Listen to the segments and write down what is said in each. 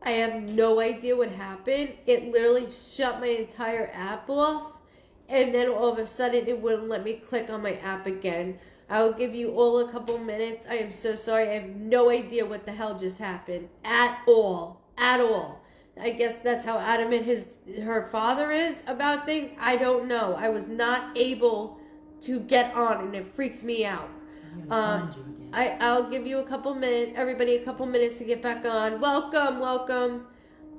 I have no idea what happened. It literally shut my entire app off. And then all of a sudden, it wouldn't let me click on my app again. I will give you all a couple minutes. I am so sorry. I have no idea what the hell just happened. At all. At all. I guess that's how adamant her father is about things. I don't know. I was not able to get on, and it freaks me out. I'll give you a couple minutes, everybody a couple minutes to get back on. Welcome.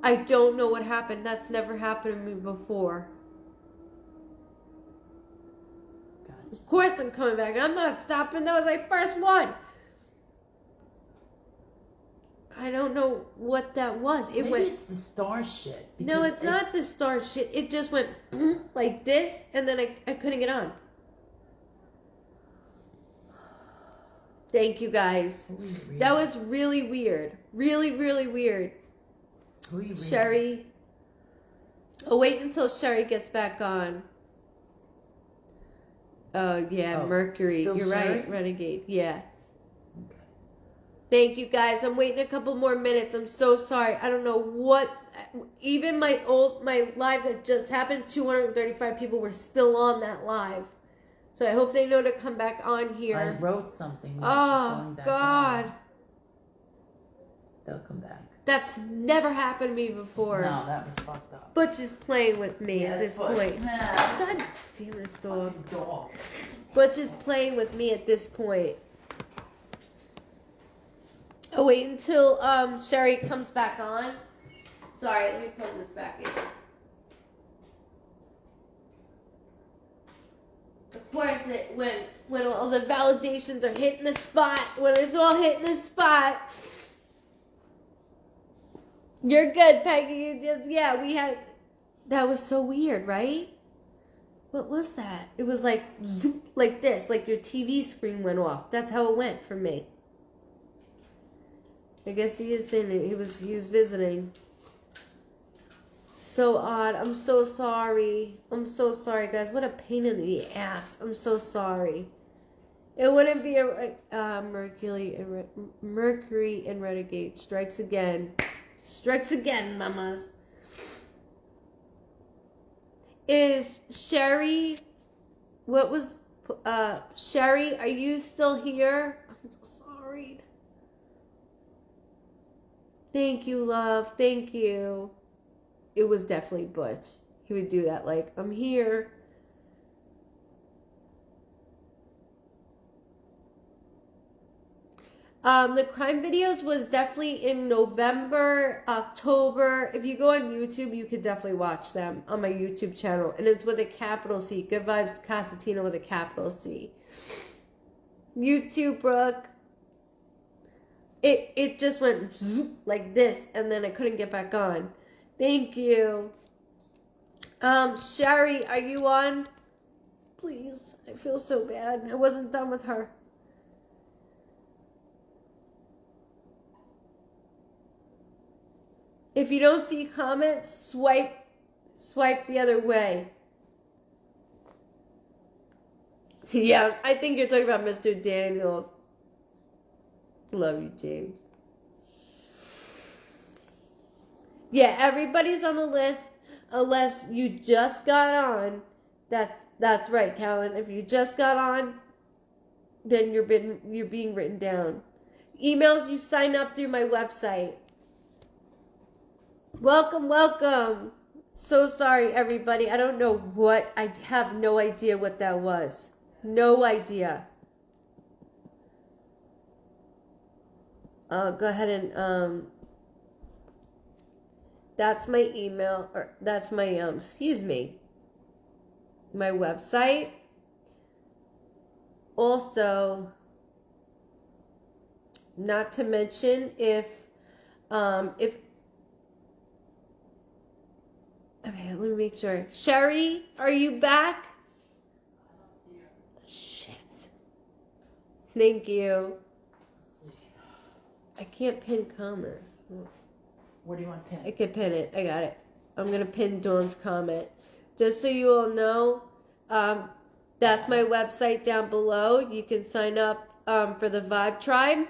I don't know what happened. That's never happened to me before. Of course I'm coming back. I'm not stopping. That was my first one. I don't know what that was. Maybe it's the star shit. No, it's not the star shit. It just went like this, and then I couldn't get on. Thank you, guys. That was really weird. Really, really weird. Sherry. Oh, wait until Sherry gets back on. Oh, yeah, Mercury. You're Sherry? Right, Renegade. Yeah. Okay. Thank you, guys. I'm waiting a couple more minutes. I'm so sorry. I don't know what... Even my live that just happened, 235 people were still on that live. So I hope they know to come back on here. I wrote something. Oh, God. On. They'll come back. That's never happened to me before. No, that was fucked up. Butch is playing with me at this point. God damn this dog. Butch is playing with me at this point. Oh, wait until Sherry comes back on. Sorry, let me put this back in. Of course, when all the validations are hitting the spot, when it's all hitting the spot. You're good, Peggy. We had... That was so weird, right? What was that? It was like, zoop, like this, like your TV screen went off. That's how it went for me. I guess he is in it. He was visiting. So odd. I'm so sorry. I'm so sorry, guys. What a pain in the ass. I'm so sorry. It wouldn't be a Mercury and Renegade strikes again. Strikes again, mamas. Is Sherry... What was... Sherry, are you still here? I'm so sorry. Thank you, love. Thank you. It was definitely Butch. He would do that like, I'm here. The crime videos was definitely in November, October. If you go on YouTube, you could definitely watch them on my YouTube channel. And it's with a capital C. Goodvibes Cosentino with a capital C. YouTube, Brooke. It just went zoop, like this, and then I couldn't get back on. Thank you. Sherry, are you on? Please. I feel so bad. I wasn't done with her. If you don't see comments, swipe the other way. Yeah, I think you're talking about Mr. Daniels. Love you, James. Yeah, everybody's on the list unless you just got on. That's right, Callan. If you just got on, then you're being written down. Emails, you sign up through my website. Welcome. So sorry, everybody. I don't know what. I have no idea what that was. No idea. Go ahead and that's my email, or that's my excuse me, my website. Also, not to mention if okay, let me make sure. Sherry, are you back? Shit. Thank you. I can't pin comments. What do you want to pin? I can pin it. I got it. I'm going to pin Dawn's comment. Just so you all know, that's my website down below. You can sign up for the Vibe Tribe.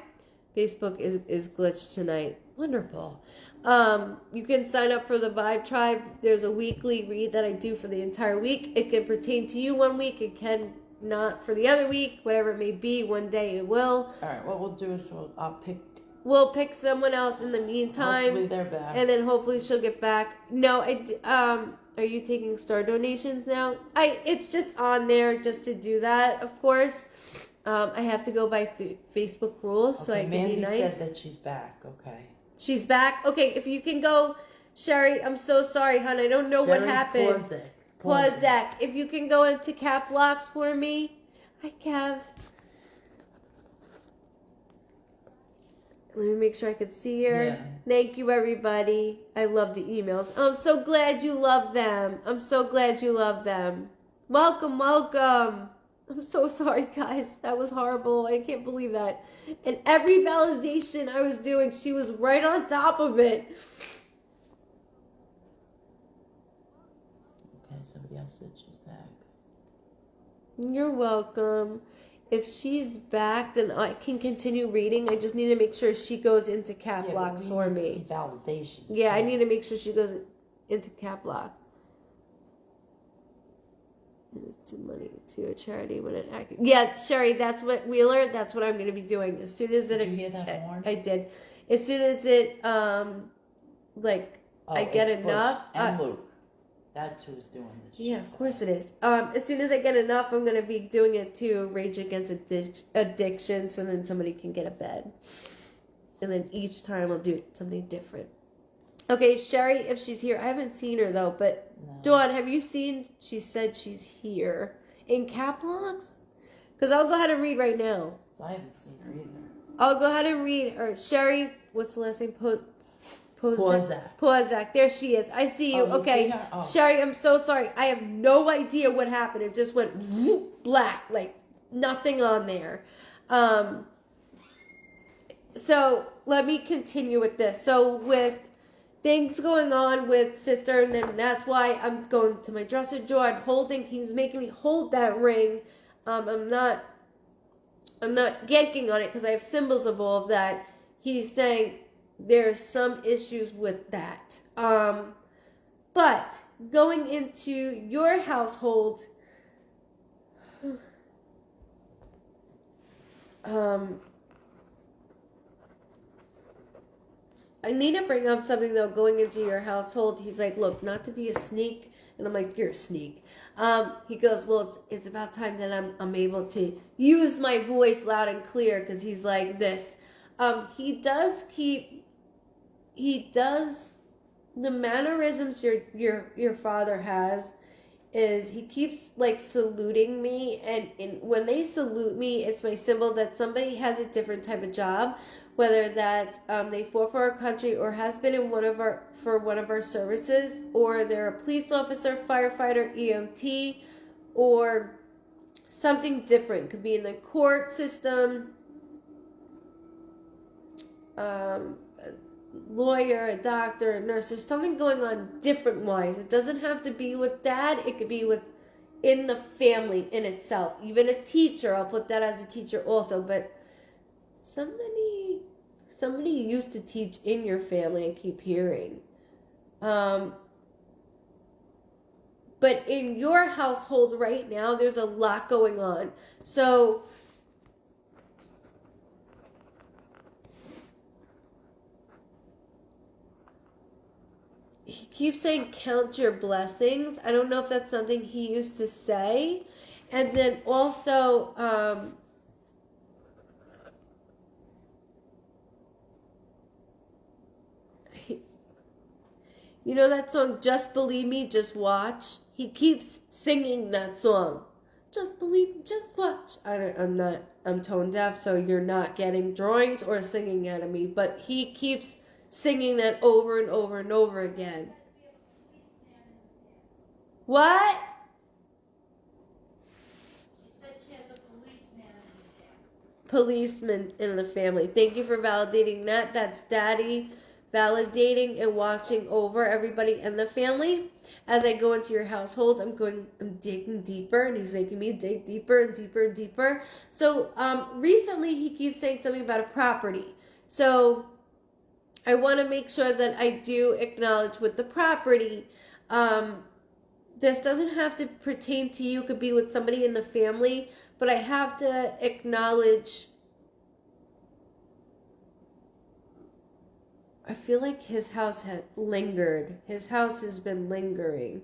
Facebook is glitched tonight. Wonderful. You can sign up for the Vibe Tribe. There's a weekly read that I do for the entire week. It can pertain to you one week. It can not for the other week. Whatever it may be, one day it will. All right, what we'll do is We'll pick someone else in the meantime. Hopefully they're back. And then hopefully she'll get back. No, are you taking star donations now? It's just on there just to do that, of course. I have to go by Facebook rules, so I can Mandy be nice. said that she's back. Okay. She's back. Okay, if you can go, Sherry. I'm so sorry, hon. I don't know what happened. Pozak. If you can go into cap locks for me. Hi, Kev. Let me make sure I can see her. Yeah. Thank you, everybody. I love the emails. I'm so glad you love them. I'm so glad you love them. Welcome, welcome. I'm so sorry, guys. That was horrible. I can't believe that. And every validation I was doing, she was right on top of it. Okay, somebody else said she's back. You're welcome. If she's back, then I can continue reading. I just need to make sure she goes into cap locks for me. Validation. Yeah, I need to make sure she goes into cap lock. To money to a charity when it accurate. Yeah, Sherry, that's what Wheeler. That's what I'm going to be doing as soon as it. Did you hear that horn? I did. As soon as it, I get enough. Butch and Luke. That's who's doing this. Yeah, of course it is. As soon as I get enough, I'm going to be doing it to Rage Against Addiction, so then somebody can get a bed. And then each time I'll do something different. Okay, Sherry, if she's here. I haven't seen her, though, but... No. Dawn, have you seen... She said she's here. In cap locks? Because I'll go ahead and read right now. I haven't seen her either. I'll go ahead and read her. Sherry, what's the last name? Pozak. Pozak. There she is. I see you. Oh, okay. see her? Oh. Sherry, I'm so sorry. I have no idea what happened. It just went whoop, black. Like, nothing on there. So, let me continue with this. So, with things going on with sister, and then that's why I'm going to my dresser drawer and holding. He's making me hold that ring. I'm not yanking on it because I have symbols of all of that. He's saying there's some issues with that. But going into your household, I need to bring up something, though, going into your household. He's like, look, not to be a sneak. And I'm like, you're a sneak. He goes, well, it's about time that I'm able to use my voice loud and clear, because he's like this. He does, the mannerisms your father has is he keeps, like, saluting me. And when they salute me, it's my symbol that somebody has a different type of job. Whether that's they fought for our country or has been in one of our services, or they're a police officer, firefighter, EMT, or something different. Could be in the court system, a lawyer, a doctor, a nurse. There's something going on different wise. It doesn't have to be with dad. It could be in the family in itself. Even a teacher. I'll put that as a teacher also, but somebody used to teach in your family, I keep hearing. But in your household right now, there's a lot going on. So he keeps saying count your blessings. I don't know if that's something he used to say. And then also you know that song, Just Believe Me, Just Watch? He keeps singing that song. Just believe, just watch. I'm tone deaf, so you're not getting drawings or singing out of me. But he keeps singing that over and over and over again. What? She said she has a policeman in the family. Policeman in the family. Thank you for validating that. That's Daddy validating and watching over everybody in the family. As I go into your household, I'm digging deeper, and he's making me dig deeper and deeper and deeper. So recently he keeps saying something about a property. So I want to make sure that I do acknowledge with the property. This doesn't have to pertain to you. It could be with somebody in the family, but I have to acknowledge. I feel like his house had lingered. His house has been lingering.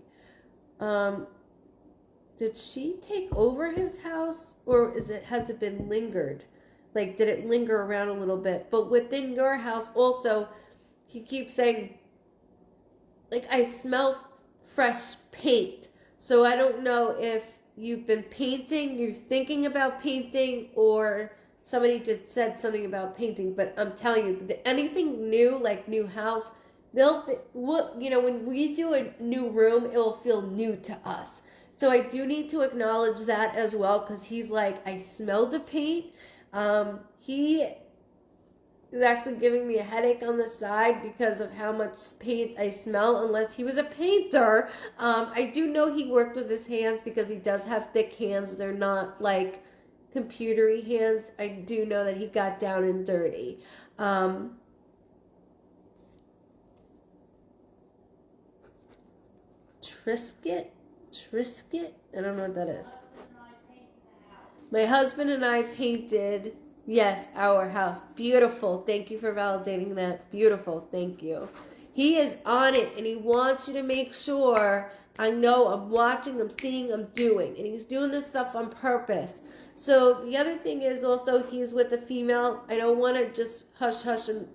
Did she take over his house, or has it been lingered? Like, did it linger around a little bit? But within your house also, he keeps saying, like, I smell fresh paint. So I don't know if you've been painting, you're thinking about painting, or somebody just said something about painting. But I'm telling you, anything new, like new house, when we do a new room, it'll feel new to us. So I do need to acknowledge that as well, because he's like, I smell the paint. He is actually giving me a headache on the side because of how much paint I smell, unless he was a painter. I do know he worked with his hands because he does have thick hands. They're not like computery hands. I do know that he got down and dirty. Trisket? I don't know what that is. My husband and I painted, yes, our house. Beautiful. Thank you for validating that. Beautiful. Thank you. He is on it, and he wants you to make sure, I know, I'm watching, I'm seeing, I'm doing. And he's doing this stuff on purpose. So the other thing is also he's with a female. I don't want to just hush and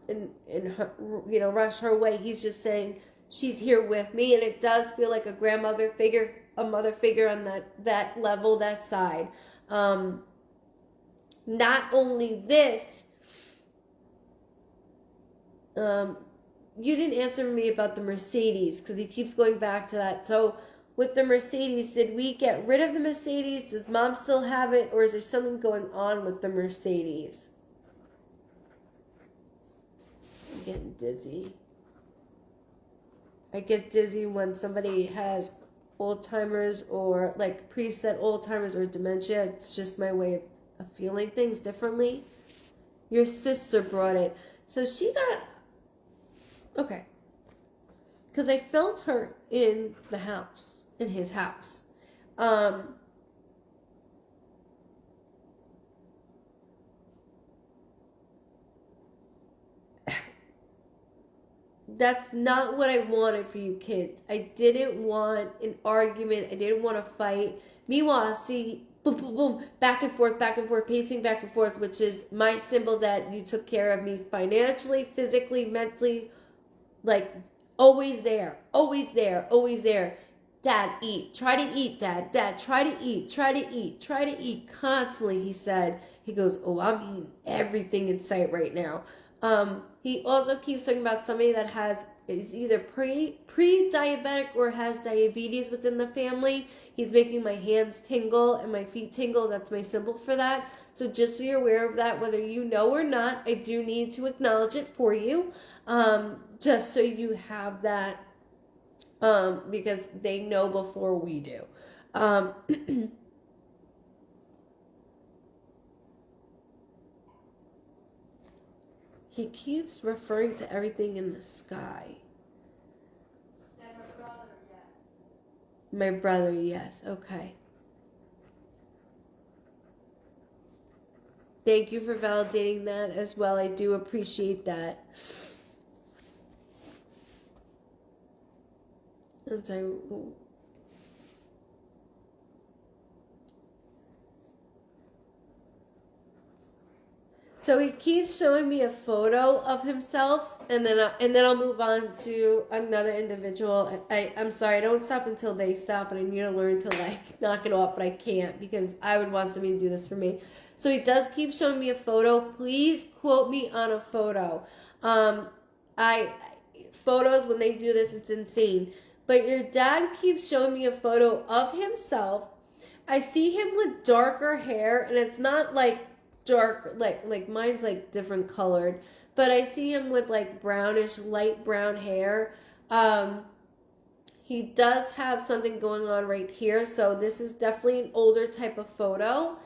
rush her away. He's just saying she's here with me, and it does feel like a grandmother figure, a mother figure on that level, that side. Not only this, you didn't answer me about the Mercedes, because he keeps going back to that. So with the Mercedes, did we get rid of the Mercedes? Does mom still have it, or is there something going on with the Mercedes? I'm getting dizzy. I get dizzy when somebody has Alzheimer's or like preset Alzheimer's or dementia. It's just my way of feeling things differently. Your sister brought it. So she got... Okay. Because I felt her in the house, in his house. That's not what I wanted for you kids. I didn't want an argument. I didn't want to fight. Meanwhile, I see boom, boom, boom, back and forth, pacing back and forth, which is my symbol that you took care of me financially, physically, mentally, like always there, always there, always there. Dad, eat. Try to eat, Dad. Dad, try to eat. Try to eat. Try to eat. Constantly, he said. He goes, oh, I'm eating everything in sight right now. He also keeps talking about somebody that is either pre-diabetic or has diabetes within the family. He's making my hands tingle and my feet tingle. That's my symbol for that. So just so you're aware of that, whether you know or not, I do need to acknowledge it for you. Just so you have that, because they know before we do. He keeps referring to everything in the sky. And my brother, yes. My brother, yes. Okay. Thank you for validating that as well. I do appreciate that. I'm sorry. So he keeps showing me a photo of himself, and then I'll move on to another individual. I'm sorry, I don't stop until they stop, and I need to learn to like knock it off, but I can't because I would want somebody to do this for me. So he does keep showing me a photo. Please quote me on a photo. Photos, when they do this, it's insane. But your dad keeps showing me a photo of himself. I see him with darker hair, and it's not like dark, like mine's like different colored, but I see him with like brownish, light brown hair. He does have something going on right here, so this is definitely an older type of photo.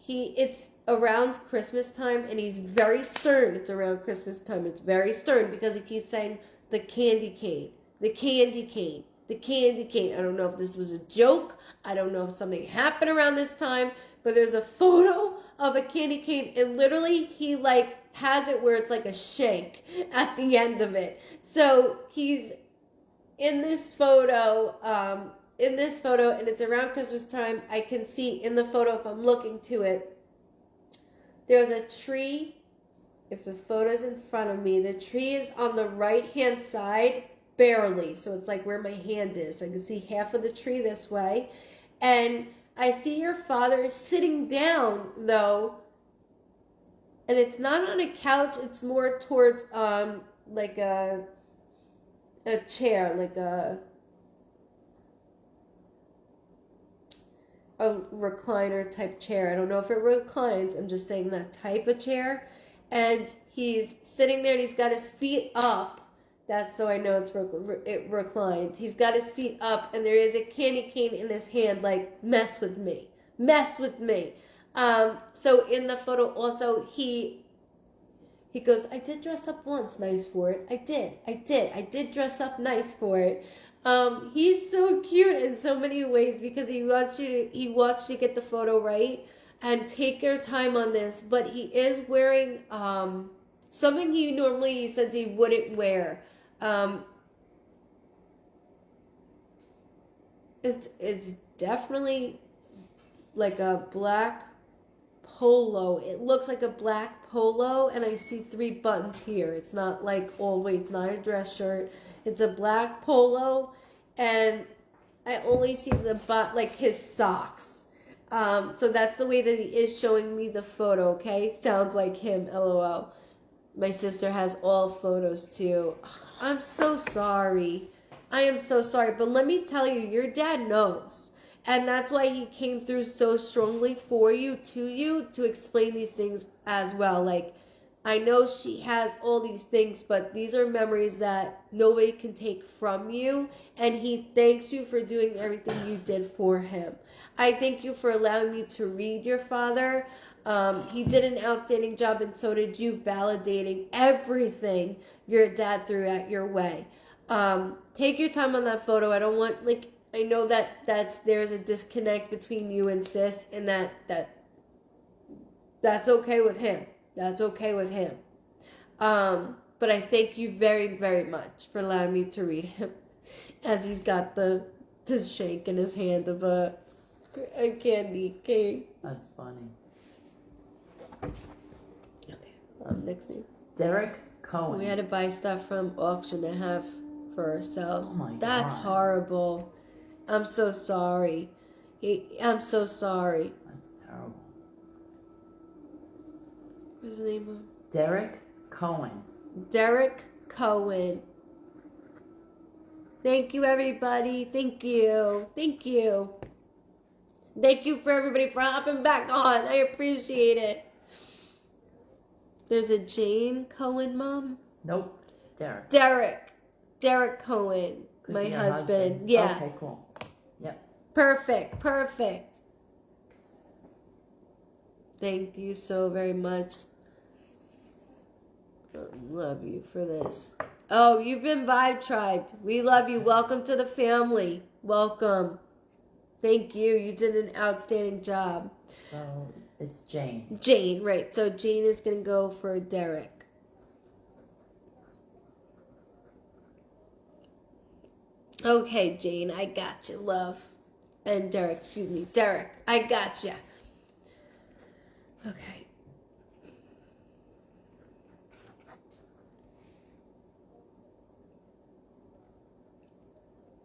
it's around Christmas time, and he's very stern. It's around Christmas time. It's very stern because he keeps saying the candy cane, the candy cane, the candy cane. I don't know if this was a joke. I don't know if something happened around this time, but there's a photo of a candy cane, and literally he like has it where it's like a shank at the end of it. So he's in this photo, and it's around Christmas time. I can see in the photo, if I'm looking to it, there's a tree. If the photo's in front of me, the tree is on the right-hand side, barely. So it's like where my hand is. So I can see half of the tree this way. And I see your father sitting down, though, and it's not on a couch. It's more towards, like a chair, like a recliner type chair. I don't know if it reclines. I'm just saying that type of chair. And he's sitting there and he's got his feet up. That's so I know it reclines. He's got his feet up and there is a candy cane in his hand like, mess with me. Mess with me. So in the photo also, he goes, I did dress up once nice for it. I did dress up nice for it. He's so cute in so many ways because he wants you to get the photo right and take your time on this. But he is wearing something he says he wouldn't wear. It's definitely like a black polo. It looks like a black polo, and I see 3 buttons here. It's not like it's not a dress shirt. It's a black polo, and I only see his socks. So that's the way that he is showing me the photo, okay? Sounds like him, LOL. My sister has all photos too. I'm so sorry. I am so sorry. But let me tell you, your dad knows. And that's why he came through so strongly for you, to explain these things as well. Like, I know she has all these things, but these are memories that nobody can take from you. And he thanks you for doing everything you did for him. I thank you for allowing me to read your father. He did an outstanding job, and so did you, validating everything your dad threw at your way. Take your time on that photo. I don't want, I know there's a disconnect between you and sis, and that's okay with him. That's okay with him. But I thank you very, very much for allowing me to read him as he's got this shake in his hand of a candy cane. That's funny. Okay, next name. Derek Cohen. We had to buy stuff from auction to have for ourselves. Oh my God. That's horrible. I'm so sorry. I'm so sorry. That's terrible. What's the name of? Derek Cohen. Derek Cohen. Thank you, everybody. Thank you. Thank you. Thank you for everybody for hopping back on. I appreciate it. There's a Jane Cohen, Mom? Nope. Derek. Derek Cohen. Could my be your husband. Yeah. Okay, cool. Yep. Perfect. Thank you so very much. Love you for this. Oh, you've been Vibe Tribed. We love you. Welcome to the family. Welcome. Thank you. You did an outstanding job. So it's Jane. Jane, right. So Jane is going to go for Derek. Okay, Jane, I got you, love. And Derek, Derek, I got you. Okay.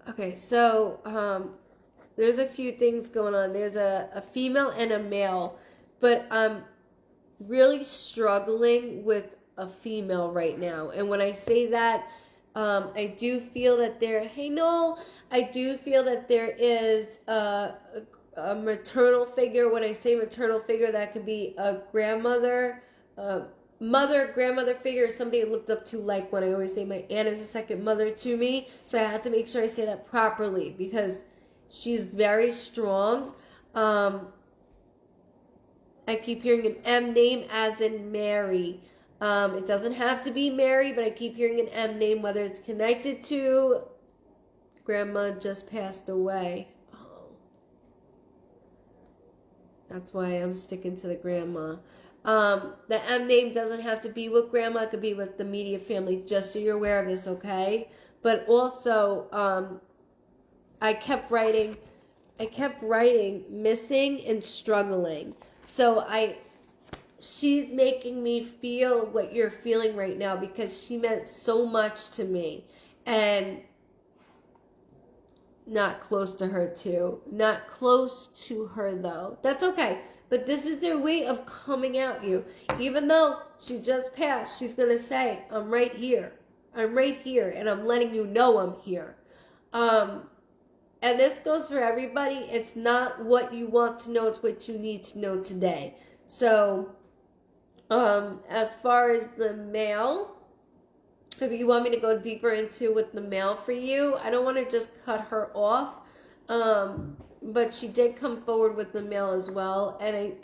Okay, so there's a few things going on. There's a female and a male, but I'm really struggling with a female right now. And when I say that, I do feel that I do feel that there is a maternal figure. When I say maternal figure, that could be a grandmother, grandmother figure, somebody I looked up to, like when I always say my aunt is a second mother to me. So I had to make sure I say that properly because she's very strong. And I keep hearing an M name as in Mary. It doesn't have to be Mary, but I keep hearing an M name, whether it's connected to grandma just passed away. Oh. That's why I'm sticking to the grandma. The M name doesn't have to be with grandma. It could be with the immediate family, just so you're aware of this, okay? But also, I kept writing missing and struggling. So she's making me feel what you're feeling right now because she meant so much to me. And not close to her too. Not close to her though. That's okay. But this is their way of coming at you. Even though she just passed, she's going to say, I'm right here. I'm right here and I'm letting you know I'm here. And this goes for everybody. It's not what you want to know, it's what you need to know today. So, as far as the mail, if you want me to go deeper into with the mail for you, I don't want to just cut her off. But she did come forward with the mail as well. And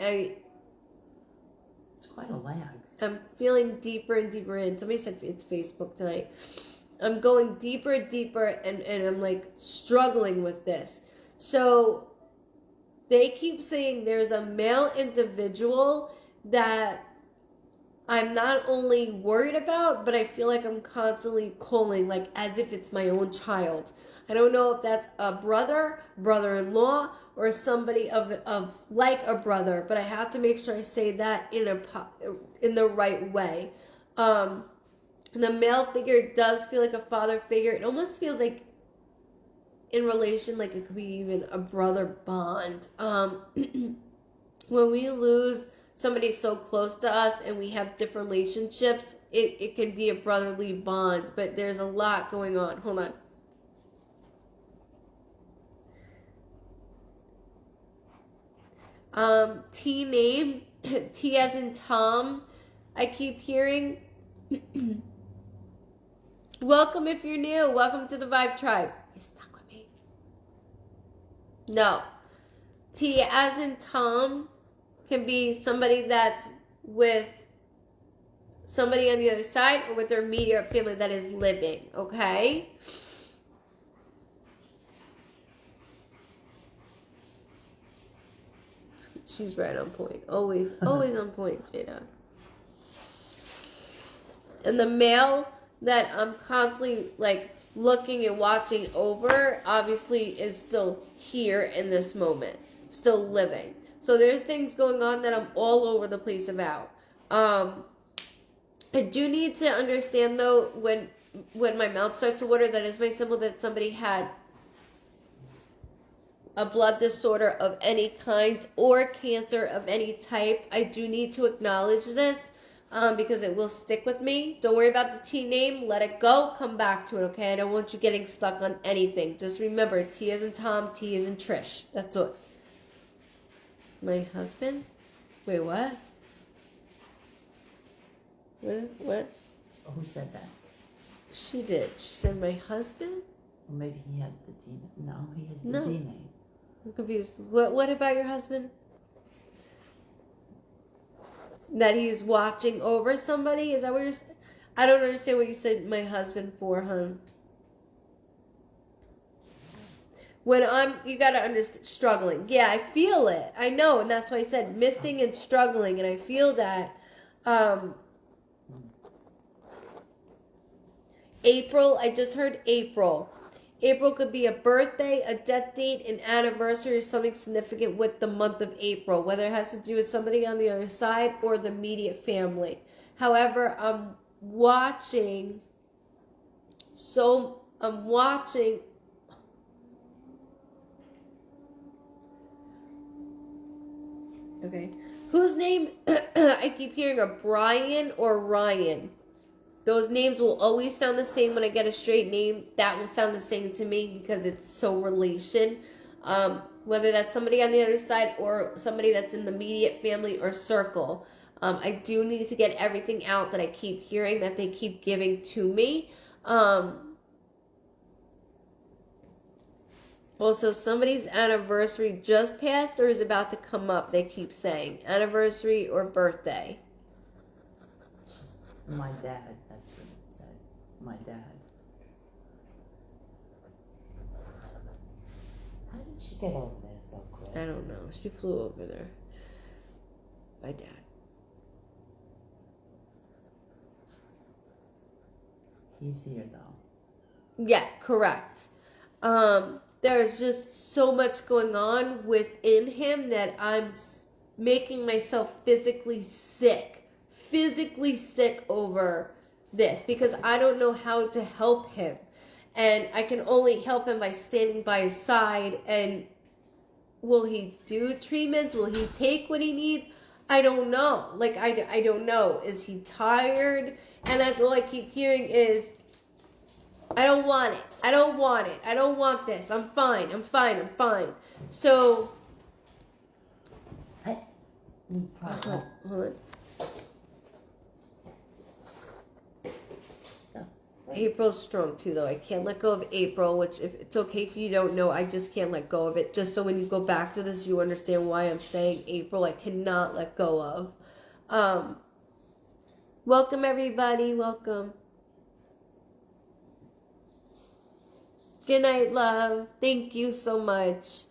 It's quite a lag. I'm feeling deeper and deeper in. Somebody said it's Facebook tonight. I'm going deeper and deeper, and I'm like struggling with this. So they keep saying there's a male individual that I'm not only worried about, but I feel like I'm constantly calling, like as if it's my own child. I don't know if that's a brother, brother-in-law, or somebody of like a brother, but I have to make sure I say that in the right way. The male figure does feel like a father figure. It almost feels like in relation, like it could be even a brother bond. When we lose somebody so close to us and we have different relationships, it can be a brotherly bond, but there's a lot going on. Hold on. T name, T as in Tom, I keep hearing. Welcome if you're new. Welcome to the Vibe Tribe. You stuck with me? No. T as in Tom can be somebody that's with somebody on the other side or with their immediate family that is living, okay? She's right on point. Always on point, Jada. And the male that I'm constantly like looking and watching over obviously is still here in this moment, still living. So there's things going on that I'm all over the place about. I do need to understand though when my mouth starts to water, that is my symbol that somebody had a blood disorder of any kind or cancer of any type. I do need to acknowledge this. Because it will stick with me. Don't worry about the T name. Let it go. Come back to it, okay? I don't want you getting stuck on anything. Just remember, T as in Tom, T as in Trish. That's it. My husband? Wait, what? What? Who said that? She did. She said my husband? Well, maybe he has the D name. No, he has the No. D name. I'm confused. What about your husband? That he's watching over somebody? Is that what you're saying? I don't understand what you said my husband for, hon. When you gotta understand, struggling. Yeah, I feel it. I know, and that's why I said missing and struggling, and I feel that. April, I just heard April. April could be a birthday, a death date, an anniversary, or something significant with the month of April, whether it has to do with somebody on the other side or the immediate family. However, I'm watching. Okay. Whose name I keep hearing a Brian or Ryan. Those names will always sound the same when I get a straight name. That will sound the same to me because it's so relation. Whether that's somebody on the other side or somebody that's in the immediate family or circle. I do need to get everything out that I keep hearing that they keep giving to me. Also, somebody's anniversary just passed or is about to come up, they keep saying. Anniversary or birthday. My dad, that's what it said. My dad. How did she get over there so quick? I don't know. She flew over there. My dad. He's here though. Yeah, correct. There's just so much going on within him that I'm making myself physically sick over this because I don't know how to help him. And I can only help him by standing by his side. And will he do treatments? Will he take what he needs? I don't know. Like, I don't know. Is he tired? And that's all I keep hearing is, I don't want it. I don't want it. I don't want this. I'm fine. I'm fine. I'm fine. So, Probably. hold on. April's strong too, though. I can't let go of April, which, if it's okay if you don't know, I just can't let go of it. Just so when you go back to this, you understand why I'm saying April, I cannot let go of. Welcome, everybody. Welcome. Good night, love. Thank you so much.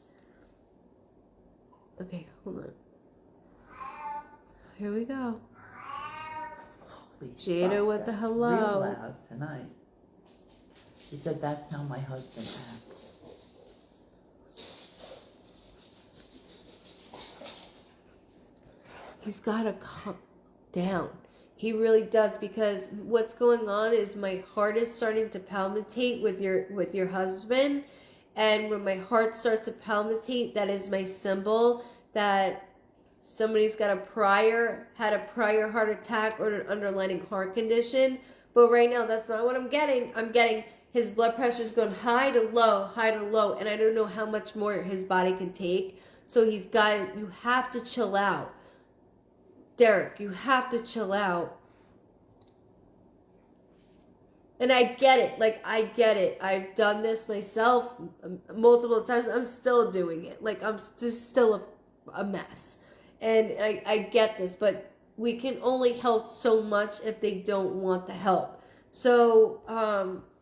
Okay, hold on. Here we go. Jada Fuck, with the that's hello. Real loud tonight. She said that's how my husband acts. He's got to calm down. He really does, because what's going on is my heart is starting to palpitate with your husband, and when my heart starts to palpitate, that is my symbol that somebody's had a prior heart attack or an underlying heart condition. But right now, that's not what I'm getting. I'm getting his blood pressure is going high to low, and I don't know how much more his body can take. So you have to chill out. Derek, you have to chill out. And I get it. I get it. I've done this myself multiple times. I'm still doing it. I'm still a mess. And I get this, but we can only help so much if they don't want the help. So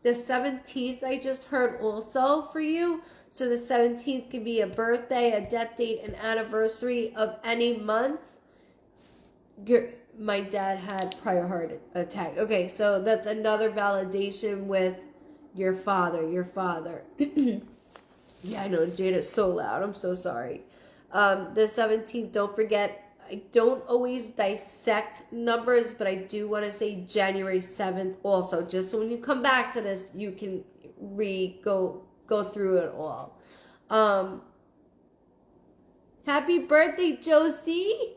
the 17th I just heard also for you. So the 17th could be a birthday, a death date, an anniversary of any month. My dad had prior heart attack. Okay, so that's another validation with your father. Yeah, I know, Jada's so loud. I'm so sorry. The 17th, don't forget, I don't always dissect numbers, but I do want to say January 7th also, just so when you come back to this, you can go through it all. Happy birthday, Josie!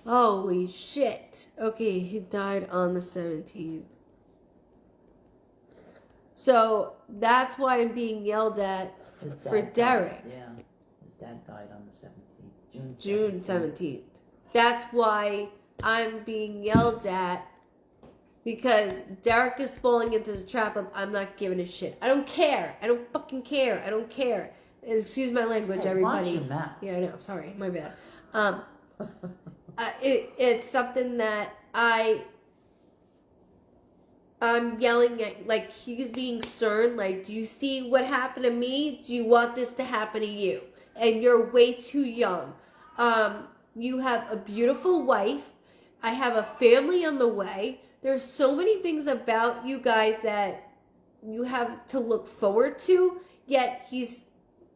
Holy shit. Okay, he died on the 17th. So that's why I'm being yelled at for Derek. Yeah, his dad died on the 17th. June 17th. That's why I'm being yelled at, because Derek is falling into the trap of I'm not giving a shit. I don't care. I don't fucking care. I don't care. Excuse my language, everybody. Watch your mouth. Yeah, I know. Sorry, my bad. It's something that I'm yelling at, he's being stern, do you see what happened to me? Do you want this to happen to you? And you're way too young. You have a beautiful wife. I have a family on the way. There's so many things about you guys that you have to look forward to, yet he's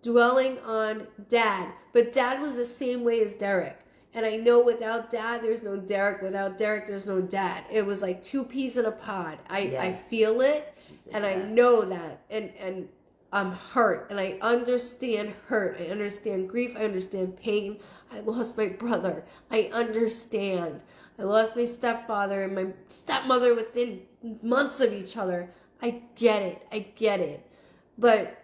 dwelling on Dad. But Dad was the same way as Derek. And I know without Dad, there's no Derek. Without Derek, there's no Dad. It was like two peas in a pod. I feel it, and I know that. And I'm hurt, and I understand hurt. I understand grief. I understand pain. I lost my brother. I understand. I lost my stepfather and my stepmother within months of each other. I get it. But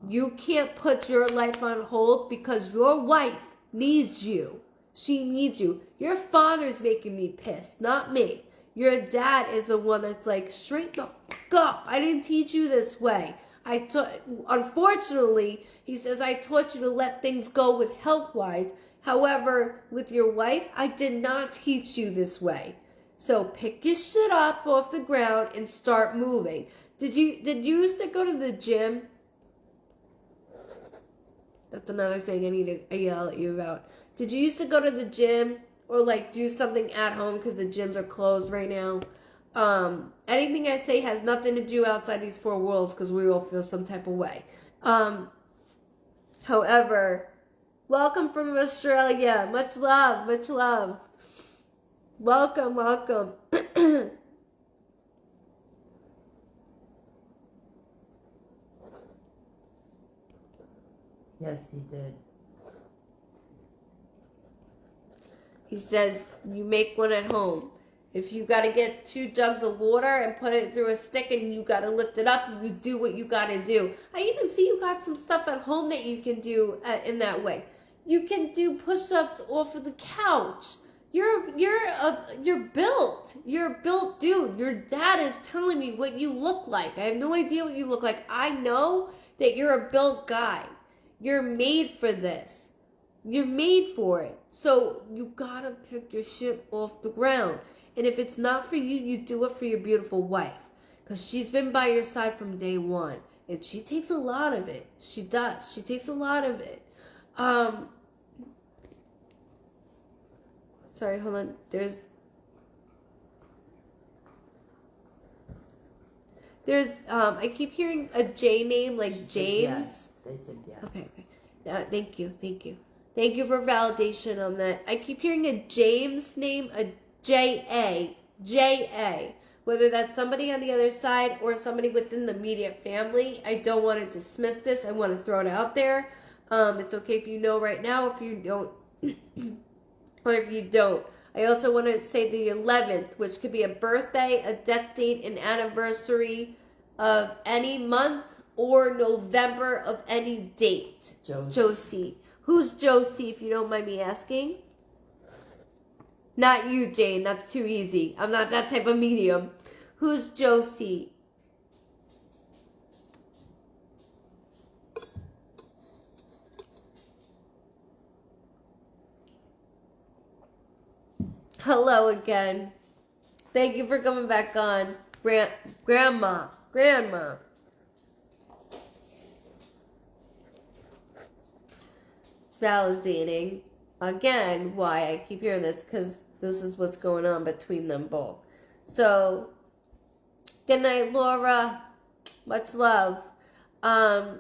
you can't put your life on hold because your wife needs you. She needs you. Your father's making me pissed, not me. Your dad is the one that's straighten the fuck back up. I didn't teach you this way. Unfortunately, he says, I taught you to let things go with health-wise. However, with your wife, I did not teach you this way. So pick your shit up off the ground and start moving. Did you used to go to the gym? That's another thing I need to yell at you about. Did you used to go to the gym or like do something at home because the gyms are closed right now? Anything I say has nothing to do outside these four walls because we all feel some type of way. However, welcome from Australia. Much love, much love. Welcome, welcome. Yes, he did. He says you make one at home. If you got to get 2 jugs of water and put it through a stick and you got to lift it up, you do what you got to do. I even see you got some stuff at home that you can do in that way. You can do push-ups off of the couch. You're built. You're a built dude. Your dad is telling me what you look like. I have no idea what you look like. I know that you're a built guy. You're made for this. You're made for it. So you gotta pick your shit off the ground. And if it's not for you, you do it for your beautiful wife. Because she's been by your side from day one. And she takes a lot of it. She does. She takes a lot of it. Sorry, hold on. I keep hearing a J name like She said James. yes. They said yes. Okay. Thank you. Thank you for validation on that. I keep hearing a James name, a J-A. Whether that's somebody on the other side or somebody within the immediate family, I don't want to dismiss this. I want to throw it out there. It's okay if you know right now, if you don't, or if you don't. I also want to say the 11th, which could be a birthday, a death date, an anniversary of any month, or November of any date. Josie. Who's Josie, if you don't mind me asking? Not you, Jane. That's too easy. I'm not that type of medium. Who's Josie? Hello again. Thank you for coming back on. Grandma. Validating. Again, why I keep hearing this, because this is what's going on between them both. So, good night, Laura. Much love. Her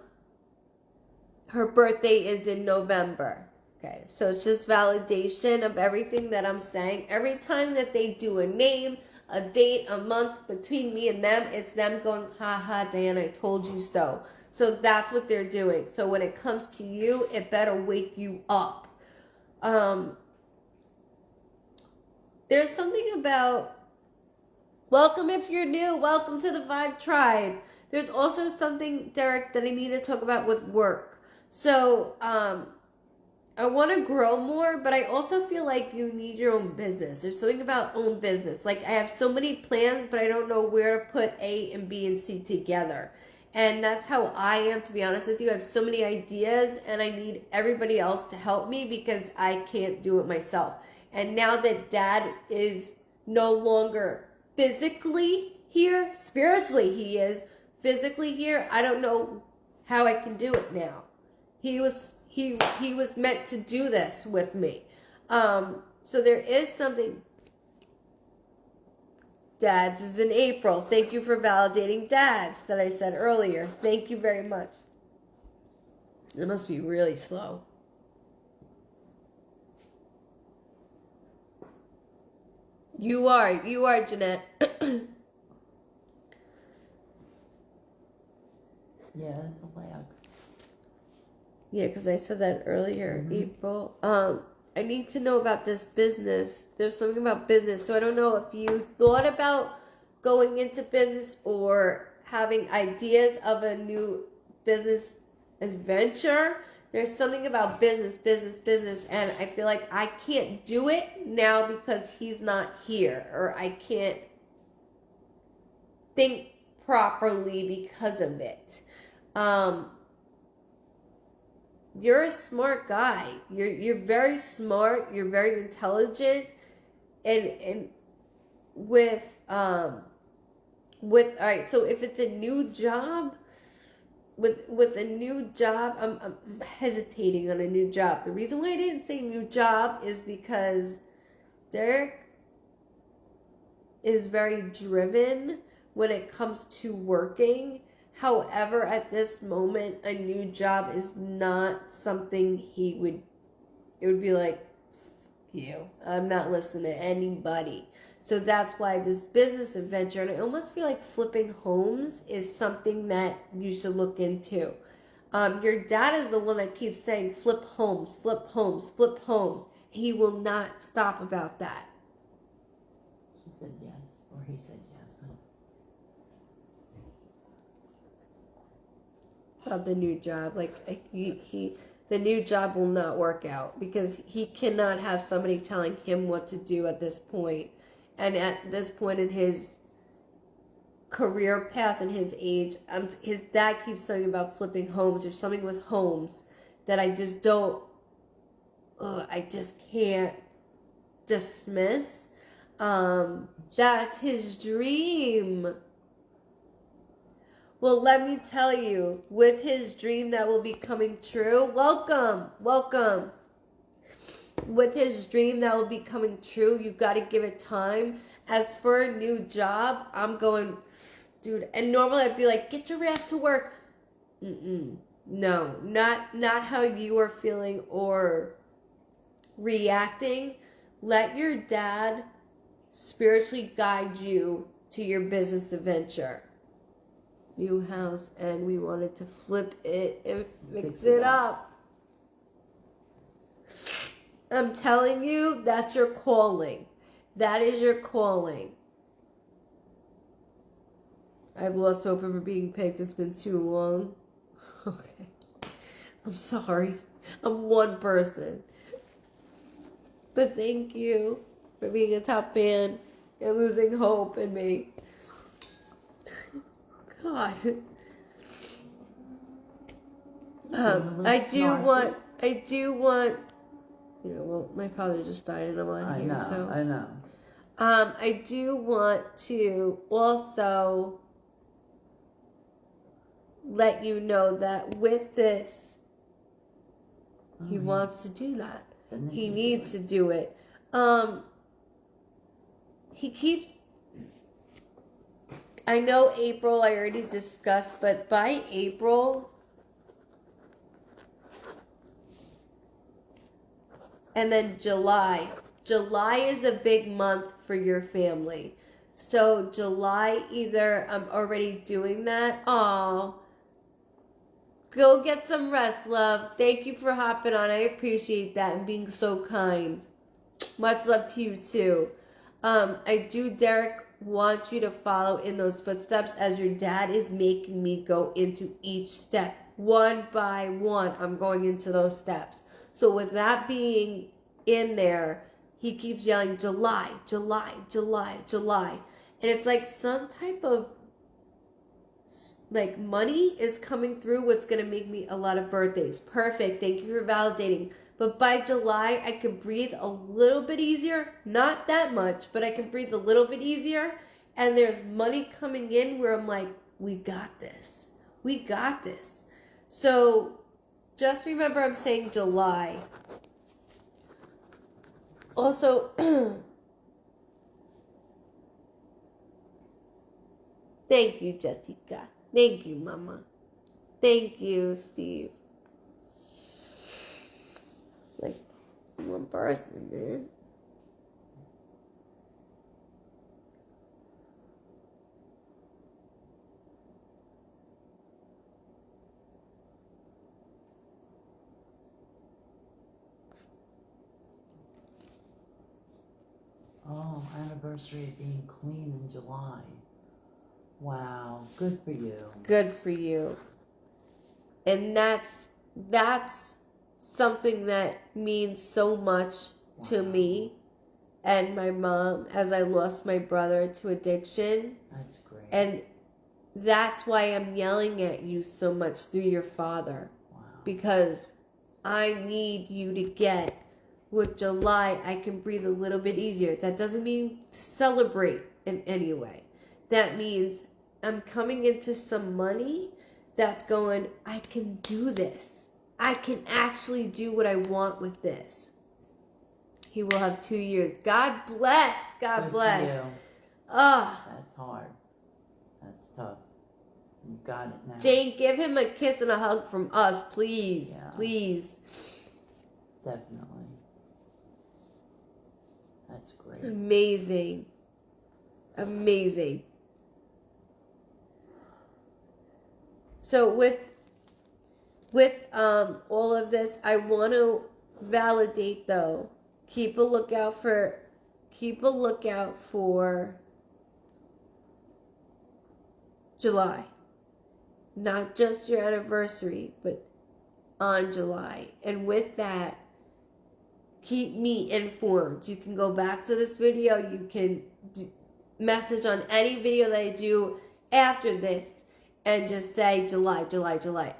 birthday is in November. Okay, so it's just validation of everything that I'm saying. Every time that they do a name, a date, a month between me and them, it's them going, ha, Diana, I told you so. So that's what they're doing. So when it comes to you, it better wake you up. There's something about, welcome if you're new, welcome to the Vibe Tribe. There's also something, Derek, that I need to talk about with work. So, I want to grow more, but I also feel like you need your own business. There's something about own business. Like, I have so many plans, but I don't know where to put A and B and C together. And that's how I am, to be honest with you. I have so many ideas, and I need everybody else to help me because I can't do it myself. And now that Dad is no longer physically here, spiritually he is, physically here, I don't know how I can do it now. He was meant to do this with me. So there is something. Dads is in April. Thank you for validating dads that I said earlier. Thank you very much. It must be really slow. You are, Jeanette. Yeah, that's a lag. Yeah, because I said that earlier, April. I need to know about this business. There's something about business. So I don't know if you thought about going into business or having ideas of a new business adventure. There's something about business. And I feel like I can't do it now because he's not here. Or I can't think properly because of it. You're a smart guy. You're very smart. You're very intelligent, and with all right. So if it's a new job, with a new job, I'm hesitating on a new job. The reason why I didn't say new job is because Derek is very driven when it comes to working. However, at this moment, a new job is not something it would be like, you, I'm not listening to anybody. So that's why this business adventure, and I almost feel like flipping homes is something that you should look into. Your dad is the one that keeps saying, flip homes, flip homes, flip homes. He will not stop about that. She said yes, or he said yes. About the new job, like the new job will not work out because he cannot have somebody telling him what to do at this point. And at this point in his career path and his age, his dad keeps saying about flipping homes or something with homes that I just don't, I just can't dismiss. That's his dream. Well, let me tell you, with his dream that will be coming true, welcome. With his dream that will be coming true, you got to give it time. As for a new job, I'm going, dude, and normally I'd be like, get your ass to work. No, not how you are feeling or reacting. Let your dad spiritually guide you to your business adventure. New house, and we wanted to flip it and fix it up. I'm telling you, that's your calling. That is your calling. I've lost hope of it being picked. It's been too long. Okay. I'm sorry. I'm one person. But thank you for being a top fan and losing hope in me. God. I do want, you know, well, my father just died and I'm on here, so. I know. I do want to also let you know that with this, he wants to do that. He needs to do it. He keeps, I know April I already discussed, but by April, and then July. July is a big month for your family. So July, either I'm already doing that. Oh, go get some rest, love. Thank you for hopping on. I appreciate that and being so kind. Much love to you too. I do, Derek, want you to follow in those footsteps as your dad is making me go into each step. One by one, I'm going into those steps. So with that being in there, he keeps yelling, July, July, July, July. And it's like some type of, like, money is coming through what's going to make me a lot of birthdays. Perfect. Thank you for validating. But by July, I can breathe a little bit easier. Not that much, but I can breathe a little bit easier. And there's money coming in where I'm like, we got this. We got this. So just remember I'm saying July. Also, thank you, Jessica. Thank you, Mama. Thank you, Steve. Like, one person, man. Oh, anniversary of being clean in July. Wow, good for you. Good for you. And that's something that means so much to me and my mom as I lost my brother to addiction. That's great. And That's why I'm yelling at you so much through your father. Wow. Because I need you to get with July, I can breathe a little bit easier. That doesn't mean to celebrate in any way. That means I'm coming into some money that's going, I can do this. I can actually do what I want with this. He will have 2 years. God bless. God Good bless. for you. Ah. That's hard. That's tough. You got it now. Jane, give him a kiss and a hug from us, please. Yeah. Please. Definitely. That's great. Amazing. Amazing. So with all of this, I want to validate though. Keep a lookout for July. Not just your anniversary, but on July. And with that, keep me informed. You can go back to this video. You can message on any video that I do after this and just say July, July, July.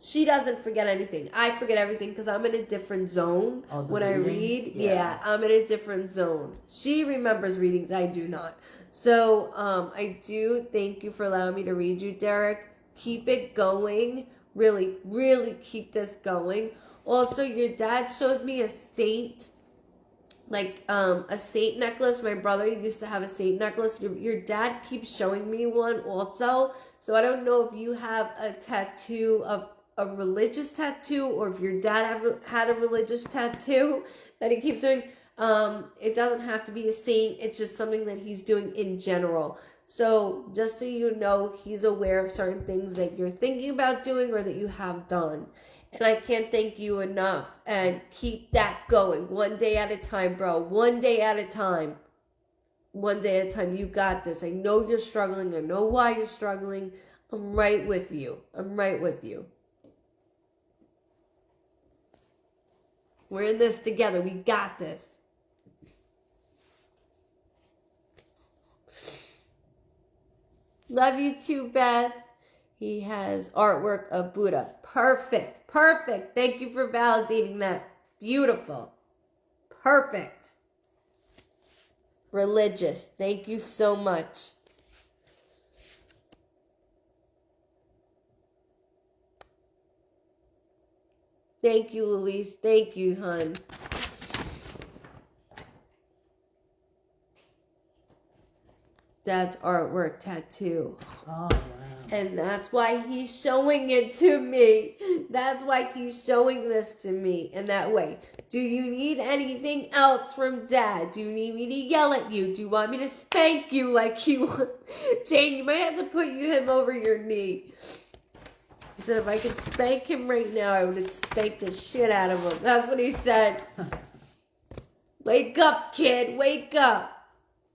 She doesn't forget anything. I forget everything because I'm in a different zone when I read. Yeah, I'm in a different zone. She remembers readings. I do not. So I do thank you for allowing me to read you, Derek. Keep it going. Really, really keep this going. Also, your dad shows me a saint, like a saint necklace. My brother used to have a saint necklace. Your dad keeps showing me one also. So I don't know if you have a tattoo of a religious tattoo or if your dad ever had a religious tattoo that he keeps doing. It doesn't have to be a saint. It's just something that he's doing in general. So just so you know, he's aware of certain things that you're thinking about doing or that you have done. And I can't thank you enough. And keep that going. One day at a time, bro. One day at a time. One day at a time. You got this. I know you're struggling. I know why you're struggling. I'm right with you. I'm right with you. We're in this together. We got this. Love you too, Beth. He has artwork of Buddha. Perfect. Perfect. Thank you for validating that. Beautiful. Perfect. Religious. Thank you so much. Thank you, Louise. Thank you, hon. Dad's artwork tattoo. Oh, wow. And that's why he's showing it to me. That's why he's showing this to me in that way. Do you need anything else from Dad? Do you need me to yell at you? Do you want me to spank you like you want? Jane, you might have to put him over your knee. He said if I could spank him right now, I would spank the shit out of him. That's what he said. Wake up, kid. Wake up.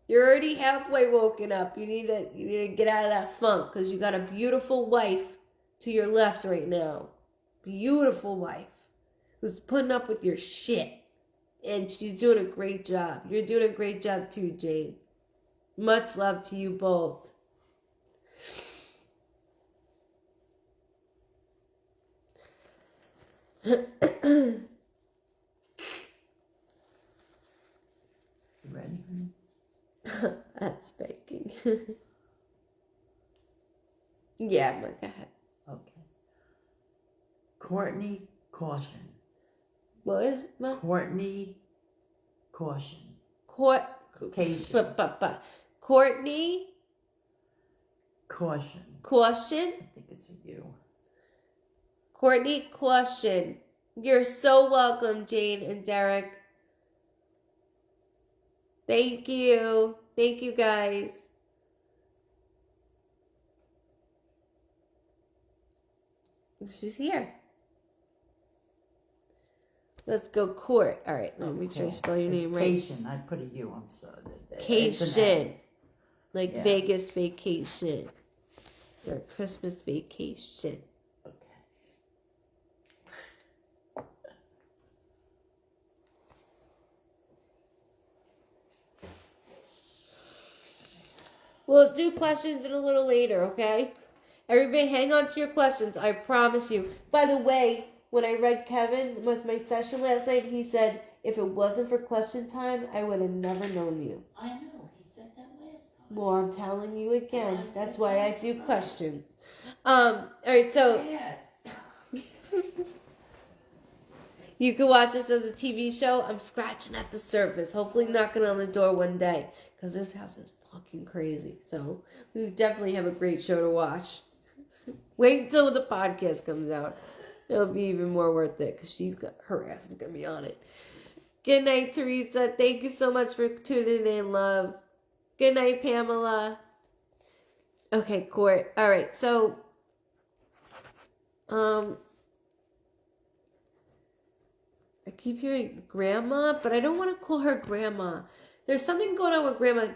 You're already halfway woken up. You need to get out of that funk because you got a beautiful wife to your left right now. Beautiful wife who's putting up with your shit. And she's doing a great job. You're doing a great job too, Jane. Much love to you both. You ready? That's spanking. Yeah, go ahead. Okay. Courtney Caution. What is it, Ma? Courtney Caution. Cation. Courtney Caution. Caution. I think it's a you. Courtney Caution. You're so welcome, Jane and Derek. Thank you. Thank you, guys. She's here. Let's go court. All right, let me make sure I spell your name right. Cation. I put a U. I'm sorry. Cation. Like Yeah. Vegas vacation. Or Christmas vacation. Okay. We'll do questions in a little later, okay? Everybody hang on to your questions, I promise you. By the way, when I read Kevin with my session last night, he said, if it wasn't for question time, I would have never known you. I know, he said that last time. Well, I'm telling you again. I That's said why I that's do right. questions. All right, so Yes. you can watch this as a TV show. I'm scratching at the surface, hopefully knocking on the door one day, because this house is fucking crazy. So we definitely have a great show to watch. Wait until the podcast comes out. It'll be even more worth it, because her ass is going to be on it. Good night, Teresa. Thank you so much for tuning in, love. Good night, Pamela. Okay, Court. All right, so I keep hearing grandma, but I don't want to call her grandma. There's something going on with grandma,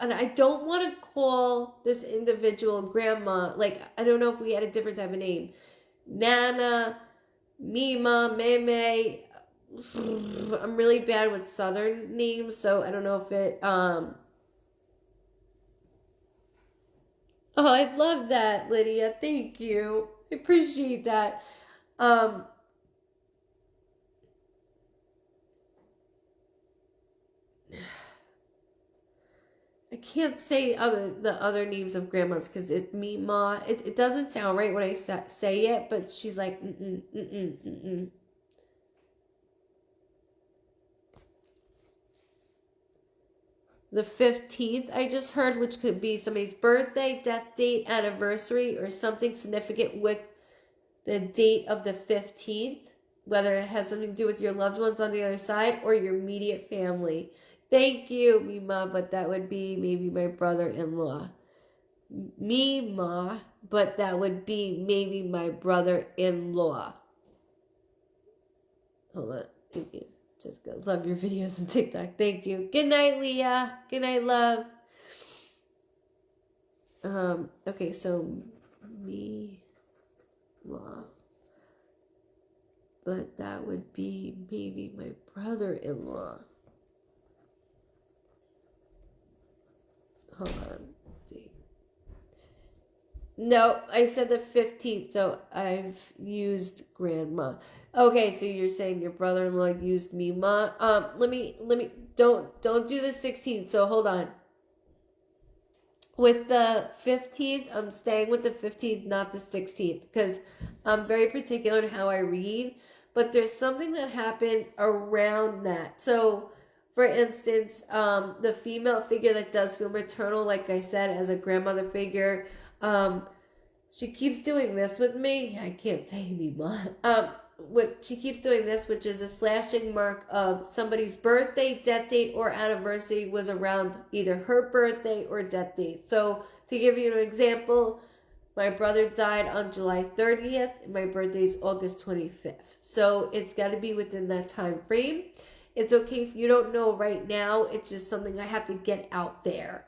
and I don't want to call this individual grandma. Like, I don't know if we had a different type of name. Nana, Mima, Meme. I'm really bad with Southern names, so I don't know if it, Oh, I love that, Lydia. Thank you. I appreciate that. I can't say the other names of grandmas because it's me, ma. It doesn't sound right when I say it, but she's like, The 15th, I just heard, which could be somebody's birthday, death date, anniversary, or something significant with the date of the 15th, whether it has something to do with your loved ones on the other side or your immediate family. Thank you, Mima, but that would be maybe my brother-in-law. Mima, but that would be maybe my brother-in-law. Hold on. Thank you. Just go. Love your videos on TikTok. Thank you. Good night, Leah. Good night, love. Okay, so Mima, but that would be maybe my brother-in-law. Hold on. Let's see. No, I said the 15th, so I've used grandma. Okay, so you're saying your brother-in-law used Mima. Let me don't do the 16th. So hold on. With the 15th, I'm staying with the 15th, not the 16th, because I'm very particular in how I read. But there's something that happened around that. So, for instance, the female figure that does feel maternal, like I said, as a grandmother figure, she keeps doing this with me. I can't say Mima. What she keeps doing this, which is a slashing mark of somebody's birthday, death date, or anniversary was around either her birthday or death date. So to give you an example, my brother died on July 30th, and my birthday is August 25th. So it's got to be within that time frame. It's okay if you don't know right now. It's just something I have to get out there.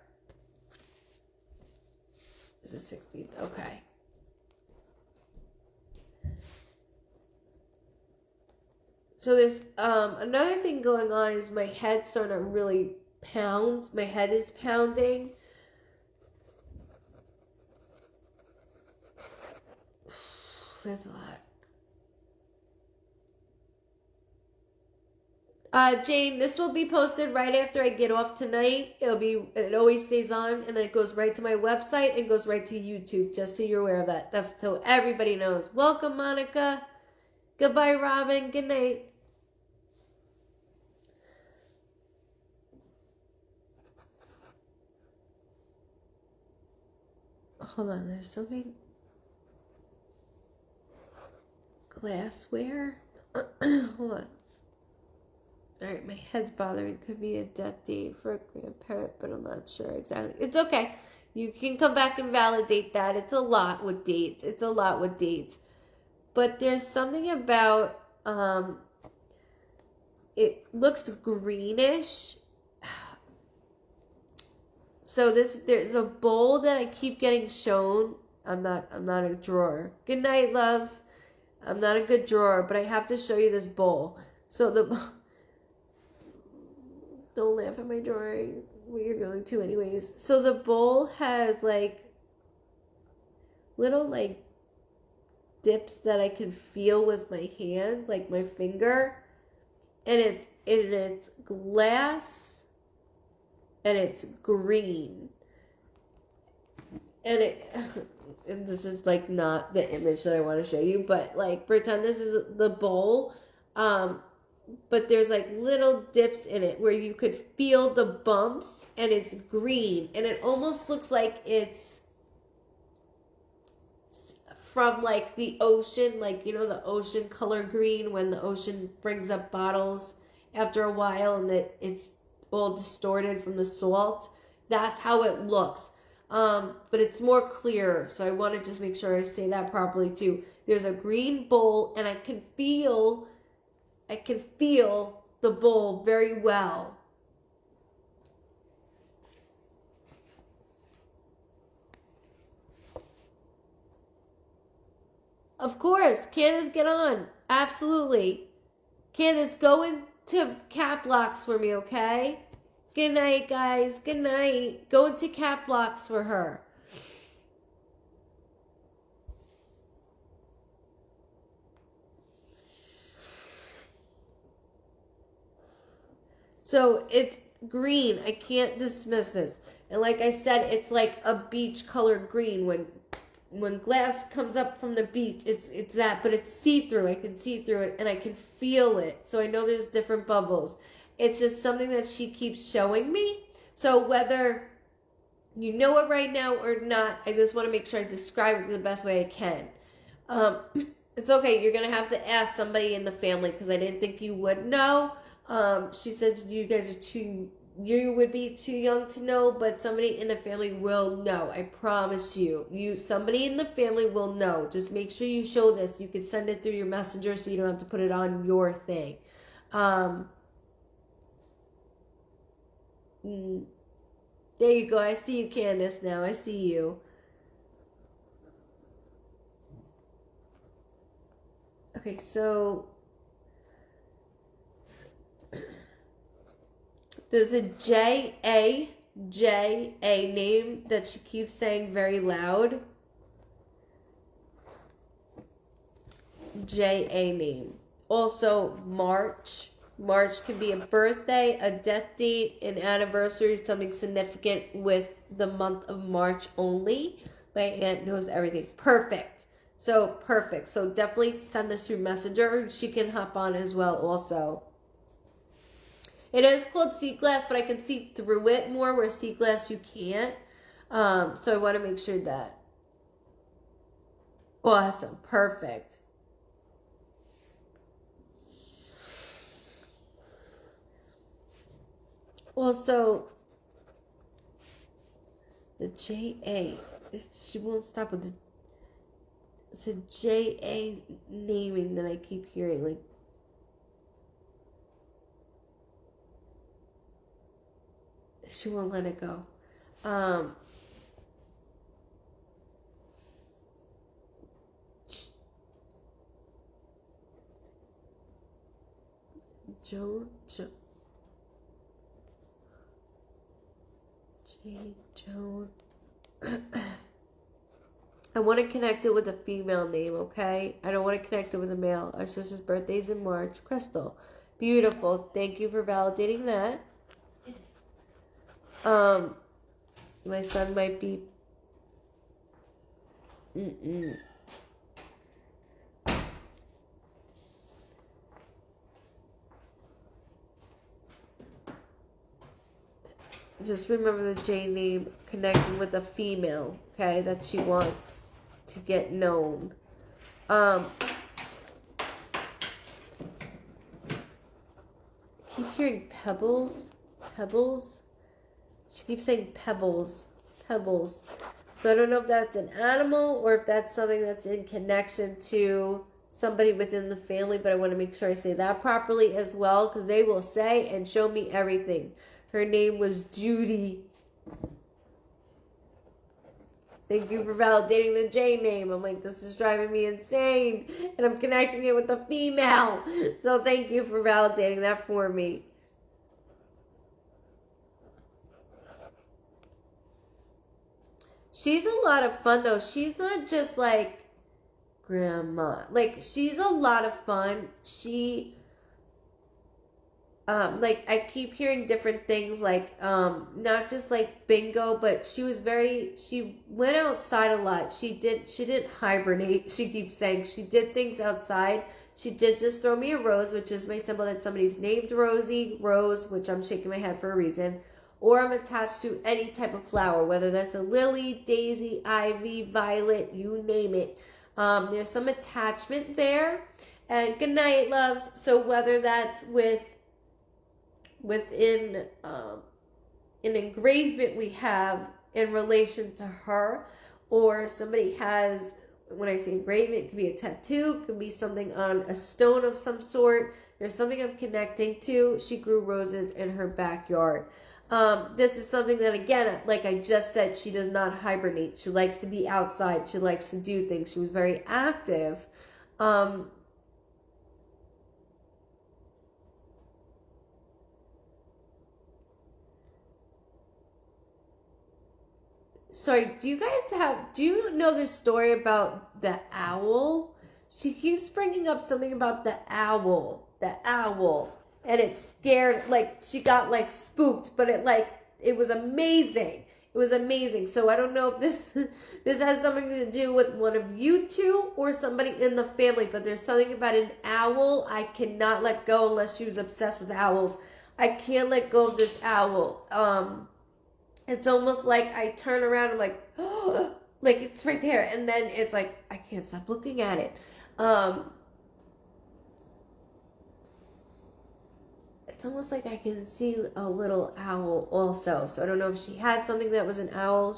It's the 16th. Okay. So there's another thing going on is my head's starting to really pound. My head is pounding. There's a lot. Jane, this will be posted right after I get off tonight. It always stays on, and then it goes right to my website and goes right to YouTube, just so you're aware of that. That's so everybody knows. Welcome, Monica. Goodbye, Robin. Good night. Hold on, there's something. Glassware? Hold on. Alright, my head's bothering. Could be a death date for a grandparent, but I'm not sure exactly. It's okay. You can come back and validate that. It's a lot with dates. But there's something about, it looks greenish. So there's a bowl that I keep getting shown. I'm not a drawer. Good night, loves. I'm not a good drawer, but I have to show you this bowl. So don't laugh at my drawing. what you're going to anyways. So the bowl has like little like dips that I can feel with my hand, like my finger, and it's glass and it's green. And and this is like not the image that I want to show you, but like pretend this is the bowl. But there's like little dips in it where you could feel the bumps, and it's green, and it almost looks like it's from like the ocean, like, you know, the ocean color green when the ocean brings up bottles after a while and it's all distorted from the salt. That's how it looks. But it's more clear, so I want to just make sure I say that properly too. There's a green bowl, and I can feel the bowl very well. Of course, Candace, get on. Absolutely. Candace, go into cap locks for me, okay? Good night, guys. Good night. Go into cap locks for her. So it's green. I can't dismiss this. And like I said, it's like a beach color green. When glass comes up from the beach, it's that, but it's see-through. I can see through it, and I can feel it. So I know there's different bubbles. It's just something that she keeps showing me. So whether you know it right now or not, I just want to make sure I describe it the best way I can. It's okay. You're going to have to ask somebody in the family because I didn't think you would know. She said you guys are you would be too young to know, but somebody in the family will know. I promise you. Somebody in the family will know. Just make sure you show this. You can send it through your messenger so you don't have to put it on your thing. There you go. I see you, Candace, now. I see you. Okay, so there's a J-A name that she keeps saying very loud. J-A name. Also, March. March can be a birthday, a death date, an anniversary, something significant with the month of March only. My aunt knows everything. Perfect. So, perfect. So, definitely send this through Messenger. She can hop on as well also. It is called sea glass, but I can see through it more, where sea glass you can't. So I want to make sure that. Awesome. Perfect. Also, the J-A. She won't stop with the. It's a J-A naming that I keep hearing. Like, she won't let it go. Joan. I want to connect it with a female name, okay? I don't want to connect it with a male. Our sister's birthday's in March. Crystal. Beautiful. Thank you for validating that. My son might be... Just remember the J name connecting with a female, okay, that she wants to get known. I keep hearing pebbles. She keeps saying pebbles. So I don't know if that's an animal or if that's something that's in connection to somebody within the family, but I want to make sure I say that properly as well, because they will say and show me everything. Her name was Judy. Thank you for validating the J name. I'm like, this is driving me insane. And I'm connecting it with a female. So thank you for validating that for me. She's a lot of fun though. She's not just like grandma. Like she's a lot of fun. She like I keep hearing different things like not just like bingo, but she went outside a lot. She didn't hibernate. She keeps saying she did things outside. She did just throw me a rose, which is my symbol that somebody's named Rosie, Rose, which I'm shaking my head for a reason. Or I'm attached to any type of flower, whether that's a lily, daisy, ivy, violet, you name it. There's some attachment there. And good night, loves. So whether that's within an engravement we have in relation to her, or somebody has, when I say engravement, it could be a tattoo, it could be something on a stone of some sort. There's something I'm connecting to. She grew roses in her backyard. This is something that, again, like I just said, she does not hibernate. She likes to be outside. She likes to do things. She was very active. Sorry, do you know this story about the owl? She keeps bringing up something about the owl. And it scared, like, she got, like, spooked, but it was amazing. It was amazing. So I don't know if this has something to do with one of you two or somebody in the family, but there's something about an owl I cannot let go unless she was obsessed with owls. I can't let go of this owl. It's almost like I turn around and I'm like, oh, like it's right there. And then it's like, I can't stop looking at it. It's almost like I can see a little owl also. So I don't know if she had something that was an owl.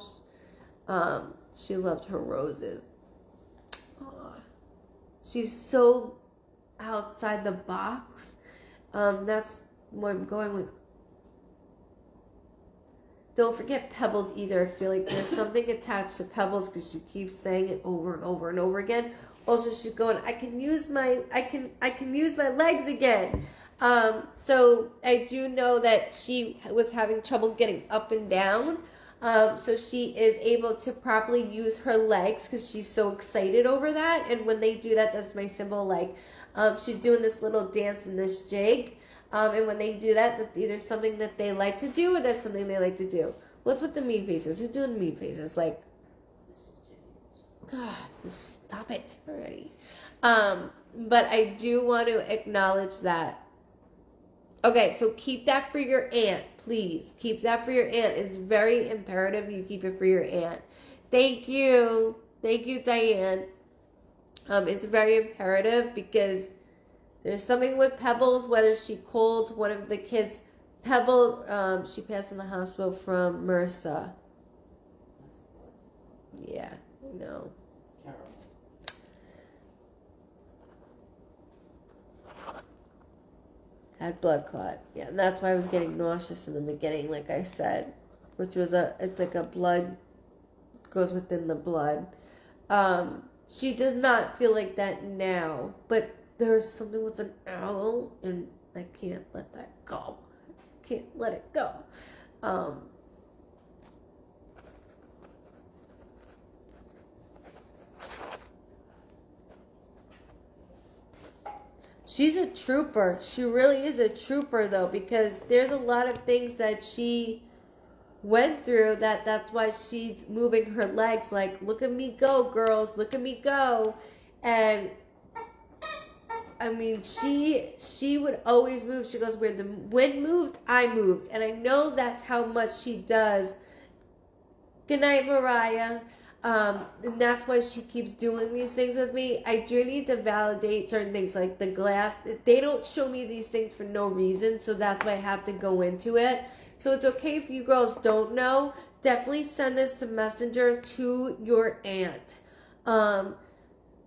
She loved her roses. Aww. She's so outside the box. That's what I'm going with. Don't forget Pebbles either. I feel like there's something attached to Pebbles because she keeps saying it over and over and over again. Also, she's going, I can use my legs again. So I do know that she was having trouble getting up and down. So she is able to properly use her legs because she's so excited over that. And when they do that, that's my symbol. Like, she's doing this little dance and this jig. And when they do that, that's either something that they like to do or that's something they like to do. What's with the mean faces? Who's doing the mean faces? Like, God, just stop it already. But I do want to acknowledge that. Okay, so keep that for your aunt, please. Keep that for your aunt. It's very imperative you keep it for your aunt. Thank you. Thank you, Diane. It's very imperative because there's something with Pebbles, whether she called one of the kids Pebbles. She passed in the hospital from MRSA. Yeah, I know. It's terrible. Had blood clot. Yeah, and that's why I was getting nauseous in the beginning, like I said, which was it's like a blood, goes within the blood. She does not feel like that now, but there's something with an owl, and I can't let that go. Can't let it go. She's a trooper. She really is a trooper, though, because there's a lot of things that she went through that's why she's moving her legs like, look at me go, girls, look at me go. And I mean, she would always move. She goes, where the wind moved, I moved. And I know that's how much she does. Good night, Mariah. And that's why she keeps doing these things with me. I do need to validate certain things like the glass. They don't show me these things for no reason, so that's why I have to go into it. So it's okay if you girls don't know. Definitely send this to Messenger to your aunt.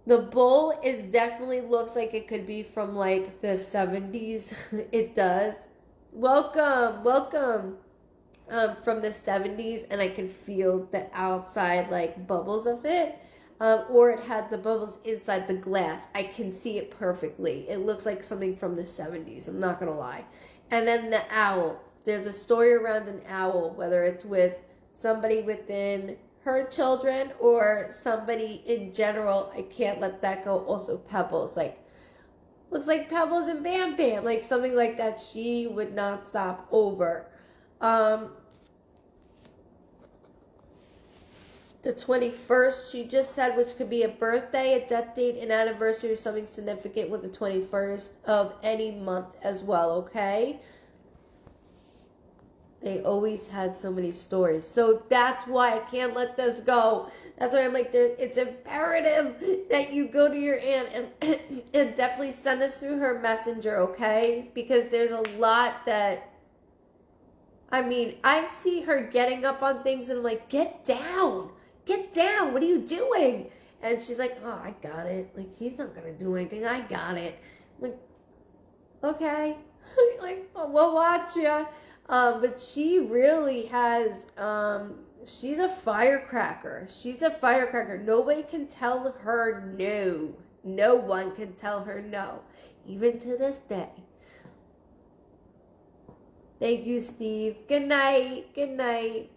The bowl is definitely looks like it could be from like the 70s. It does. Welcome. From the 70s, and I can feel the outside like bubbles of it. Or it had the bubbles inside the glass. I can see it perfectly. It looks like something from the 70s. I'm not gonna lie. And then the owl. There's a story around an owl, whether it's with somebody within her children or somebody in general, I can't let that go. Also, Pebbles, like, looks like Pebbles and Bam Bam, like something like that. She would not stop over. The 21st, she just said, which could be a birthday, a death date, an anniversary, or something significant with the 21st of any month as well, okay? They always had so many stories. So that's why I can't let this go. That's why I'm like, it's imperative that you go to your aunt and definitely send this through her messenger, okay? Because there's a lot that, I mean, I see her getting up on things and I'm like, get down. Get down. What are you doing? And she's like, oh, I got it. Like, he's not going to do anything. I got it. I'm like, okay. Like, oh, we'll watch ya. But she really has, she's a firecracker. She's a firecracker. Nobody can tell her no. No one can tell her no. Even to this day. Thank you, Steve. Good night. Good night.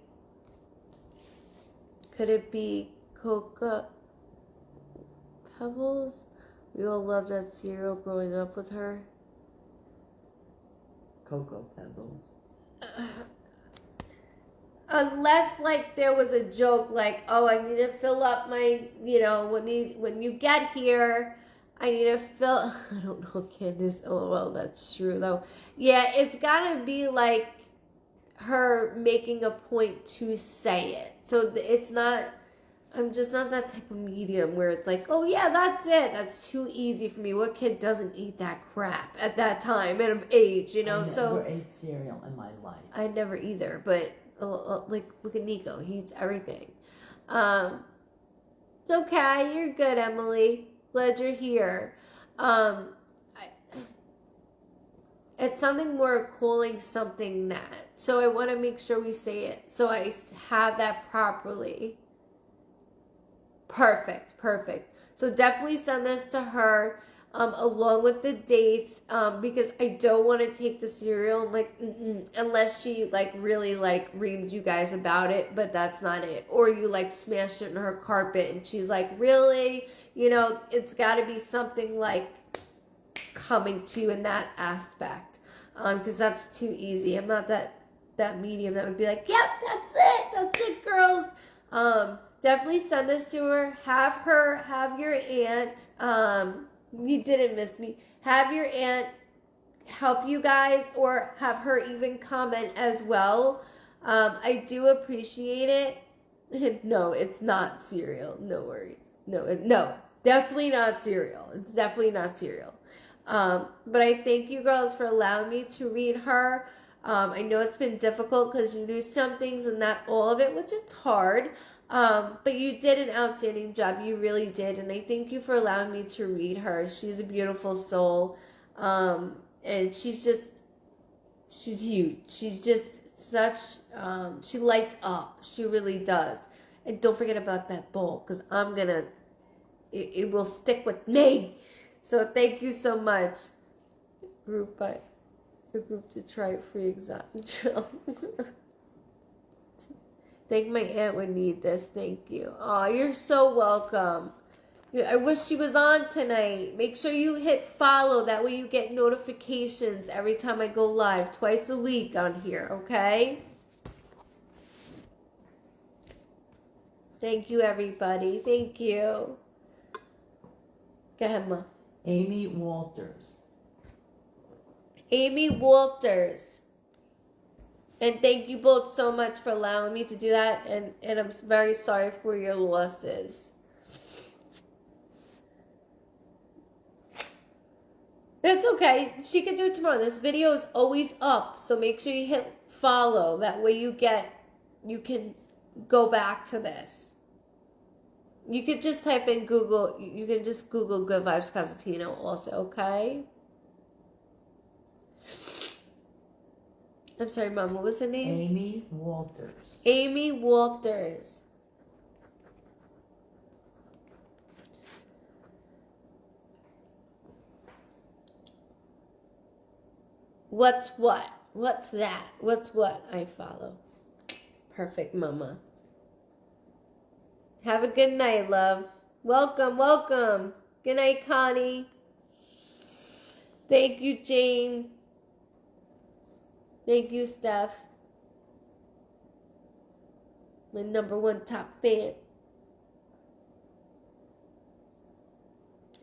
Could it be Coca Pebbles? We all loved that cereal growing up with her. Cocoa Pebbles. Unless, like, there was a joke, like, oh, I need to fill up my, you know, when you get here, I need to fill, I don't know, Candace, LOL, that's true, though. Yeah, it's gotta be, like, her making a point to say it. So it's not, I'm just not that type of medium where it's like, oh yeah, that's it. That's too easy for me. What kid doesn't eat that crap at that time and of age, you know? I so never ate cereal in my life. I never either, but like, look at Nico. He eats everything. It's okay. You're good, Emily. Glad you're here. It's something more calling something that. So I want to make sure we say it. So I have that properly. Perfect. So definitely send this to her along with the dates because I don't want to take the cereal like unless she like really like reamed you guys about it, but that's not it. Or you like smashed it in her carpet and she's like, really? You know, it's got to be something like coming to you in that aspect because that's too easy. I'm not that medium that would be like, yep, that's it, girls. Definitely send this to her. Have your aunt, you didn't miss me, have your aunt help you guys or have her even comment as well. I do appreciate it. No, it's not cereal. No worries. No, definitely not cereal. It's definitely not cereal. But I thank you girls for allowing me to read her. I know it's been difficult because you do some things and not all of it, which is hard. But you did an outstanding job. You really did. And I thank you for allowing me to read her. She's a beautiful soul. And she's huge. She's just such, she lights up. She really does. And don't forget about that bowl because it will stick with me. So thank you so much. A group to try free exotic trail. Think my aunt would need this. Thank you. Oh, you're so welcome. I wish she was on tonight. Make sure you hit follow. That way you get notifications every time I go live. Twice a week on here, okay? Thank you, everybody. Thank you. Go ahead, Ma. Amy Walters. Amy Walters. And thank you both so much for allowing me to do that. And I'm very sorry for your losses. That's okay. She can do it tomorrow. This video is always up. So make sure you hit follow. That way you can go back to this. You could just type in Google. You can just Google Goodvibes Cosentino also, okay? I'm sorry, Mom. What was her name? Amy Walters. Amy Walters. What's what? What's that? What's what I follow? Perfect, Mama. Have a good night, love. Welcome, welcome. Good night, Connie. Thank you, Jane. Thank you, Steph. My #1 top fan.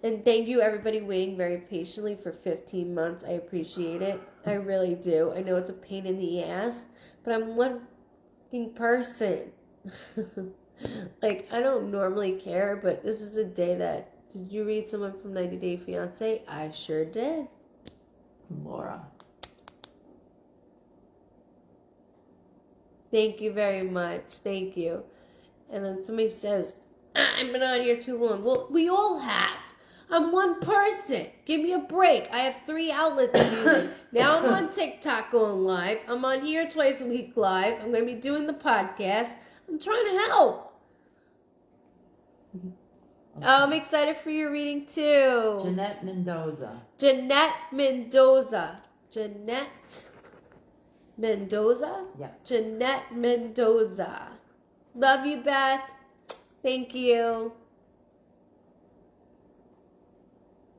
And thank you, everybody, waiting very patiently for 15 months. I appreciate it. I really do. I know it's a pain in the ass, but I'm one fucking person. Like, I don't normally care, but this is a day that... Did you read someone from 90 Day Fiancé? I sure did. Laura. Thank you very much. Thank you. And then somebody says, I've been on here too long. Well, we all have. I'm one person. Give me a break. I have 3 outlets I'm using. Now I'm on TikTok going live. I'm on here twice a week live. I'm going to be doing the podcast. I'm trying to help. Okay. I'm excited for your reading too. Jeanette Mendoza. Jeanette Mendoza. Jeanette Mendoza? Yeah. Jeanette Mendoza. Love you, Beth. Thank you.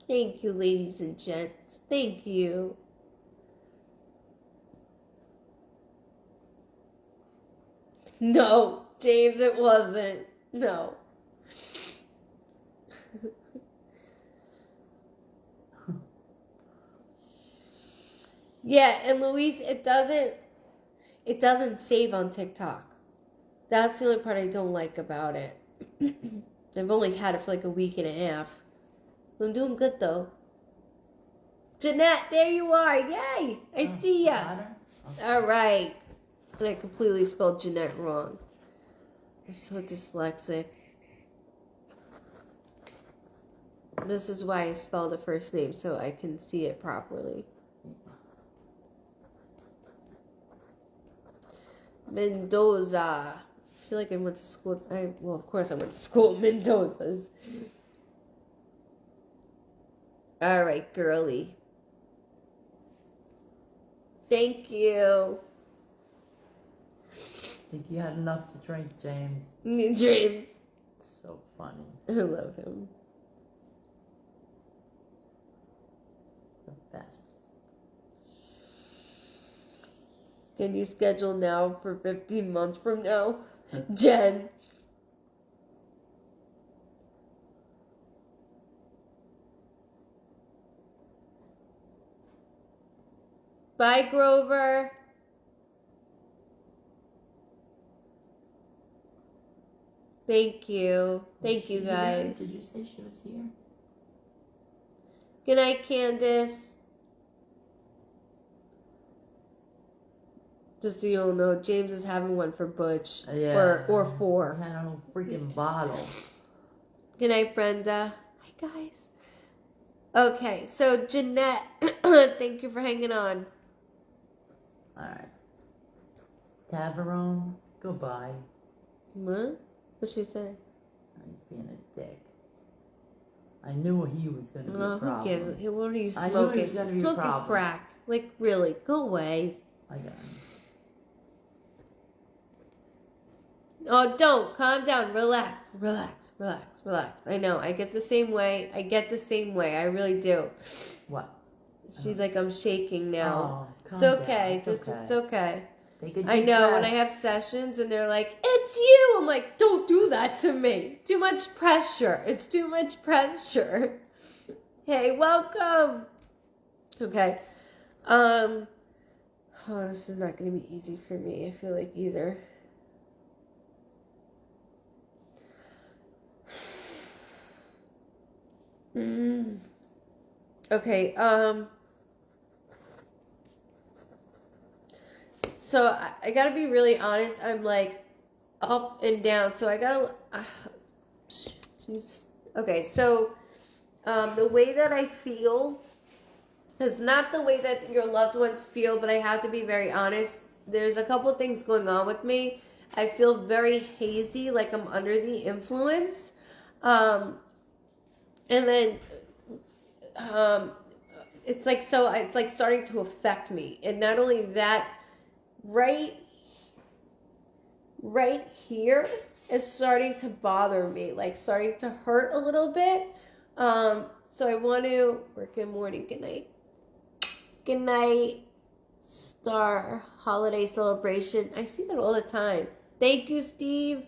Thank you, ladies and gents. Thank you. No, James, it wasn't. No. Yeah, and Louise, it doesn't save on TikTok. That's the only part I don't like about it. I've only had it for like a week and a half. I'm doing good though. Jeanette, there you are. Yay! I see ya. Got her? Okay. All right. And I completely spelled Jeanette wrong. I'm so dyslexic. This is why I spell the first name so I can see it properly. Mendoza. I feel like I went to school. Well, of course I went to school at Mendoza's. All right, girly. Thank you. Think you had enough to drink, James? James. It's so funny. I love him. It's the best. Can you schedule now for 15 months from now? Jen. Bye, Grover. Thank you. Thank you, guys. Did you say she was here? Good night, Candace. Just so you all know, James is having one for Butch. Yeah. Or 4. I had a whole freaking bottle. Good night, Brenda. Hi, guys. Okay, so Jeanette, thank you for hanging on. Alright. Tabarone, goodbye. What? What'd she say? He's being a dick. I knew he was going to be a Oh, problem. who cares? What are you I smoking? knew he was going to be a Smoking problem. crack. Like, really, go away. I got him. Oh, don't. Calm down. Relax. Relax. Relax. Relax. I know. I get the same way. I really do. What? She's like, I'm shaking now. Oh, calm It's okay. down. It's okay. Take a deep I know. breath. When I have sessions and they're like, it's you. I'm like, don't do that to me. Too much pressure. It's too much pressure. Hey, welcome. Okay. Oh, this is not going to be easy for me. I feel like either. Okay, so I gotta be really honest. I'm like up and down. So I gotta, okay, so the way that I feel is not the way that your loved ones feel, but I have to be very honest. There's a couple things going on with me. I feel very hazy, like I'm under the influence. And then it's like starting to affect me. And not only that, right right here is starting to bother me, like starting to hurt a little bit. So I want to, or good morning, good night. Good night, Star Holiday Celebration. I see that all the time. Thank you, Steve.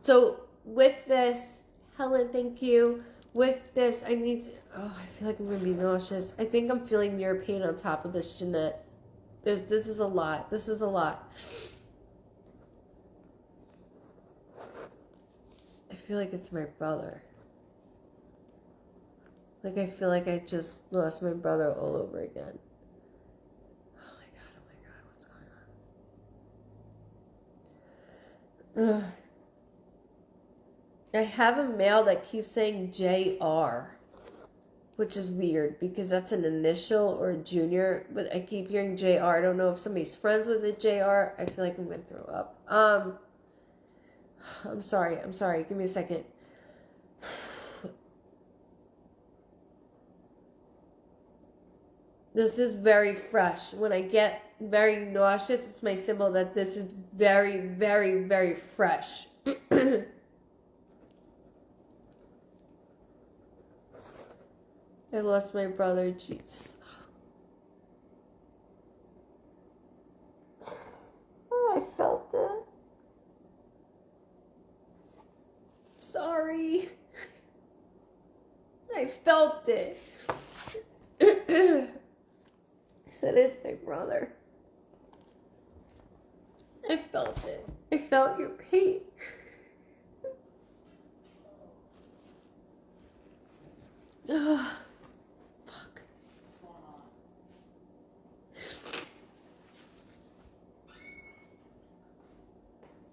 So with this, Helen, thank you. With this, I need to, I feel like I'm going to be nauseous. I think I'm feeling your pain on top of this, Jeanette. This is a lot. This is a lot. I feel like it's my brother. Like I feel like I just lost my brother all over again. Oh my god, what's going on? Ugh. I have a mail that keeps saying JR, which is weird because that's an initial or a junior, but I keep hearing JR. I don't know if somebody's friends with a JR. I feel like I'm going to throw up. I'm sorry. Give me a second. This is very fresh. When I get very nauseous, it's my symbol that this is very, very, very fresh. I lost my brother, jeez. Oh, I felt that. Sorry. I felt it. I said it's my brother. I felt it. I felt your pain. Ugh. Fuck.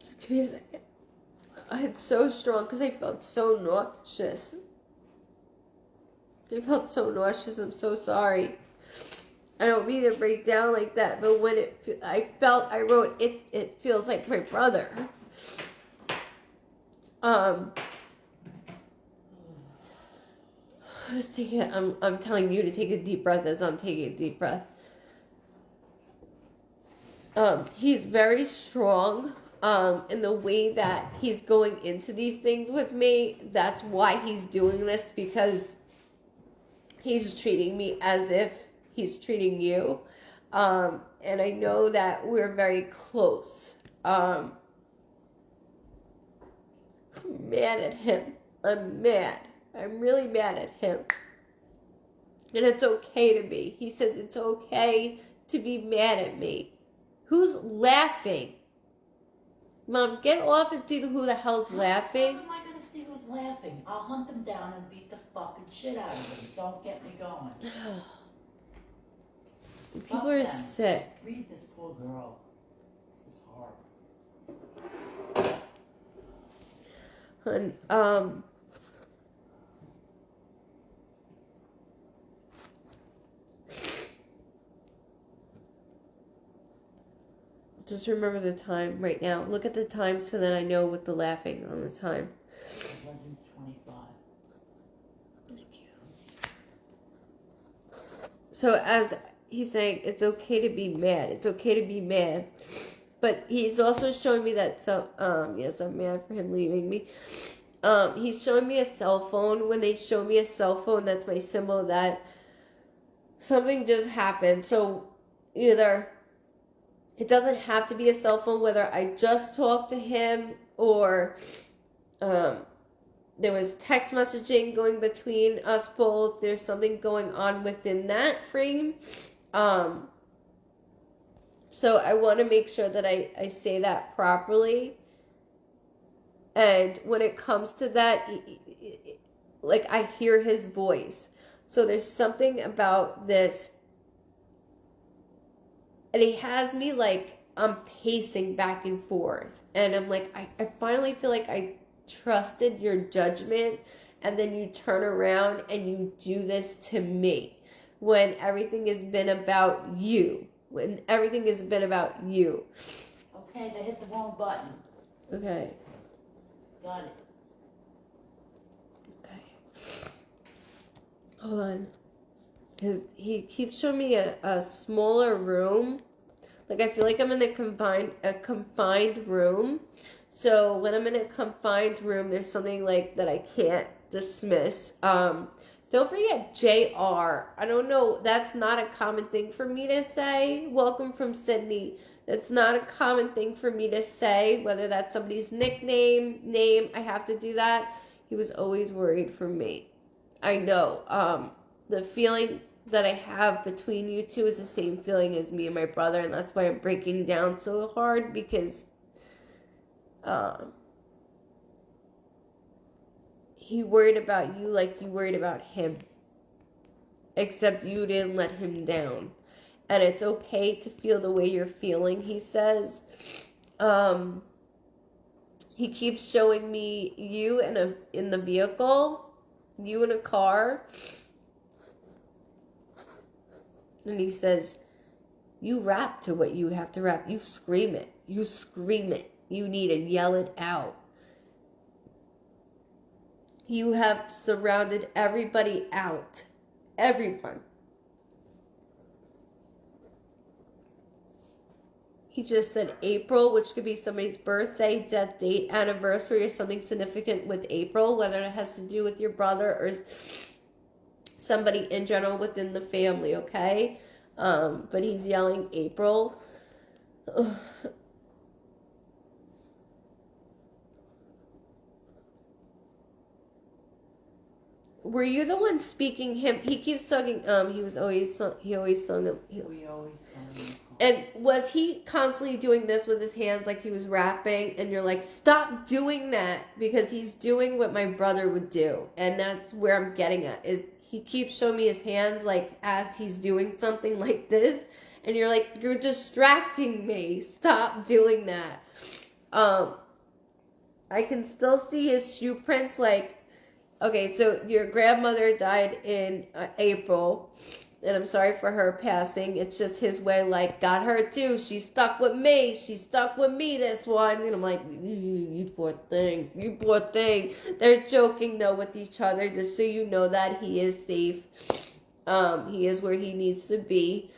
Just give me a second. It's so strong because I felt so nauseous. I felt so nauseous. I'm so sorry. I don't mean to break down like that, but when I wrote it feels like my brother. Let's take it. I'm telling you to take a deep breath as I'm taking a deep breath. He's very strong. In the way that he's going into these things with me. That's why he's doing this, because he's treating me as if he's treating you. And I know that we're very close. I'm mad at him. I'm mad. I'm really mad at him. And it's okay to be. He says it's okay to be mad at me. Who's laughing? Mom, get off and see who the hell's laughing. How am I going to see who's laughing? I'll hunt them down and beat the fucking shit out of them. Don't get me going. People Fuck are them. sick. Just read this poor girl. This is horrible. And, just remember the time right now. Look at the time so that I know with the laughing on the time. 11:25. Thank you. So as he's saying, it's okay to be mad. It's okay to be mad. But he's also showing me that, yes, I'm mad for him leaving me. He's showing me a cell phone. When they show me a cell phone, that's my symbol that something just happened. So either it doesn't have to be a cell phone, whether I just talked to him or there was text messaging going between us both. There's something going on within that frame. So I want to make sure that I say that properly. And when it comes to that, like I hear his voice. So there's something about this. And he has me like, I'm pacing back and forth. And I'm like, I finally feel like I trusted your judgment. And then you turn around and you do this to me. When everything has been about you. When everything has been about you. Okay, they hit the wrong button. Okay. Got it. Okay. Hold on. Because he keeps showing me a smaller room. Like, I feel like I'm in a confined room. So when I'm in a confined room, there's something like that I can't dismiss. Don't forget JR. I don't know. That's not a common thing for me to say. Welcome from Sydney. That's not a common thing for me to say. Whether that's somebody's nickname, name, I have to do that. He was always worried for me. I know. The feeling that I have between you two is the same feeling as me and my brother, and that's why I'm breaking down so hard, because he worried about you like you worried about him, except you didn't let him down. And it's okay to feel the way you're feeling, he says. He keeps showing me you in the vehicle, you in a car. And he says, you rap to what you have to rap. You scream it. You scream it. You need to yell it out. You have surrounded everybody out. Everyone. He just said April, which could be somebody's birthday, death date, anniversary, or something significant with April, whether it has to do with your brother or somebody in general within the family, okay? But he's yelling April. Ugh. Were you the one speaking him? He keeps talking. He always sung. We always sung. And was he constantly doing this with his hands like he was rapping? And you're like, stop doing that, because he's doing what my brother would do. And that's where I'm getting at, is he keeps showing me his hands like as he's doing something like this. And you're like, you're distracting me. Stop doing that. I can still see his shoe prints. Like, okay, so your grandmother died in April. And I'm sorry for her passing. It's just his way, like, got her too. She stuck with me. She stuck with me, this one. And I'm like, you poor thing. You poor thing. They're joking, though, with each other, just so you know that he is safe. He is where he needs to be.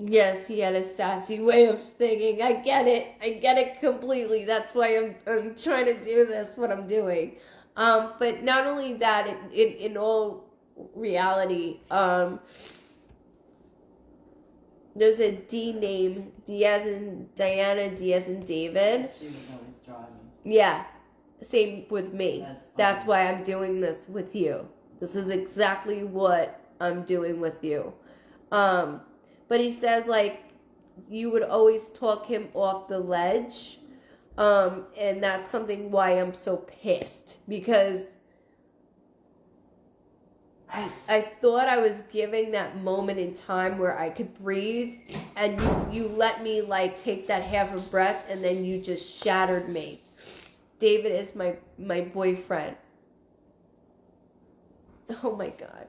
Yes, he had a sassy way of singing. I get it. I get it completely. That's why I'm trying to do this, what I'm doing. But not only that, in all reality, there's a D name, D as in Diana, D as in David. She was always driving. Yeah, same with me. That's why I'm doing this with you. This is exactly what I'm doing with you. But he says, like, you would always talk him off the ledge. And that's something why I'm so pissed, because I thought I was giving that moment in time where I could breathe, and you let me, like, take that half a breath, and then you just shattered me. David is my boyfriend. Oh my God.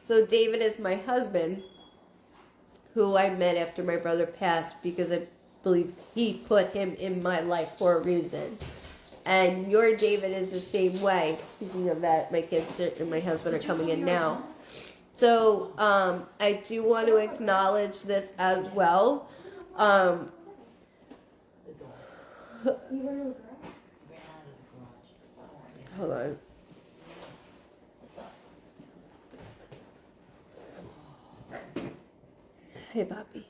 So David is my husband, who I met after my brother passed, because I believe he put him in my life for a reason. And your David is the same way. Speaking of that, my kids and my husband are coming in now. So I do want to acknowledge this as well. Hold on. Hey, Bobby.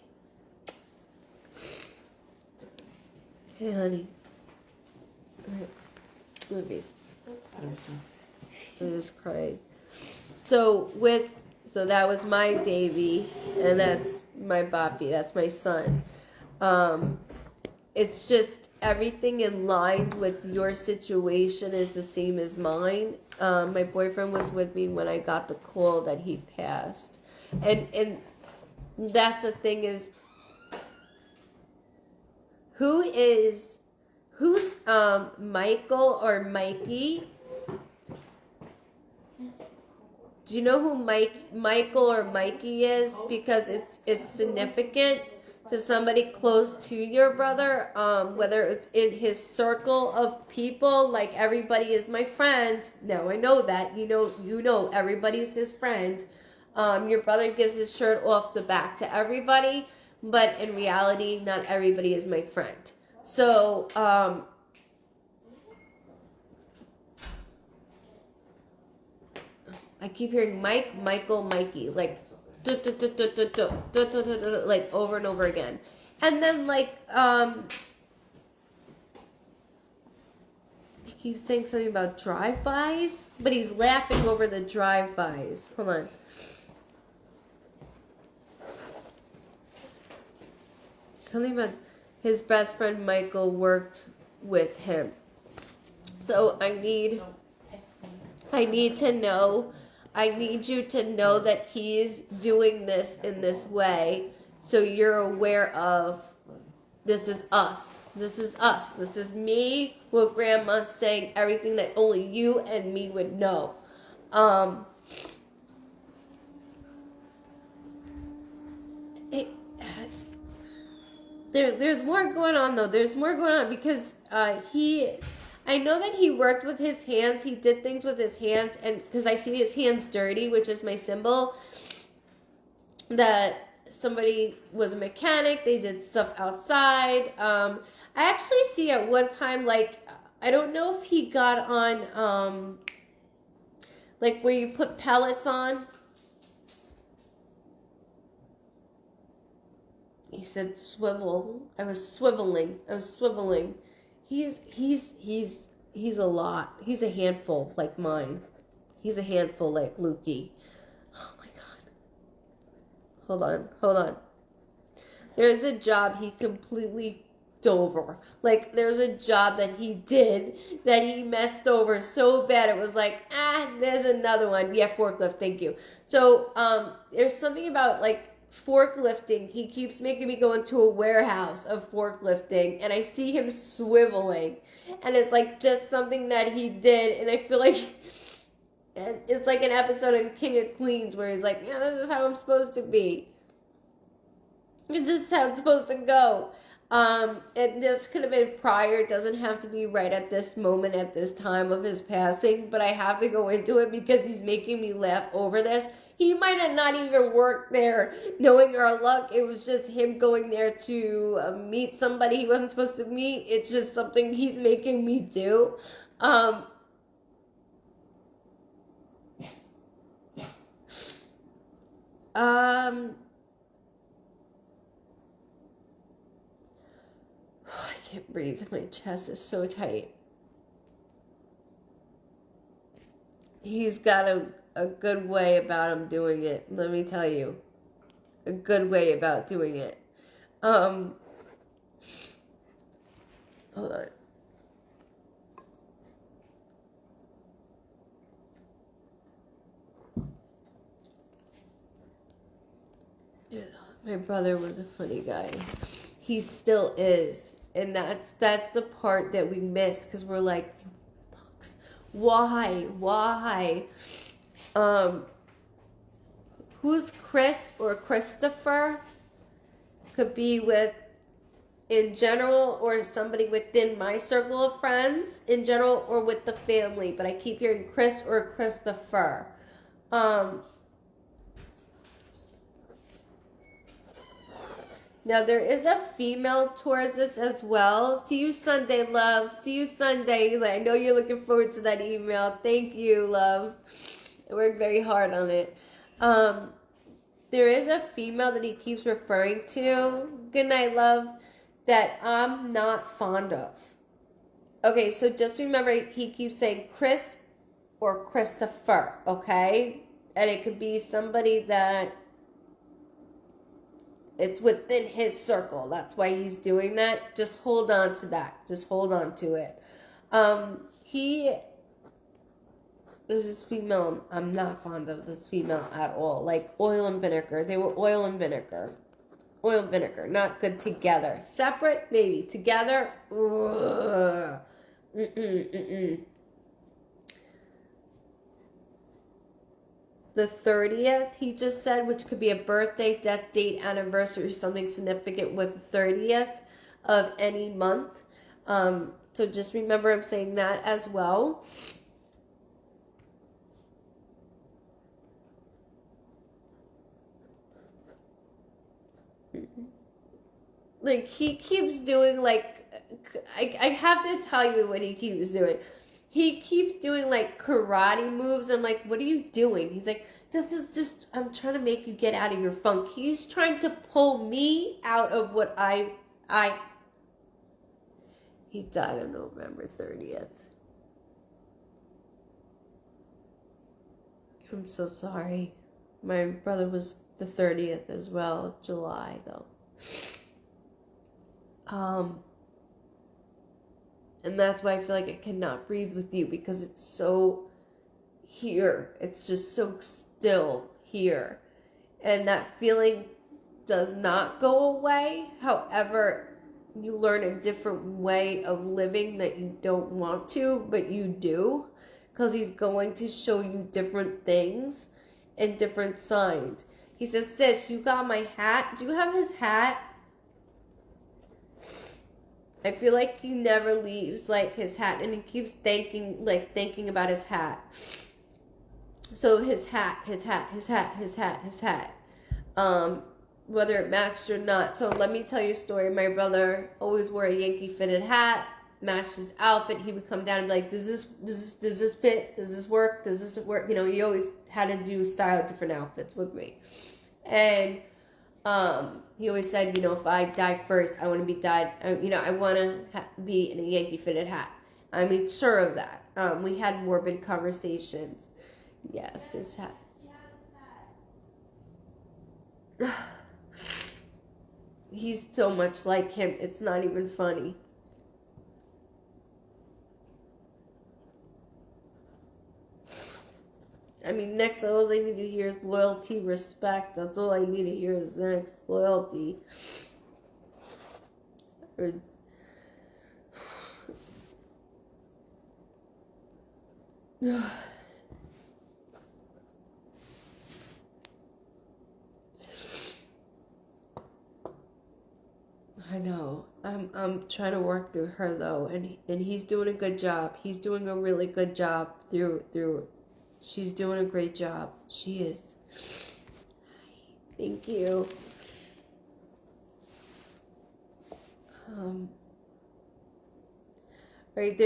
Hey, honey. Movie. I'm just crying. So that was my Davy, and that's my Boppy. That's my son. It's just everything in line with your situation is the same as mine. My boyfriend was with me when I got the call that he passed, and that's the thing is, who's Michael or Mikey? Do you know who Michael or Mikey is? Because it's significant. to somebody close to your brother, whether it's in his circle of people, like everybody is my friend. No, I know that. You know everybody's his friend. Your brother gives his shirt off the back to everybody, but in reality, not everybody is my friend. So, I keep hearing Mike, Michael, Mikey, like, like over and over again. And then, like, he keeps saying something about drive-bys, but he's laughing over the drive-bys. Hold on. Something about his best friend Michael worked with him. So I need to know. I need you to know that he's doing this in this way, so you're aware of this is us. This is us. This is me with Grandma saying everything that only you and me would know. There's more going on though. There's more going on because I know that he worked with his hands. He did things with his hands, and because I see his hands dirty, which is my symbol that somebody was a mechanic. They did stuff outside. I actually see at one time, like, I don't know if he got on, like where you put pellets on. He said swivel. I was swiveling. He's a lot. He's a handful like mine. He's a handful like Lukey. Oh my God. Hold on. There's a job he completely over. Like, there's a job that he did that he messed over so bad it was like, there's another one. Yeah, forklift, thank you. So, there's something about, like, forklifting. He keeps making me go into a warehouse of forklifting, and I see him swiveling, and it's like just something that he did, and I feel like it's like an episode in King of Queens where he's like, yeah, this is how I'm supposed to be. This is how it's supposed to go. And this could have been prior. It doesn't have to be right at this moment, at this time of his passing, but I have to go into it because he's making me laugh over this. He might have not even worked there, knowing our luck. It was just him going there to meet somebody he wasn't supposed to meet. It's just something he's making me do. I can't breathe. My chest is so tight. He's got a good way about him doing it. Let me tell you. A good way about doing it. Hold on. My brother was a funny guy. He still is. And that's the part that we miss because we're like, why? Who's Chris or Christopher? Could be with in general or somebody within my circle of friends in general or with the family. But I keep hearing Chris or Christopher. Now, there is a female towards this as well. See you Sunday, love. See you Sunday. I know you're looking forward to that email. Thank you, love. I worked very hard on it. There is a female that he keeps referring to. Good night, love. That I'm not fond of. Okay, so just remember he keeps saying Chris or Christopher, okay? And it could be somebody that it's within his circle. That's why he's doing that. Just hold on to that. Just hold on to it. There's this female, I'm not fond of this female at all. Like oil and vinegar. They were oil and vinegar. Oil and vinegar. Not good together. Separate, maybe. Together, ugh. the 30th, he just said, which could be a birthday, death date, anniversary, something significant with the 30th of any month. So just remember I'm saying that as well. Like, he keeps doing, like, I have to tell you what he keeps doing. He keeps doing, like, karate moves. I'm like, what are you doing? He's like, this is just, I'm trying to make you get out of your funk. He's trying to pull me out of what he died on November 30th. I'm so sorry. My brother was the 30th as well of July, though. And that's why I feel like I cannot breathe with you, because it's so here. It's just so still here. And that feeling does not go away. However, you learn a different way of living that you don't want to, but you do. Because he's going to show you different things and different signs. He says, sis, you got my hat? Do you have his hat? I feel like he never leaves, like, his hat, and he keeps thinking about his hat. So his hat. Whether it matched or not. So let me tell you a story. My brother always wore a Yankee fitted hat, matched his outfit. He would come down and be like, does this fit? Does this work? Does this work? You know, he always had to do style different outfits with me. And he always said, you know, if I die first, I want to be dyed, I want to be in a Yankee fitted hat. I made sure of that. We had morbid conversations. Yes, his hat. He's so much like him. It's not even funny. I mean, next, all I need to hear is loyalty, respect. That's all I need to hear is next. Loyalty. I know. I'm trying to work through her, though, and he's doing a good job. He's doing a really good job through. She's doing a great job. She is. Thank you. Right,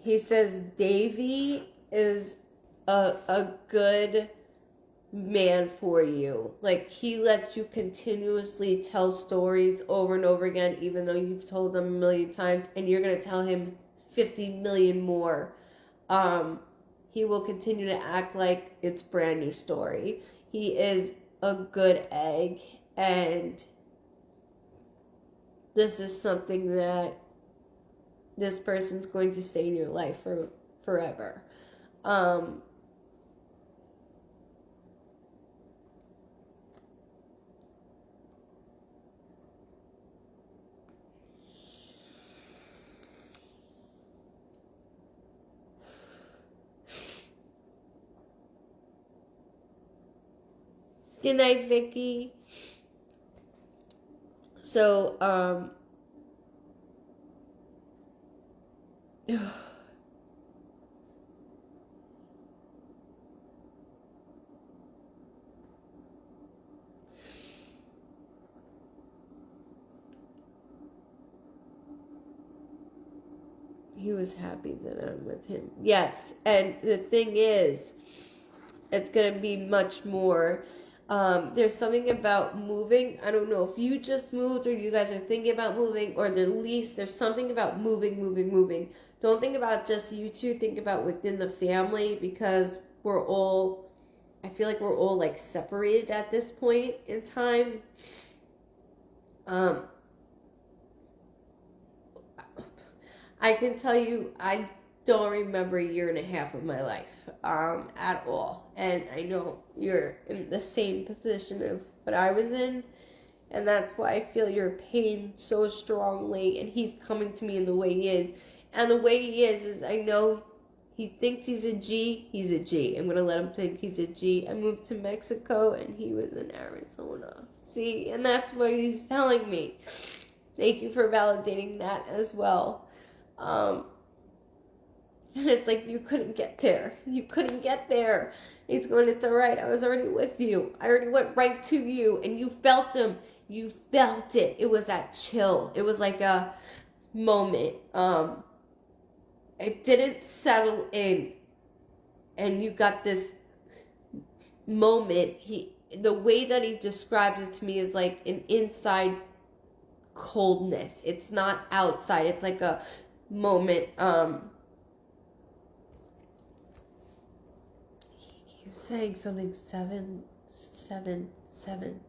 he says Davy is a good man for you. Like, he lets you continuously tell stories over and over again, even though you've told them a million times, and you're going to tell him 50 million more. He will continue to act like it's brand new story. He is a good egg, and this is something that this person's going to stay in your life for forever. Good night, Vicky. So, he was happy that I'm with him. Yes, and the thing is, it's going to be much more. There's something about moving. I don't know if you just moved or you guys are thinking about moving, or there's something about moving. Don't think about just you two. Think about within the family, because I feel like we're all like separated at this point in time. I can tell you, I don't remember a year and a half of my life at all. And I know you're in the same position of what I was in. And that's why I feel your pain so strongly. And he's coming to me in the way he is. And the way he is I know He thinks he's a G. He's a G. I'm going to let him think he's a G. I moved to Mexico and he was in Arizona. See, and that's what he's telling me. Thank you for validating that as well. And it's like, you couldn't get there. You couldn't get there. He's going, it's all right. I was already with you. I already went right to you. And you felt him. You felt it. It was that chill. It was like a moment. It didn't settle in. And you got this moment. The way that he describes it to me is like an inside coldness. It's not outside. It's like a moment. He was saying something 777. 7.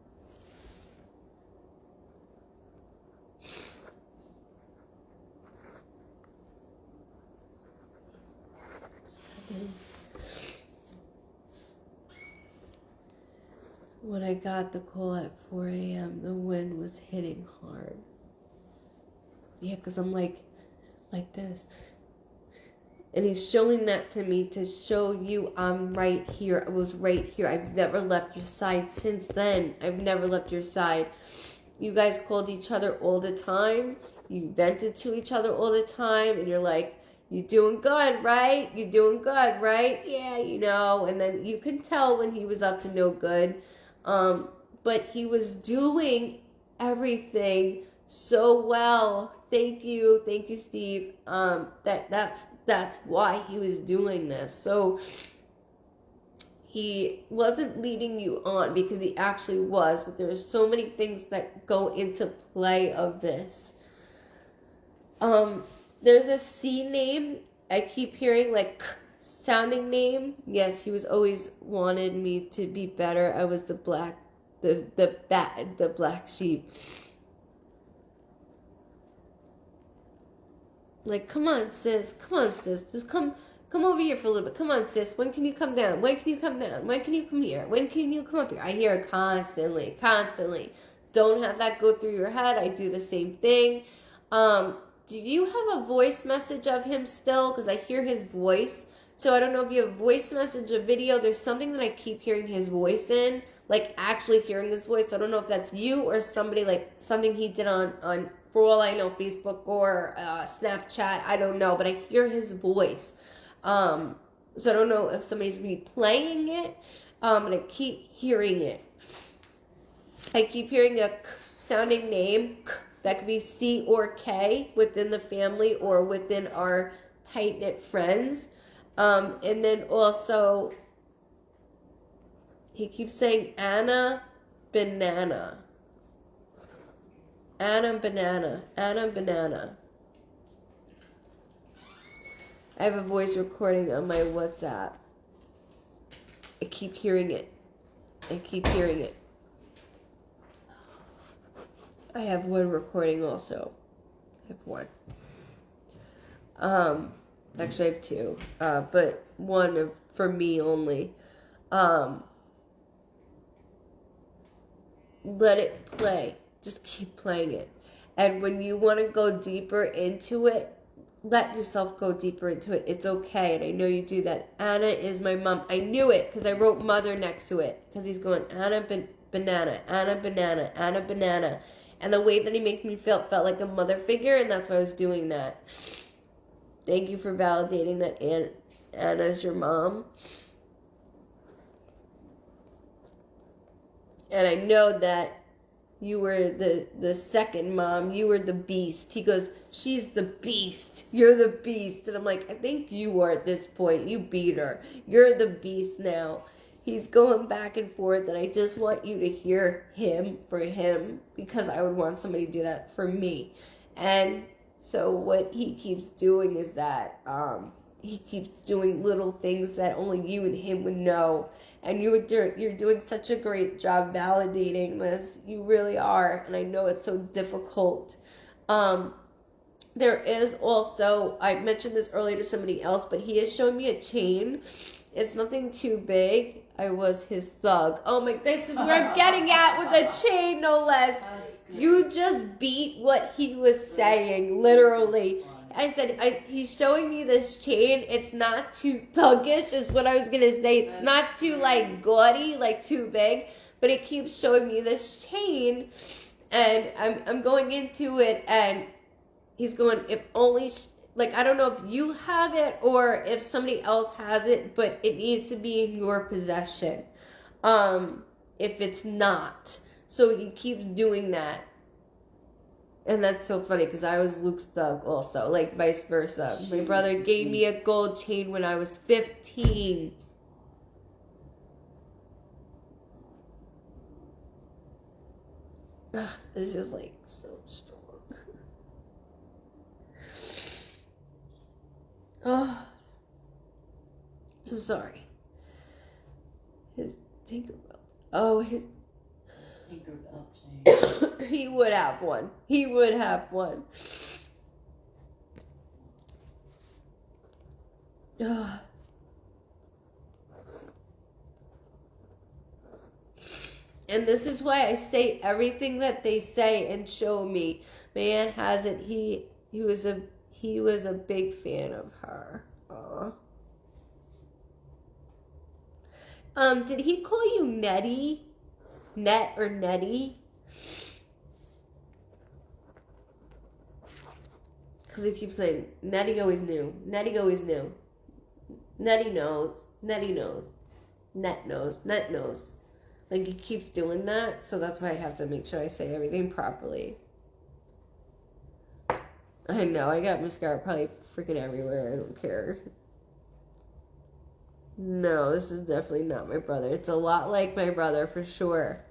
When I got the call at 4 a.m., the wind was hitting hard. Yeah, because I'm like this. And he's showing that to me to show you I'm right here. I was right here. I've never left your side since then. I've never left your side. You guys called each other all the time. You vented to each other all the time. And you're like, you doing good, right? You doing good, right? Yeah, you know. And then you can tell when he was up to no good. But he was doing everything so well. Thank you, Steve. That's why he was doing this. So he wasn't leading you on because he actually was, but there's so many things that go into play of this. There's a C name. I keep hearing like sounding name. Yes, he was always wanted me to be better. I was the black sheep. Like, come on, sis. Just come over here for a little bit. Come on, sis. When can you come down? When can you come down? When can you come here? When can you come up here? I hear it constantly. Don't have that go through your head. I do the same thing. Do you have a voice message of him still? Because I hear his voice. So I don't know if you have a voice message, a video. There's something that I keep hearing his voice in. Like, actually hearing his voice. So I don't know if that's you or somebody, like, something he did on for all I know, Facebook or Snapchat. I don't know. But I hear his voice. So I don't know if somebody's replaying it. And I keep hearing it. I keep hearing a sounding name. That could be C or K within the family or within our tight-knit friends. And then also, he keeps saying Anna Banana. Anna Banana. I have a voice recording on my WhatsApp. I keep hearing it. I have one recording also. I have one. Actually I have two. But one for me only. Let it play. Just keep playing it. And when you want to go deeper into it, let yourself go deeper into it. It's okay. And I know you do that. Anna is my mom. I knew it because I wrote mother next to it. Because he's going, Banana. And the way that he made me felt like a mother figure, and that's why I was doing that. Thank you for validating that Anna's your mom. And I know that you were the second mom. You were the beast. He goes, she's the beast. You're the beast. And I'm like, I think you are at this point. You beat her. You're the beast now. He's going back and forth, and I just want you to hear him for him because I would want somebody to do that for me. And so what he keeps doing is that he keeps doing little things that only you and him would know. And you're doing such a great job validating this. You really are, and I know it's so difficult. There is also, I mentioned this earlier to somebody else, but he has shown me a chain. It's nothing too big. I was his thug. Oh my, this is where I'm getting at with the chain, no less. You just beat what he was saying, literally. I said, he's showing me this chain. It's not too thuggish, is what I was going to say. Not too, like, gaudy, like, too big. But it keeps showing me this chain. And I'm going into it, and he's going, if only, like, I don't know if you have it or if somebody else has it, but it needs to be in your possession. If it's not. So he keeps doing that. And that's so funny because I was Luke's thug also, like vice versa. My brother gave me a gold chain when I was 15. Ugh, this is like so strong. Oh, I'm sorry. His Tinkerbell. Oh, his Tinkerbell chain. He would have one. He would have one. Ugh. And this is why I say everything that they say and show me. Man has it. He was a big fan of her. Did he call you Nettie? Net or Nettie? Because he keeps saying, Nettie always knew. Nettie always knew. Nettie knows. Nettie knows. Net knows. Net knows. Like, he keeps doing that, so that's why I have to make sure I say everything properly. I know, I got mascara probably freaking everywhere. I don't care. No, this is definitely not my brother. It's a lot like my brother, for sure.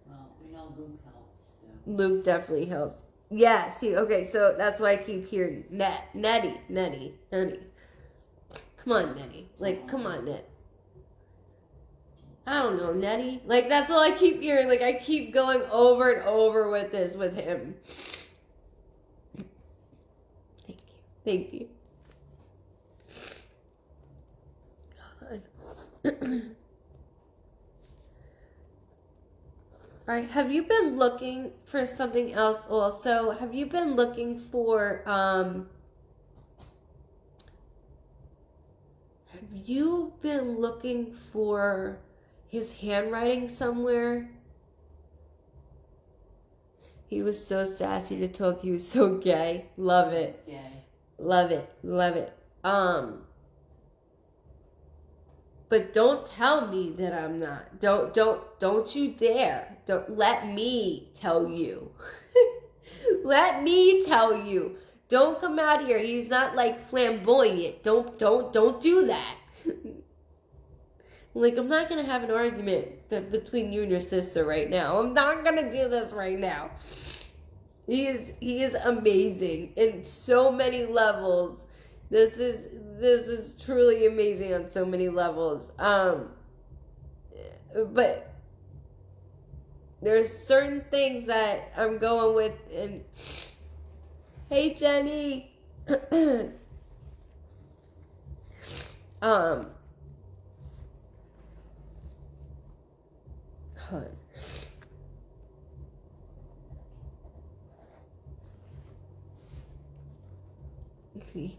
Well, we know Luke helps, too. Luke definitely helps. Yes, okay, so that's why I keep hearing Nettie. Come on, Nettie. Like, come on, Nettie. I don't know, Nettie. Like, that's all I keep hearing. Like, I keep going over and over with this with him. Thank you. Hold on. All right, have you been looking for something else also? Have you been looking for, his handwriting somewhere? He was so sassy to talk. He was so gay. Love it. He's gay. Love it. But don't tell me that I'm not. Don't you dare. Don't let me tell you. Let me tell you. Don't come out here. He's not like flamboyant. Don't do that. Like, I'm not gonna have an argument between you and your sister right now. I'm not gonna do this right now. He is amazing in so many levels. This is truly amazing on so many levels. But there's certain things that I'm going with. And hey, Jenny.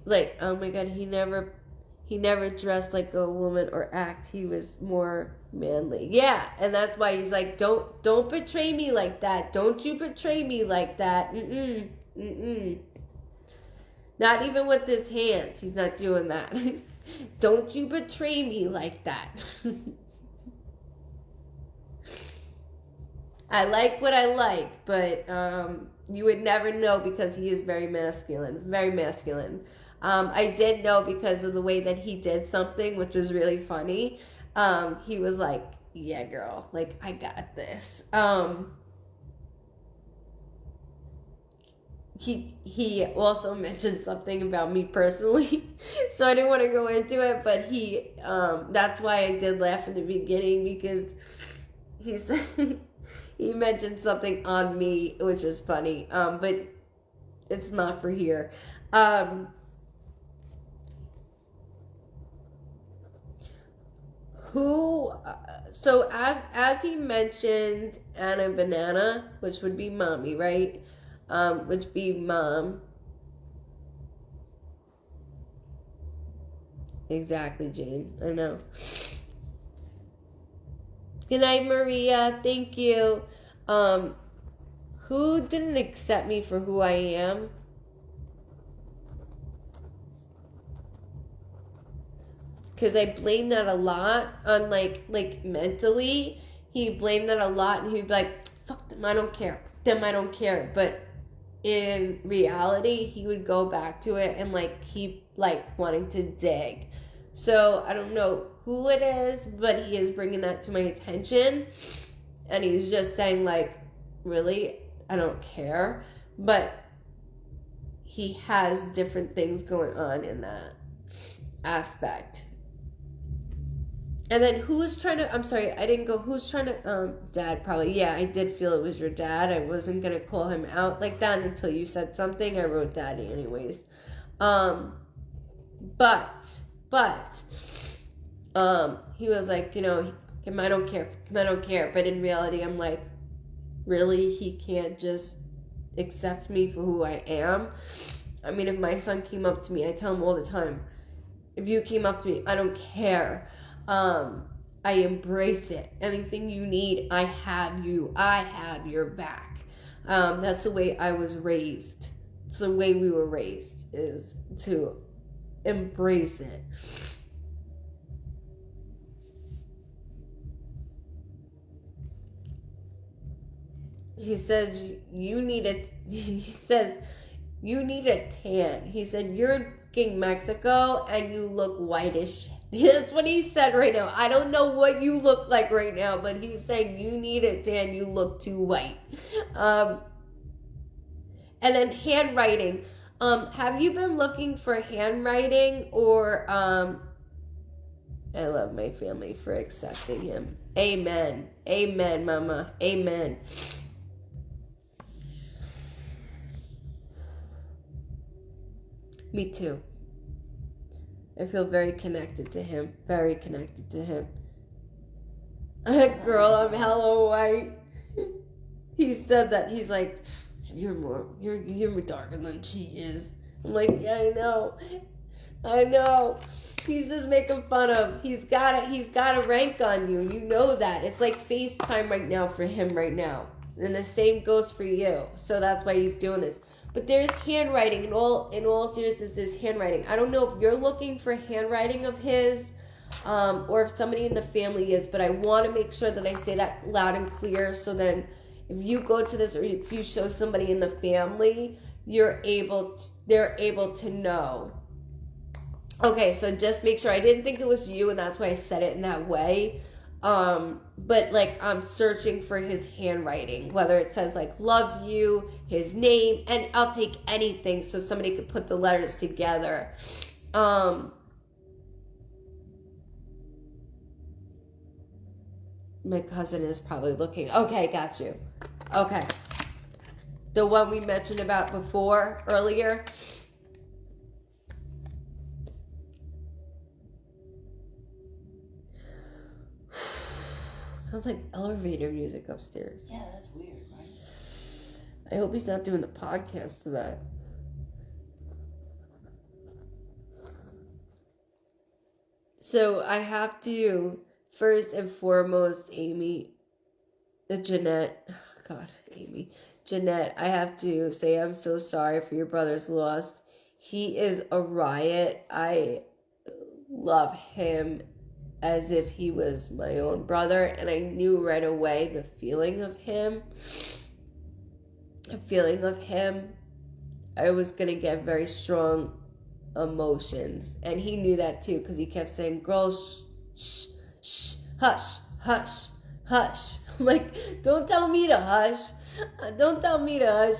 Like, oh my god, he never dressed like a woman or act. He was more manly. Yeah, and that's why he's like, don't betray me like that. Don't you betray me like that. Not even with his hands. He's not doing that. Don't you betray me like that. I like what I like, but you would never know because he is very masculine. Very masculine. I did know because of the way that he did something, which was really funny. He was like, yeah, girl, like, I got this. He also mentioned something about me personally, so I didn't want to go into it, but that's why I did laugh in the beginning, because he said, he mentioned something on me, which is funny, but it's not for here. So as he mentioned Anna Banana, which would be mommy, right? Which be mom. Exactly, Jane. I know. Good night, Maria. Thank you. Who didn't accept me for who I am? Because I blame that a lot on, like mentally. He blamed that a lot, and he'd be like, fuck them, I don't care. Them, I don't care. But in reality, he would go back to it and, like, keep, like, wanting to dig. So I don't know who it is, but he is bringing that to my attention. And he's just saying, like, really, I don't care. But he has different things going on in that aspect. And then who's trying to, I'm sorry, I didn't go, who's trying to, Dad probably. Yeah, I did feel it was your dad. I wasn't going to call him out like that until you said something. I wrote Daddy anyways. But, he was like, you know, I don't care. I don't care. But in reality, I'm like, really? He can't just accept me for who I am? I mean, if my son came up to me, I tell him all the time, if you came up to me, I don't care. I embrace it. Anything you need, I have you. I have your back. That's the way I was raised. It's the way we were raised, is to embrace it. He says you need a tan. He said you're in Mexico and you look white as shit. That's what he said right now. I don't know what you look like right now, but he's saying you need a tan. You look too white. And then handwriting. Have you been looking for handwriting or I love my family for accepting him. Amen. Amen, Mama. Amen. Me too. I feel very connected to him. Very connected to him. Girl, I'm hella white. He said that. He's like, you're more darker than she is. I'm like, yeah, I know. He's just making fun of. He's got a rank on you. You know that. It's like FaceTime right now for him right now. And the same goes for you. So that's why he's doing this. But there's handwriting. In all seriousness, there's handwriting. I don't know if you're looking for handwriting of his, or if somebody in the family is, but I want to make sure that I say that loud and clear, so then if you go to this, or if you show somebody in the family, they're able to know. Okay, so just make sure. I didn't think it was you, and that's why I said it in that way. But like, I'm searching for his handwriting, whether it says like love you, his name, and I'll take anything so somebody could put the letters together. My cousin is probably looking. Okay, got you. Okay. The one we mentioned about earlier. Sounds like elevator music upstairs. Yeah, that's weird, right? I hope he's not doing the podcast to that. So I have to, first and foremost, Jeanette, I have to say I'm so sorry for your brother's loss. He is a riot. I love him as if he was my own brother, and I knew right away the feeling of him. I was going to get very strong emotions, and he knew that too, because he kept saying, girl, shh, hush. I'm like, don't tell me to hush.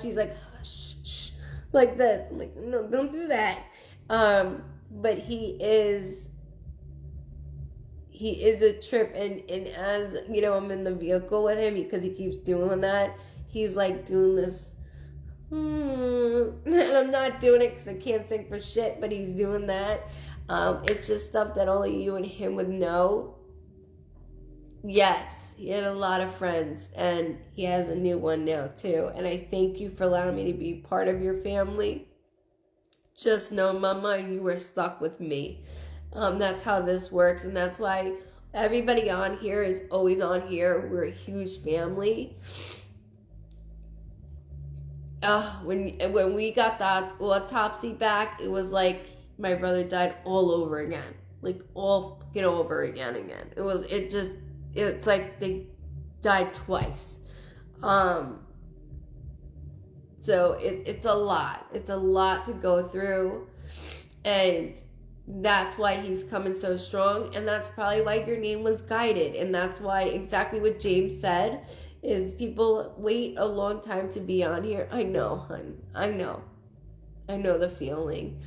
He's like, hush, shh, like this. I'm like, no, don't do that. But he is a trip, and as you know, I'm in the vehicle with him because he keeps doing that. He's like doing this, and I'm not doing it because I can't sing for shit, but he's doing that. It's just stuff that only you and him would know. Yes, he had a lot of friends, and he has a new one now too, and I thank you for allowing me to be part of your family. Just know, Mama, you were stuck with me. That's how this works, and that's why everybody on here is always on here. We're a huge family. When we got that autopsy back, it was like my brother died all over again, like all fucking over again. It's like they died twice. So it's a lot. It's a lot to go through, and that's why he's coming so strong, and that's probably why your name was guided, and that's why exactly what James said is people wait a long time to be on here. I know, hun. I know the feeling.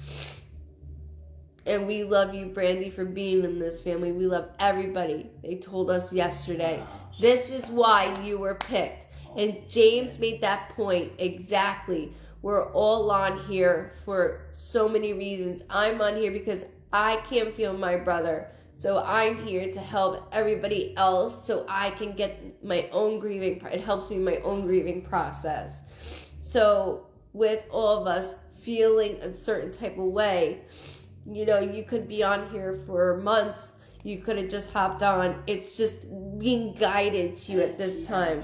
And we love you, Brandy, for being in this family. We love everybody. They told us yesterday. This is why you were picked. And James made that point exactly. We're all on here for so many reasons. I'm on here because I can't feel my brother. So I'm here to help everybody else so I can get my own grieving. It helps me in my own grieving process. So with all of us feeling a certain type of way, you know, you could be on here for months. You could have just hopped on. It's just being guided to you at this time.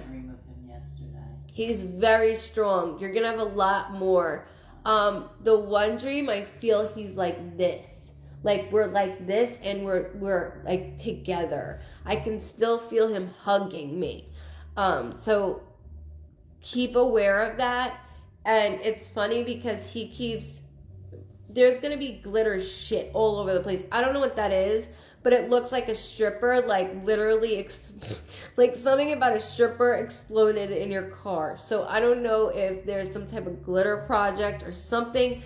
He's very strong. You're going to have a lot more. The one dream, I feel he's like this. Like we're like this and we're like together. I can still feel him hugging me. So keep aware of that. And it's funny because there's going to be glitter shit all over the place. I don't know what that is, but it looks like a stripper, like literally, like something about a stripper exploded in your car. So I don't know if there's some type of glitter project or something.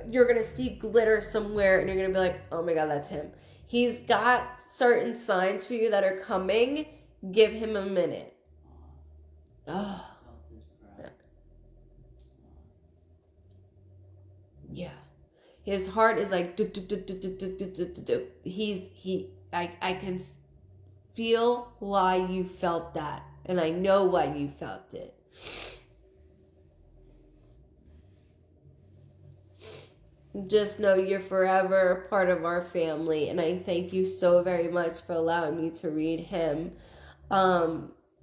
You're going to see glitter somewhere and you're going to be like, oh my God, that's him. He's got certain signs for you that are coming. Give him a minute. Oh. Yeah. His heart is like do, do, do, do, do, do, do, do, do. I can feel why you felt that, and I know why you felt it. Just know you're forever a part of our family, and I thank you so very much for allowing me to read him.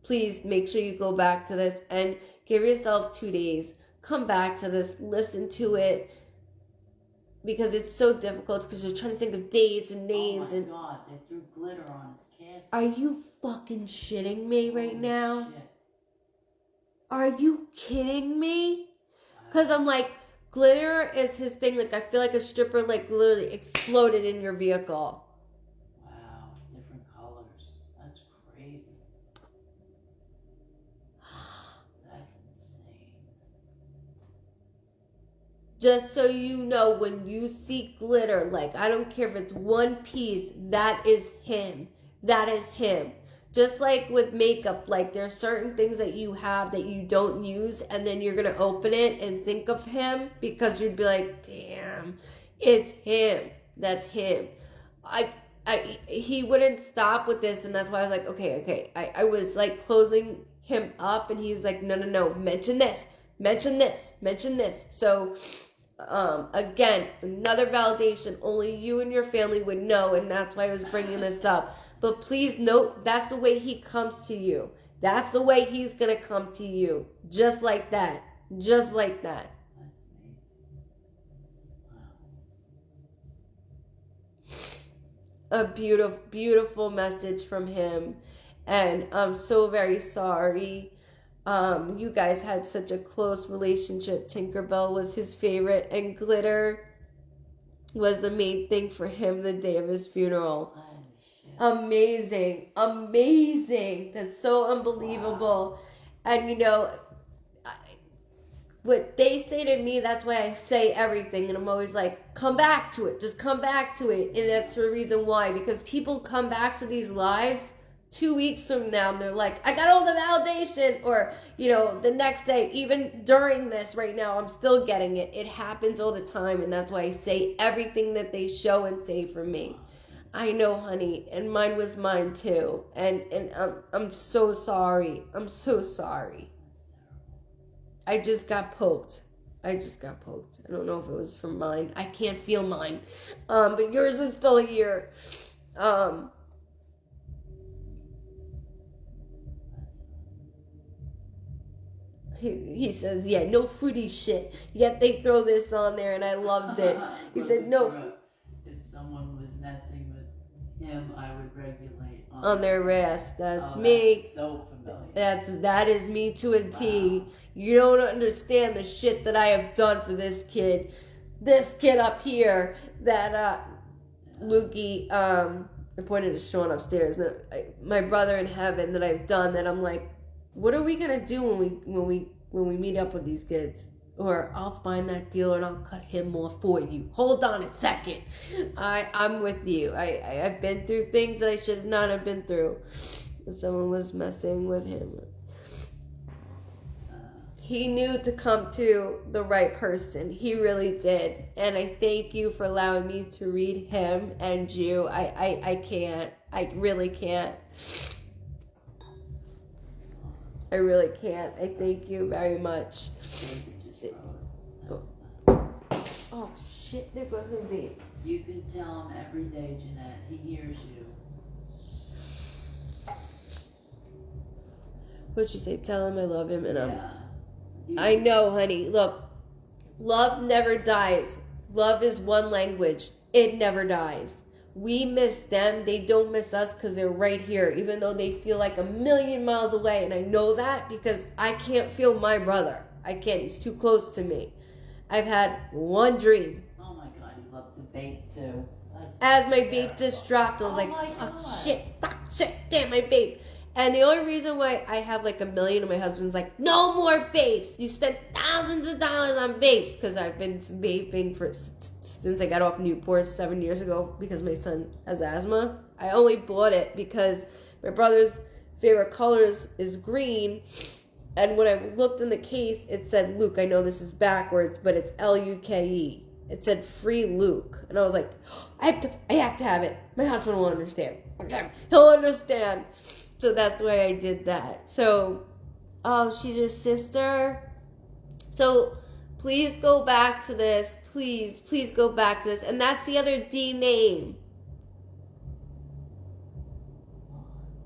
Please make sure you go back to this and give yourself 2 days. Come back to this, listen to it. Because it's so difficult because you're trying to think of dates and names. Oh my God, they threw glitter on his casket. Are you fucking shitting me right now? Shit. Are you kidding me? Because I'm like, glitter is his thing. Like, I feel like a stripper, like, literally exploded in your vehicle. Wow, different colors. That's crazy. That's insane. Just so you know, when you see glitter, like, I don't care if it's one piece, that is him. That is him. Just like with makeup, like, there's certain things that you have that you don't use, and then you're going to open it and think of him because you'd be like, damn, it's him. That's him. He wouldn't stop with this, and that's why I was like, okay. I was, like, closing him up, and he's like, no, mention this. So... again, another validation only you and your family would know, and that's why I was bringing this up. But please note, that's the way he comes to you. That's the way he's going to come to you. Just like that. Just like that. That's amazing. Wow. A beautiful, beautiful message from him. And I'm so very sorry. You guys had such a close relationship. Tinkerbell was his favorite, and glitter was the main thing for him the day of his funeral. Amazing. That's so unbelievable. Wow. And you know, what they say to me, that's why I say everything, and I'm always like, come back to it. Just come back to it. And that's the reason why, because people come back to these lives 2 weeks from now, and they're like, I got all the validation, or, you know, the next day, even during this right now, I'm still getting it. It happens all the time, and that's why I say everything that they show and say for me. I know, honey, and mine was mine too, and I'm so sorry. I'm so sorry. I just got poked. I just got poked. I don't know if it was from mine. I can't feel mine. But yours is still here. He says, yeah, no fruity shit. Yet they throw this on there, and I loved it. He said, no. If someone was messing with him, I would regulate On their wrist. That's Oh, me. That's so familiar. That is me to a T. Wow. You don't understand the shit that I have done for this kid. This kid up here that Lukey, I pointed to Sean upstairs. My brother in heaven that I've done that I'm like, what are we gonna do when we meet up with these kids? Or I'll find that dealer and I'll cut him off for you. Hold on a second. I'm with you. I've been through things that I should not have been through. Someone was messing with him. He knew to come to the right person. He really did. And I thank you for allowing me to read him and you. I can't. I really can't. I really can't. I thank you very much. Oh shit, there goes my babe. You can tell him every day, Jeanette. He hears you. What'd she say? Tell him I love him and Yeah. I know, honey. Look, love never dies. Love is one language. It never dies. We miss them. They don't miss us because they're right here, even though they feel like a million miles away. And I know that because I can't feel my brother. I can't. He's too close to me. I've had one dream. Oh my God, he loved to bake too. As my babe just dropped, I was like, fuck, shit, damn, my babe. And the only reason why I have like 1 million and my husband's like, no more babes. You spent thousands of dollars on babes. Because I've been vaping since I got off Newport 7 years ago because my son has asthma. I only bought it because my brother's favorite color is green. And when I looked in the case, it said Luke. I know this is backwards, but it's Luke. It said free Luke. And I was like, I have to have it. My husband will understand. He'll understand. So that's why I did that. So, oh, she's your sister? So, please go back to this. Please go back to this. And that's the other D name.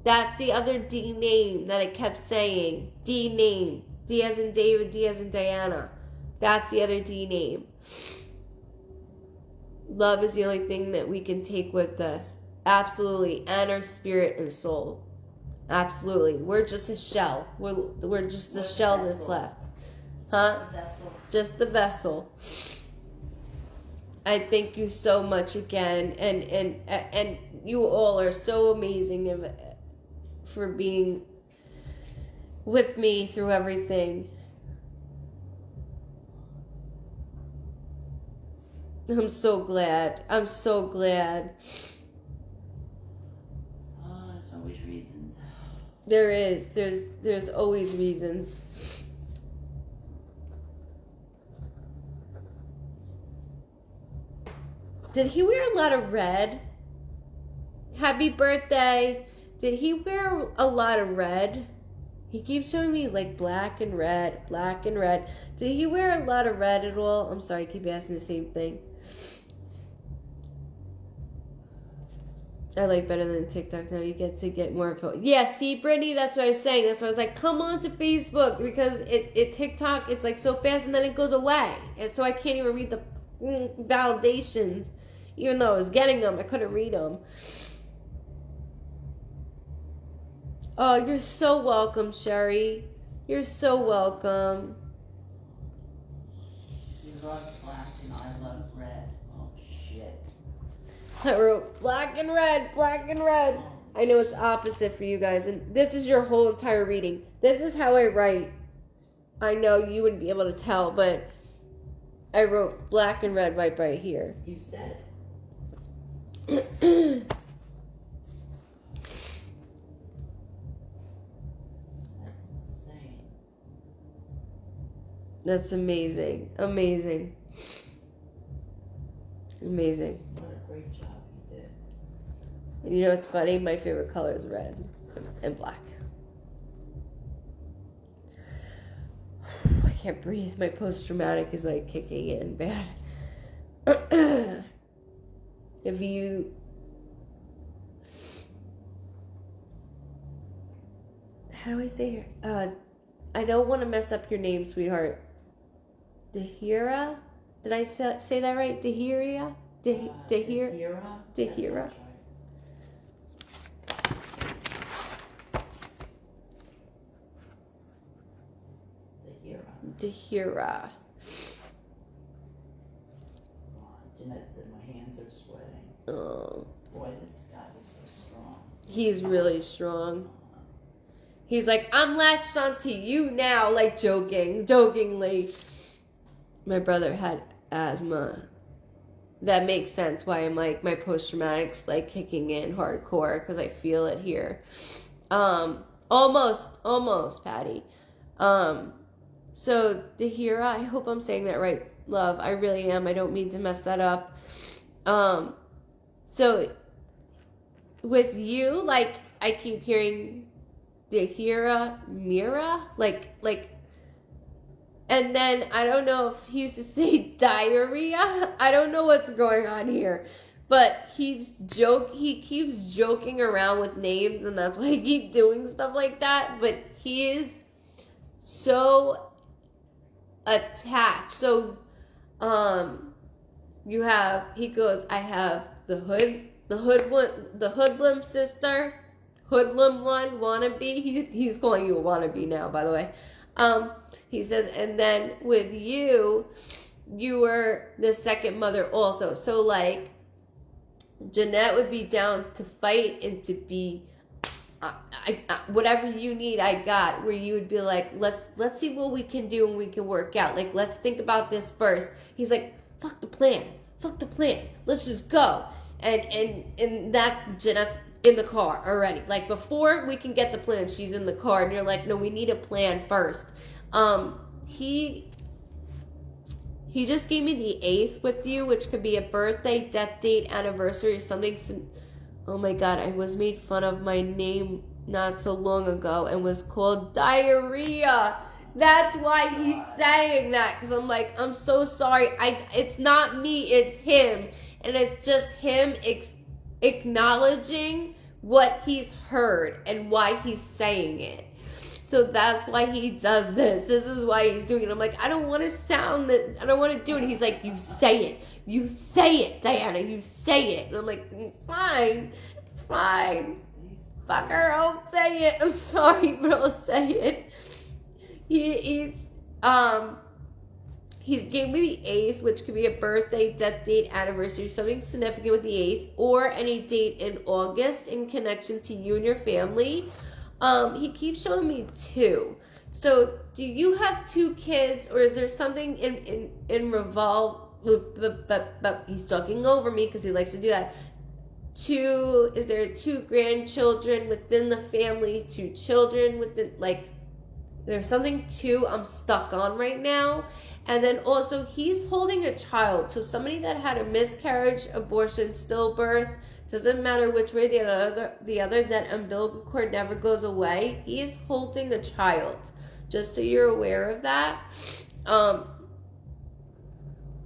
That's the other D name that I kept saying. D name. D as in David, D as in Diana. That's the other D name. Love is the only thing that we can take with us. Absolutely. And our spirit and soul. Absolutely. We're just a shell. We're just the shell that's left. Huh? Just the vessel. I thank you so much again. And you all are so amazing for being with me through everything. I'm so glad. I'm so glad. Oh, there's always reasons. There is. There's always reasons. Did he wear a lot of red? Happy birthday. Did he wear a lot of red? He keeps showing me like black and red, black and red. Did he wear a lot of red at all? I'm sorry, I keep asking the same thing. I like better than TikTok now. You get to get more info. Yeah, see, Brittany, that's what I was saying. That's why I was like, come on to Facebook because it TikTok, it's like so fast and then it goes away. And so I can't even read the validations. Even though I was getting them, I couldn't read them. Oh, you're so welcome, Sherry. You're so welcome. You love black and I love red. Oh, shit. I wrote black and red, black and red. I know it's opposite for you guys, and this is your whole entire reading. This is how I write. I know you wouldn't be able to tell, but I wrote black and red right here. You said That's amazing. Amazing. Amazing. what a great job you did. And you know what's funny? My favorite color is red and black. I can't breathe. My post-traumatic is like kicking in bad. If you... How do I say her? I don't want to mess up your name, sweetheart. Dahira? Did I say that right? Dahira? Dahira? Dahira. Dahira. Jeanette said my hands are sweating. Oh. Boy, this guy is so strong. He's really strong. He's like, I'm latched onto you now, like jokingly. My brother had asthma. That makes sense why I'm like, my post-traumatic's like kicking in hardcore because I feel it here. Almost, Patty. So, Dahira, I hope I'm saying that right, love. I really am. I don't mean to mess that up. So, with you, like, I keep hearing Dahira, Mira, like, and then I don't know if he used to say diarrhea. I don't know what's going on here. But he keeps joking around with names, and that's why I keep doing stuff like that. But he is so attached. So, he goes, I have the hoodlum sister, hoodlum one, wannabe. He's calling you a wannabe now, by the way. He says, and then with you were the second mother also. So, like, Jeanette would be down to fight and to be, whatever you need, I got. Where you would be like, let's see what we can do and we can work out. Like, let's think about this first. He's like, fuck the plan. Let's just go. And that's Jeanette's in the car already. Like, before we can get the plan, she's in the car, and you're like, no, we need a plan first. He just gave me the 8th with you, which could be a birthday, death date, anniversary, or something. Oh my God, I was made fun of my name not so long ago and was called diarrhea. That's why he's saying that, because I'm like, I'm so sorry. It's not me, it's him. And it's just him acknowledging what he's heard and why he's saying it. So that's why he does this. This is why he's doing it. I'm like, I don't want to sound that. I don't want to do it. He's like, you say it. You say it, Diana. You say it. And I'm like, fine. Fucker, I'll say it. I'm sorry, but I'll say it. He's gave me the 8th, which could be a birthday, death date, anniversary, something significant with the 8th, or any date in August in connection to you and your family. He keeps showing me 2. So, do you have 2 kids, or is there something in revolve? He's talking over me because he likes to do that. 2, is there 2 grandchildren within the family? 2 children within, like, there's something 2 I'm stuck on right now. And then also, he's holding a child. So somebody that had a miscarriage, abortion, stillbirth, doesn't matter which way the other, that umbilical cord never goes away. He is holding a child. Just so you're aware of that.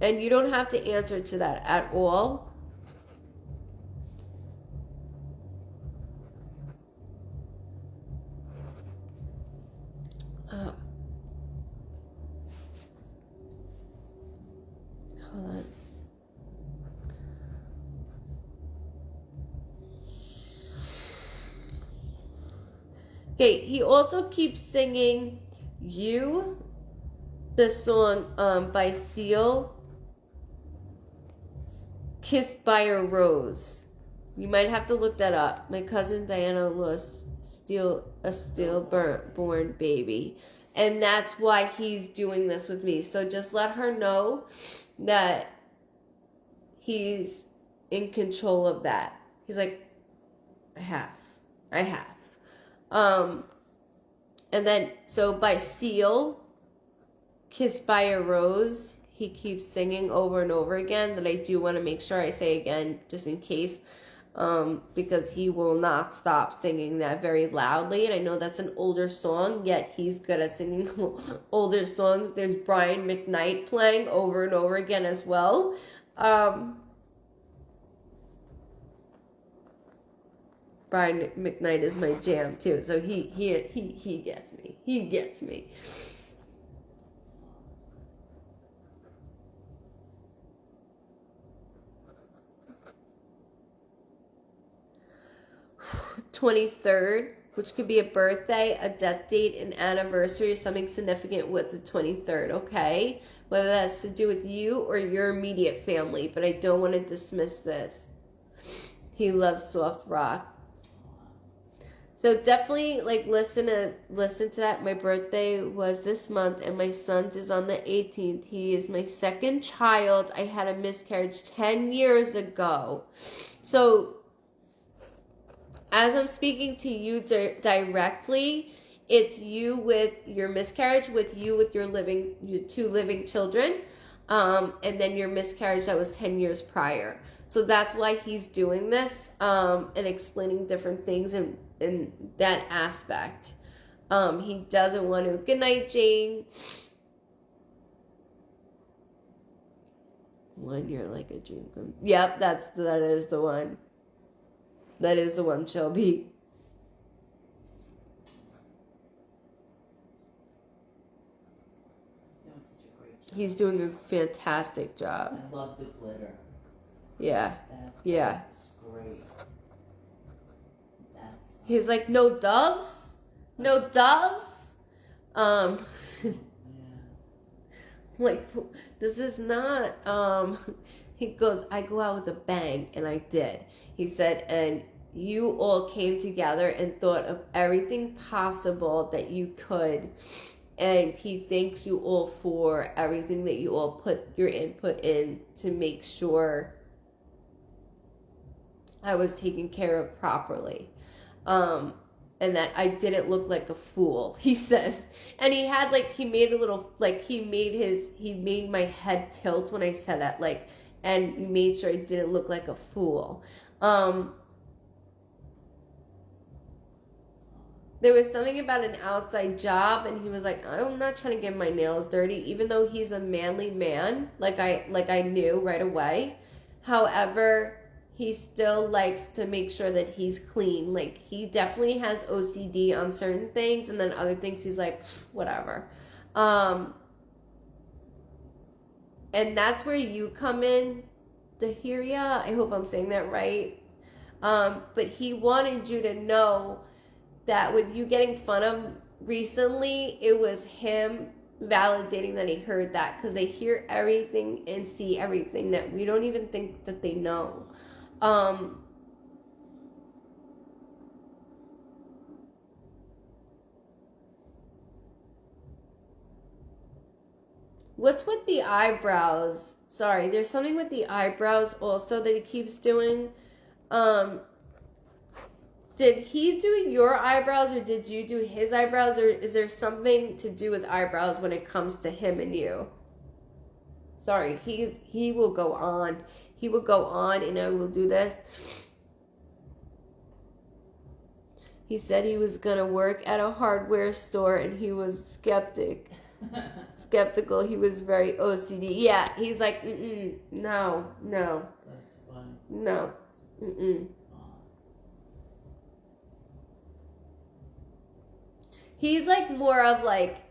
And you don't have to answer to that at all. Hold on. Okay, he also keeps singing You, the song by Seal, Kissed by a Rose. You might have to look that up. My cousin Diana lost a stillborn baby. And that's why he's doing this with me. So just let her know that he's in control of that. He's like, I have. And then, so by Seal, Kissed by a Rose, he keeps singing over and over again, that I do want to make sure I say again, just in case. because he will not stop singing that very loudly. And I know that's an older song, yet he's good at singing older songs. There's Brian McKnight playing over and over again as well. Brian McKnight is my jam too, so he gets me. He gets me. #23rd, which could be a birthday, a death date, an anniversary, or something significant with the 23rd, okay? Whether that's to do with you or your immediate family, but I don't want to dismiss this. He loves soft rock. So definitely, like, listen to that. My birthday was this month, and my son's is on the 18th. He is my second child. I had a miscarriage 10 years ago. So, as I'm speaking to you directly, it's you with your miscarriage, with your two living children, and then your miscarriage that was 10 years prior. So that's why he's doing this, and explaining different things in that aspect. He doesn't want to. Good night, Jane. When you're like a dream come. Yep, that is the one. That is the one, Shelby. He's doing a fantastic job. I love the glitter. Yeah. That's great. He's like, no doves? No doves? Like, this is not, he goes, I go out with a bang, and I did. He said, and you all came together and thought of everything possible that you could. And he thanks you all for everything that you all put your input in to make sure I was taken care of properly. And that I didn't look like a fool, he says. And he had, like, he made my head tilt when I said that, like, and he made sure I didn't look like a fool. There was something about an outside job, and he was like, I'm not trying to get my nails dirty, even though he's a manly man, like I knew right away. However, he still likes to make sure that he's clean. Like, he definitely has OCD on certain things, and then other things he's like, whatever. And that's where you come in, Dahiria. I hope I'm saying that right. But he wanted you to know that with you getting fun of recently, it was him validating that he heard that, because they hear everything and see everything that we don't even think that they know. What's with the eyebrows? Sorry, there's something with the eyebrows also that he keeps doing. Did he do your eyebrows, or did you do his eyebrows, or is there something to do with eyebrows when it comes to him and you? Sorry, he will go on. He will go on, and I will do this. He said he was going to work at a hardware store, and he was skeptical. He was very OCD. Yeah, he's like, no. That's fun. No, He's like more of like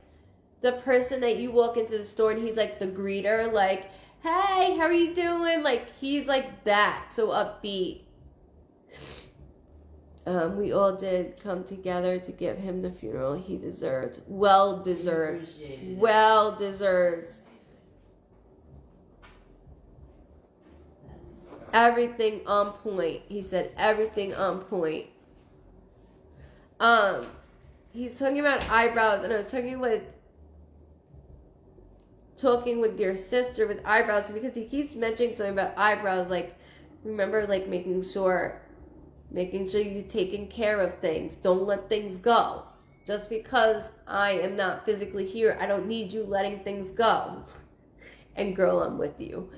the person that you walk into the store and he's like the greeter, like, hey, how are you doing? Like, he's like that, so upbeat. We all did come together to give him the funeral he deserved. Well deserved. Well deserved. Everything on point. He said everything on point. He's talking about eyebrows, and I was talking with your sister with eyebrows, because he keeps mentioning something about eyebrows, like, remember, like, making sure you're taking care of things. Don't let things go. Just because I am not physically here, I don't need you letting things go. And girl, I'm with you.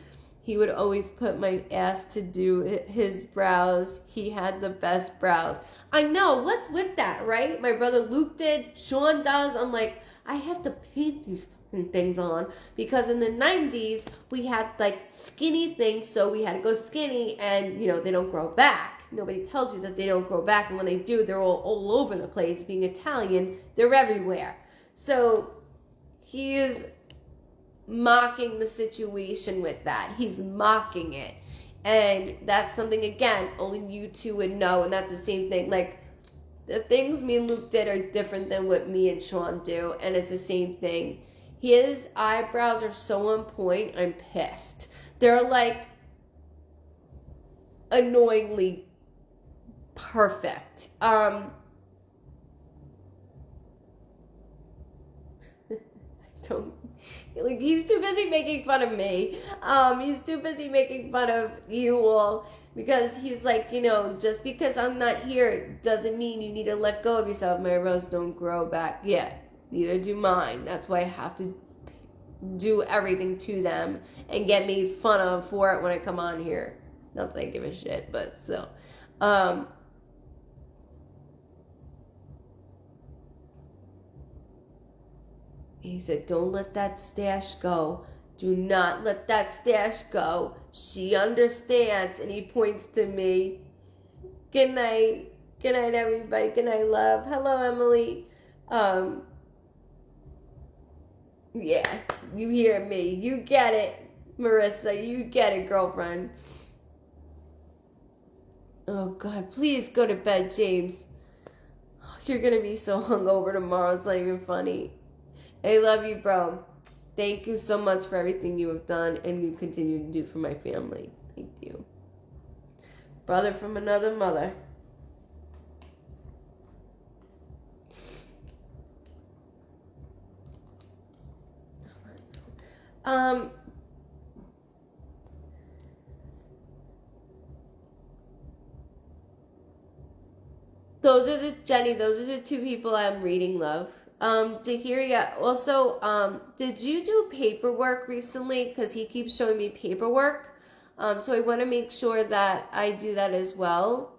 He would always put my ass to do his brows. He had the best brows. I know, what's with that, right? My brother Luke did, Sean does. I'm like, I have to paint these fucking things on because in the 90s, we had like skinny things, so we had to go skinny and, you know, they don't grow back. Nobody tells you that they don't grow back, and when they do, they're all over the place. Being Italian, they're everywhere. So he is mocking the situation with that. He's mocking it. And that's something, again, only you two would know. And that's the same thing. Like, the things me and Luke did are different than what me and Sean do. And it's the same thing. His eyebrows are so on point, I'm pissed. They're like annoyingly perfect. Don't, like, he's too busy making fun of me. He's too busy making fun of you all because he's like, you know, just because I'm not here doesn't mean you need to let go of yourself. My eyebrows don't grow back yet. Neither do mine. That's why I have to do everything to them and get made fun of for it when I come on here. Not that I give a shit, but still. He said, don't let that stash go. Do not let that stash go. She understands. And he points to me. Good night. Good night, everybody. Good night, love. Hello, Emily. Yeah, you hear me. You get it, Marissa. You get it, girlfriend. Oh, God. Please go to bed, James. You're going to be so hungover tomorrow. It's not even funny. I love you, bro. Thank you so much for everything you have done and you continue to do for my family. Thank you. Brother from another mother. Those are the two people I'm reading, love. To hear ya. Also, did you do paperwork recently? Because he keeps showing me paperwork. So I want to make sure that I do that as well.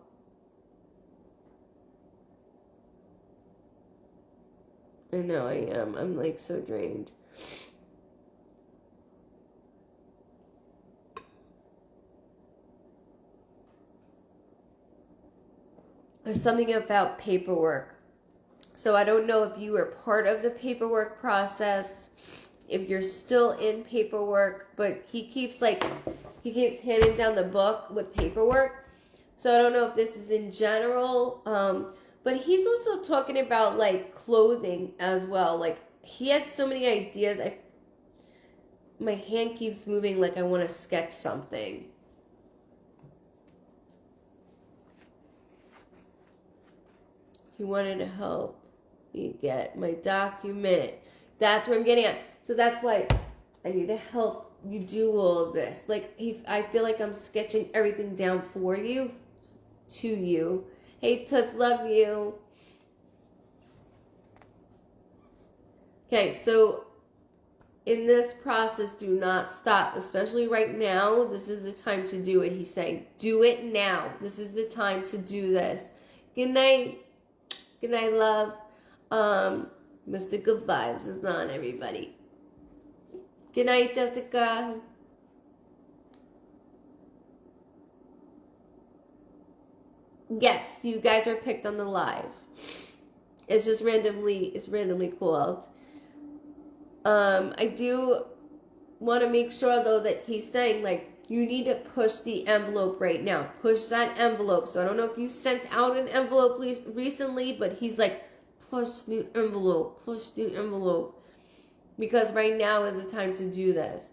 I know I am. I'm like so drained. There's something about paperwork. So I don't know if you were part of the paperwork process, if you're still in paperwork, but he keeps handing down the book with paperwork. So I don't know if this is in general, but he's also talking about like clothing as well. Like he had so many ideas. My hand keeps moving like I want to sketch something. He wanted to help me get my document. That's where I'm getting at. So that's why I need to help you do all of this. Like, I feel like I'm sketching everything down for you, to you. Hey, Toots, love you. Okay, so in this process, do not stop, especially right now. This is the time to do it, he's saying. Do it now. This is the time to do this. Good night. Good night, love. Mr. Goodvibes is on, everybody. Good night, Jessica. Yes, you guys are picked on the live. It's just randomly called. I do want to make sure, though, that he's saying, like, you need to push the envelope right now. Push that envelope. So I don't know if you sent out an envelope recently, but he's like, push the envelope. Push the envelope. Because right now is the time to do this.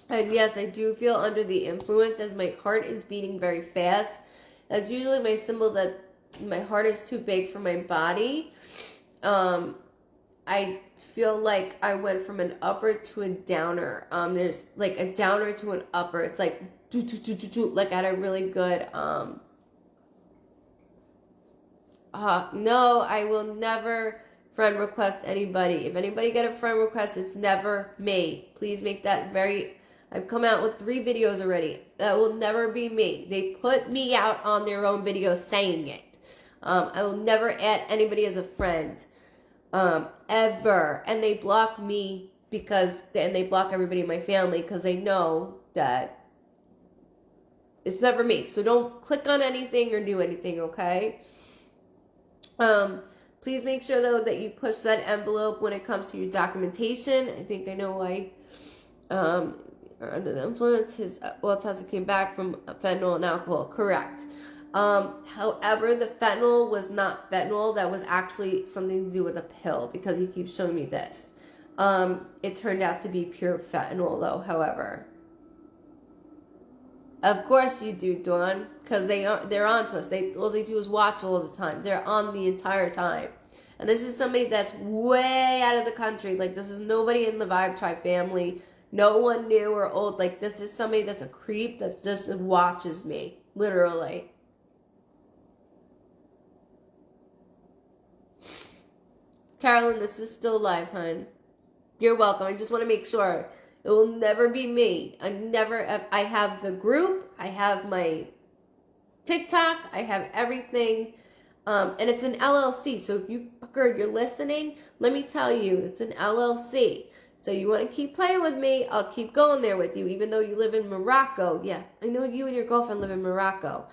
And yes, I do feel under the influence as my heart is beating very fast. That's usually my symbol that my heart is too big for my body. I feel like I went from an upper to a downer. There's like a downer to an upper. It's like do, like I had a really good no, I will never friend request anybody. If anybody get a friend request, it's never me. Please make that very... I've come out with 3 videos already. That will never be me. They put me out on their own video saying it. I will never add anybody as a friend. Ever. And they block me and they block everybody in my family because they know that it's never me. So don't click on anything or do anything, okay? Please make sure, though, that you push that envelope when it comes to your documentation. I think I know why. Under the influence, his oil test came back from fentanyl and alcohol. Correct. However, the fentanyl was not fentanyl. That was actually something to do with a pill because he keeps showing me this. It turned out to be pure fentanyl, though, however. Of course you do, Dawn, because they're on to us. All they do is watch all the time. They're on the entire time. And this is somebody that's way out of the country. Like, this is nobody in the Vibe Tribe family. No one new or old. Like, this is somebody that's a creep that just watches me. Literally. Carolyn, this is still live, hon. You're welcome. I just want to make sure. It will never be me. I have the group. I have my TikTok. I have everything. And it's an LLC. So if you're listening, let me tell you, it's an LLC. So you want to keep playing with me, I'll keep going there with you, even though you live in Morocco. Yeah, I know you and your girlfriend live in Morocco.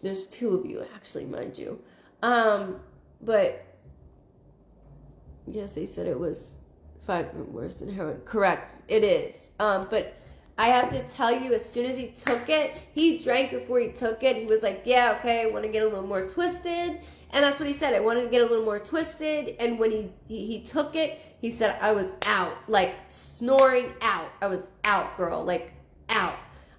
There's 2 of you, actually, mind you. But, yes, they said it was 5 worse than heroin. Correct, it is. But I have to tell you, as soon as he took it, he drank before he took it. He was like, yeah, okay, I want to get a little more twisted. And that's what he said. I wanted to get a little more twisted. And when he took it, he said, I was out. Like, snoring out. I was out, girl. Like, out.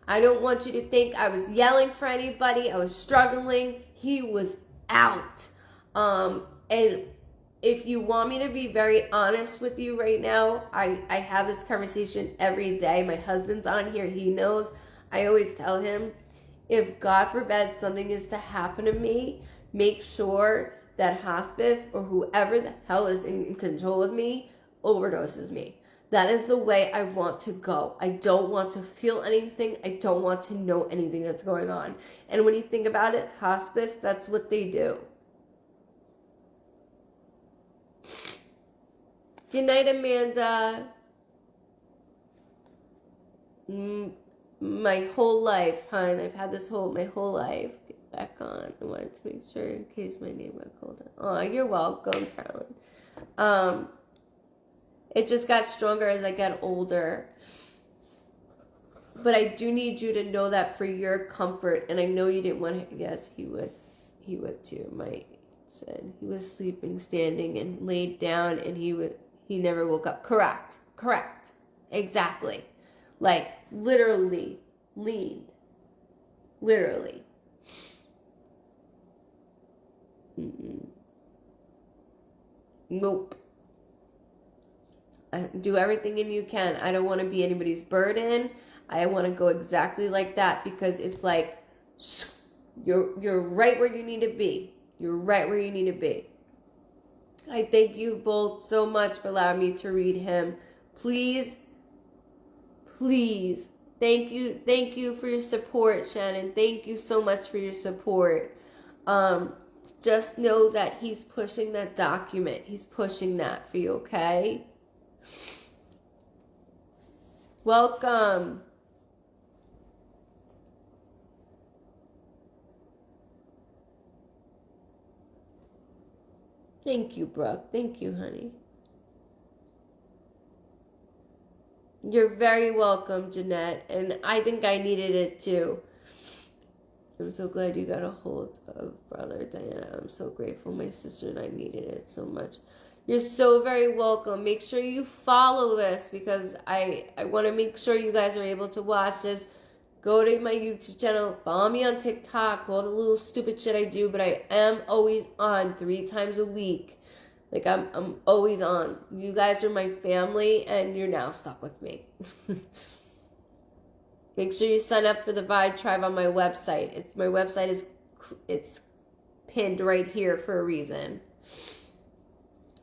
I don't want you to think I was yelling for anybody. I was struggling. He was out. And if you want me to be very honest with you right now, I have this conversation every day. My husband's on here. He knows. I always tell him, if God forbid something is to happen to me, make sure that hospice or whoever the hell is in control of me overdoses me. That is the way I want to go. I don't want to feel anything. I don't want to know anything that's going on. And when you think about it, hospice, that's what they do. Good night, Amanda. My whole life, hon. I've had my whole life. Get back on. I wanted to make sure in case my name got called out. Oh, you're welcome, Carolyn. It just got stronger as I got older. But I do need you to know that for your comfort. And I know you didn't want to. Yes, he would. He would too. Mike said he was sleeping, standing, and laid down, and he never woke up. Correct. Exactly. Like, literally leaned. Literally. Nope. Do everything you can. I don't want to be anybody's burden. I want to go exactly like that because it's like you're right where you need to be. You're right where you need to be. I thank you both so much for allowing me to read him. Please, thank you for your support, Shannon. Thank you so much for your support. Just know that he's pushing that document. He's pushing that for you, okay? Welcome. Thank you, Brooke. Thank you, honey. You're very welcome, Jeanette. And I think I needed it too. I'm so glad you got a hold of Brother Diana. I'm so grateful. My sister and I needed it so much. You're so very welcome. Make sure you follow this because I want to make sure you guys are able to watch this. Go to my YouTube channel. Follow me on TikTok. All the little stupid shit I do. But I am always on 3 times a week. Like, I'm always on. You guys are my family, and you're now stuck with me. Make sure you sign up for the Vibe Tribe on my website. My website is, it's pinned right here for a reason.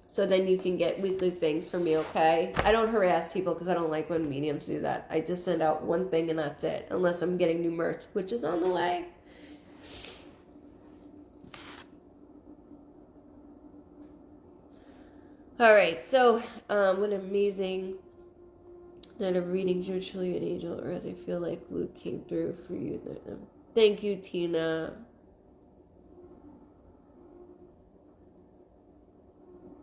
So then you can get weekly things from me, okay? I don't harass people because I don't like when mediums do that. I just send out one thing and that's it. Unless I'm getting new merch, which is on the way. Alright, so what amazing night of readings. You're truly an angel on earth. I feel like Luke came through for you. Thank you, Tina.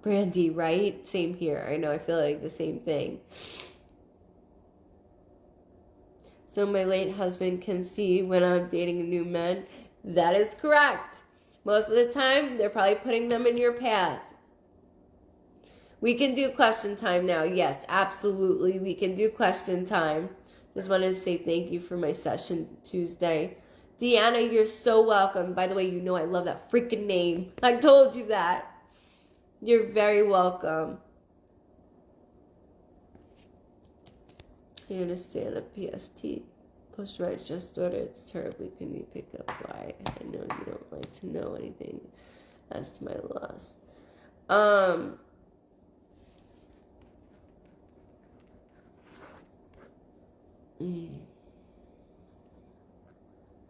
Brandy, right? Same here. I know, I feel like the same thing. So my late husband can see when I'm dating a new man. That is correct. Most of the time, they're probably putting them in your path. We can do question time now. Yes, absolutely. We can do question time. Just wanted to say thank you for my session Tuesday. Deanna, you're so welcome. By the way, you know I love that freaking name. I told you that. You're very welcome. I understand the PST. Post rights just started. It's terribly. Can you pick up why? I know you don't like to know anything as to my loss.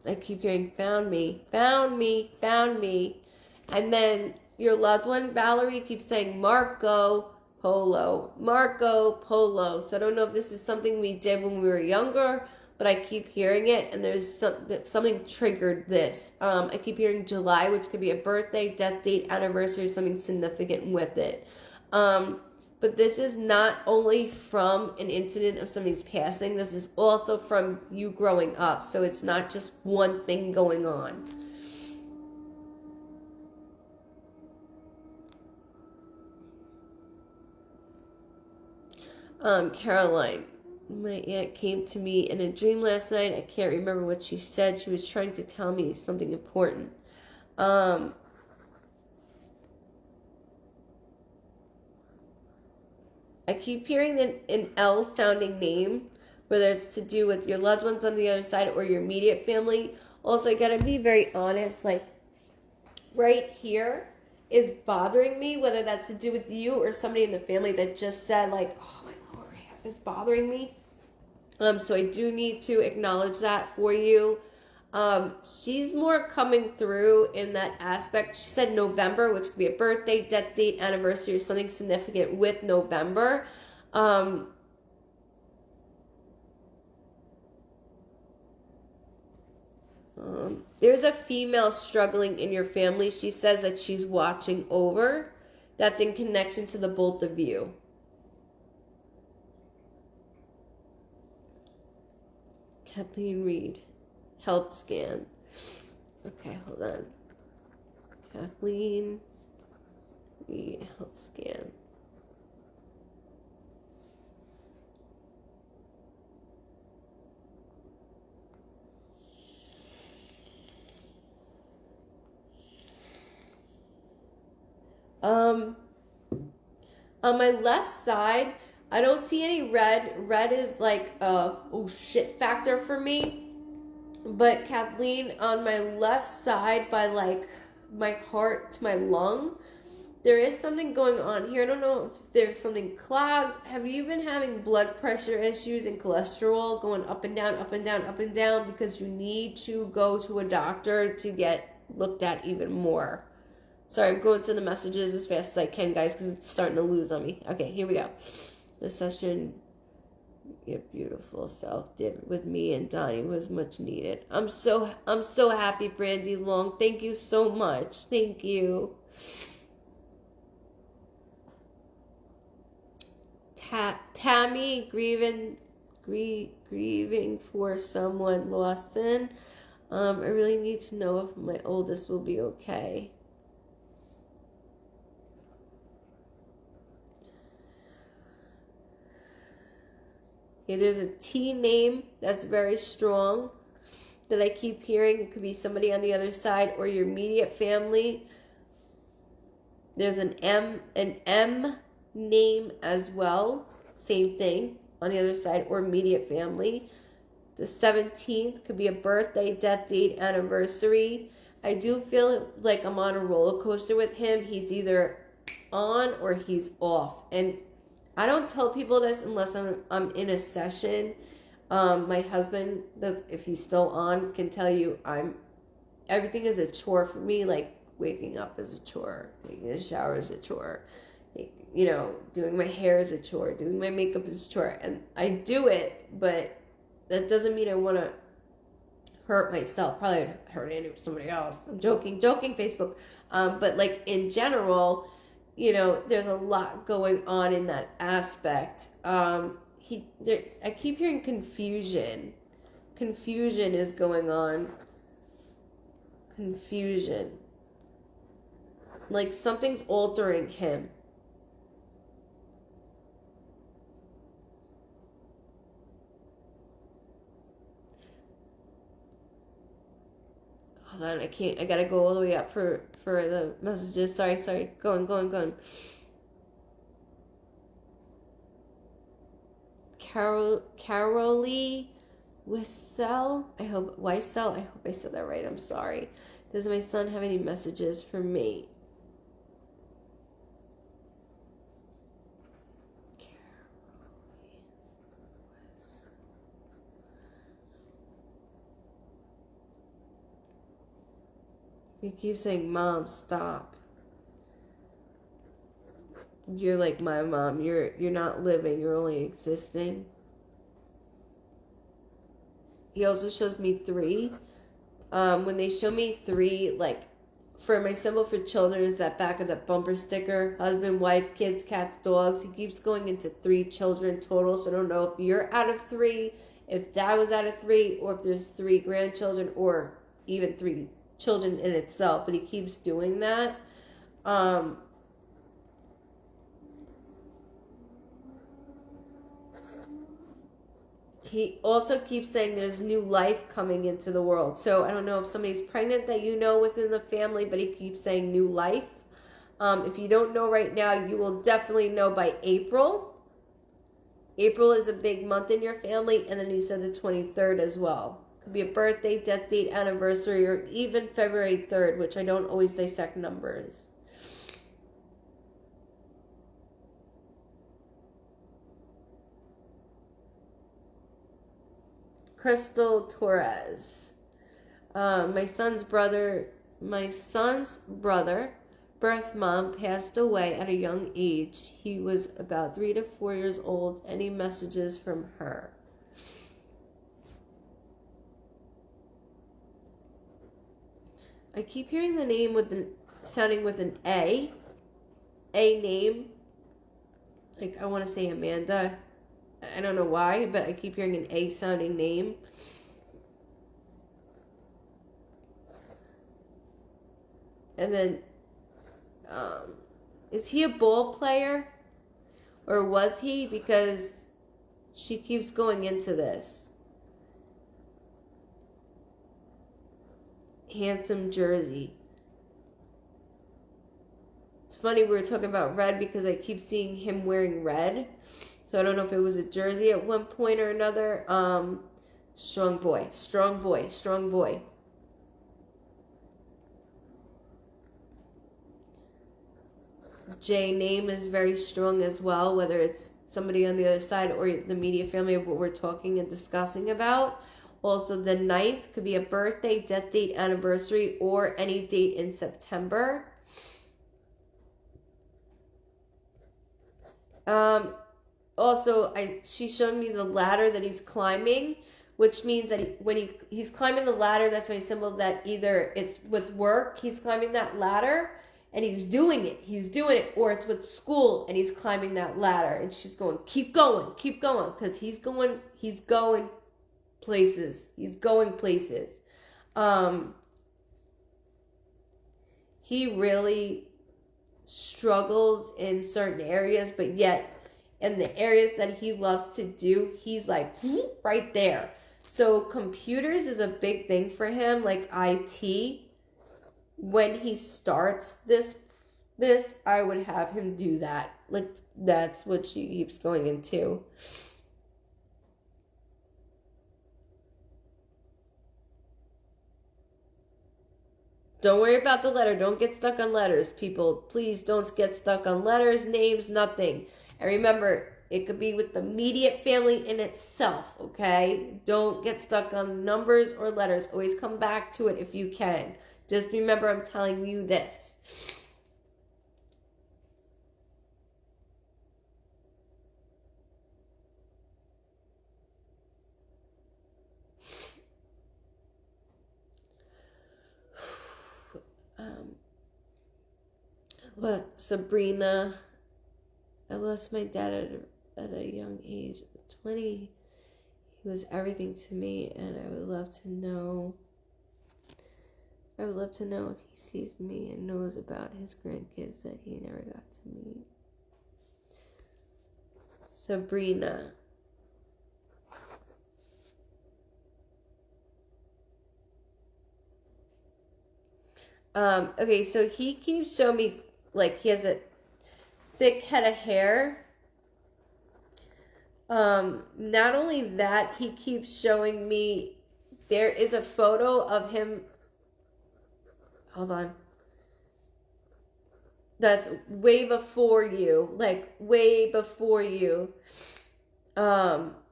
I keep hearing found me, found me, found me. And then your loved one, Valerie, keeps saying Marco Polo, Marco Polo. So I don't know if this is something we did when we were younger, but I keep hearing it, and there's something triggered this. I keep hearing July, which could be a birthday, death date, anniversary, something significant with it. But this is not only from an incident of somebody's passing, this is also from you growing up. So it's not just one thing going on. Caroline, my aunt came to me in a dream last night. I can't remember what she said. She was trying to tell me something important. I keep hearing an L sounding name, whether it's to do with your loved ones on the other side or your immediate family. Also, I gotta be very honest, like right here is bothering me, whether that's to do with you or somebody in the family that just said like, oh my Lord, it's bothering me. So I do need to acknowledge that for you. She's more coming through in that aspect. She said November, which could be a birthday, death date, anniversary, or something significant with November. There's a female struggling in your family. She says that she's watching over. That's in connection to the both of you. Kathleen Reed. Health scan. Okay, hold on. Kathleen Reed, health scan. On my left side, I don't see any red. Red is like a oh shit factor for me. But Kathleen, on my left side by like my heart to my lung, there is something going on here. I don't know if there's something clogged. Have you been having blood pressure issues and cholesterol going up and down, up and down, up and down? Because you need to go to a doctor to get looked at even more. Sorry, I'm going to the messages as fast as I can, guys, because it's starting to lose on me. Okay, here we go. The session your beautiful self did with me and Donnie was much needed. I'm so happy, Brandy Long. Thank you so much. Thank you. Tammy grieving for someone lost in. I really need to know if my oldest will be okay. Okay, there's a T name that's very strong that I keep hearing. It could be somebody on the other side or your immediate family. There's an M name as well. Same thing on the other side or immediate family. The 17th could be a birthday, death date, anniversary. I do feel like I'm on a roller coaster with him. He's either on or he's off. And I don't tell people this unless I'm in a session. My husband, if he's still on, can tell you everything is a chore for me. Like waking up is a chore, taking a shower is a chore, doing my hair is a chore, doing my makeup is a chore, and I do it, but that doesn't mean I want to hurt myself. Probably hurt somebody else. I'm joking, Facebook. But like in general, there's a lot going on in that aspect. I keep hearing confusion. Confusion is going on. Confusion. Like something's altering him. Hold on, I gotta go all the way up for the messages. Sorry. Going. Carolee Weissel. I hope I said that right. I'm sorry. Does my son have any messages for me? You keep saying, "Mom, stop. You're like my mom. You're not living. You're only existing." He also shows me 3. When they show me 3, like for my symbol for children is that back of the bumper sticker: husband, wife, kids, cats, dogs. He keeps going into 3 children total. So I don't know if you're out of 3, if dad was out of 3, or if there's 3 grandchildren, or even 3 children in itself, but he keeps doing that. He also keeps saying there's new life coming into the world. So I don't know if somebody's pregnant that within the family, but he keeps saying new life. If you don't know right now, you will definitely know by April. April is a big month in your family, and then he said the 23rd as well. Could be a birthday, death date, anniversary, or even February 3rd, which I don't always dissect numbers. Crystal Torres. My son's brother, birth mom, passed away at a young age. He was about 3 to 4 years old. Any messages from her? I keep hearing the name sounding with an A. A name. Like I want to say Amanda. I don't know why, but I keep hearing an A sounding name. And then, is he a ball player? Or was he? Because she keeps going into this. Handsome jersey. It's funny, we were talking about red because I keep seeing him wearing red. So I don't know if it was a jersey at one point or another. Strong boy. J name is very strong as well, whether it's somebody on the other side or the media family of what we're talking and discussing about. Also, the 9th could be a birthday, death date, anniversary, or any date in September. Also, she showed me the ladder that he's climbing, which means that when he's climbing the ladder, that's my symbol that either it's with work, he's climbing that ladder, and he's doing it, or it's with school, and he's climbing that ladder, and she's going, keep going, because he's going places. He really struggles in certain areas, but yet in the areas that he loves to do, he's like right there. So computers is a big thing for him, like IT. When he starts this, I would have him do that. Like that's what she keeps going into. Don't worry about the letter. Don't get stuck on letters, people. Please don't get stuck on letters, names, nothing. And remember, it could be with the immediate family in itself, okay? Don't get stuck on numbers or letters. Always come back to it if you can. Just remember, I'm telling you this. Look, Sabrina, I lost my dad at a young age. 20, he was everything to me, and I would love to know if he sees me and knows about his grandkids that he never got to meet. Sabrina. Okay, so he keeps showing me, like, he has a thick head of hair. Not only that, he keeps showing me, there is a photo of him, hold on, that's way before you, like, way before you. Probably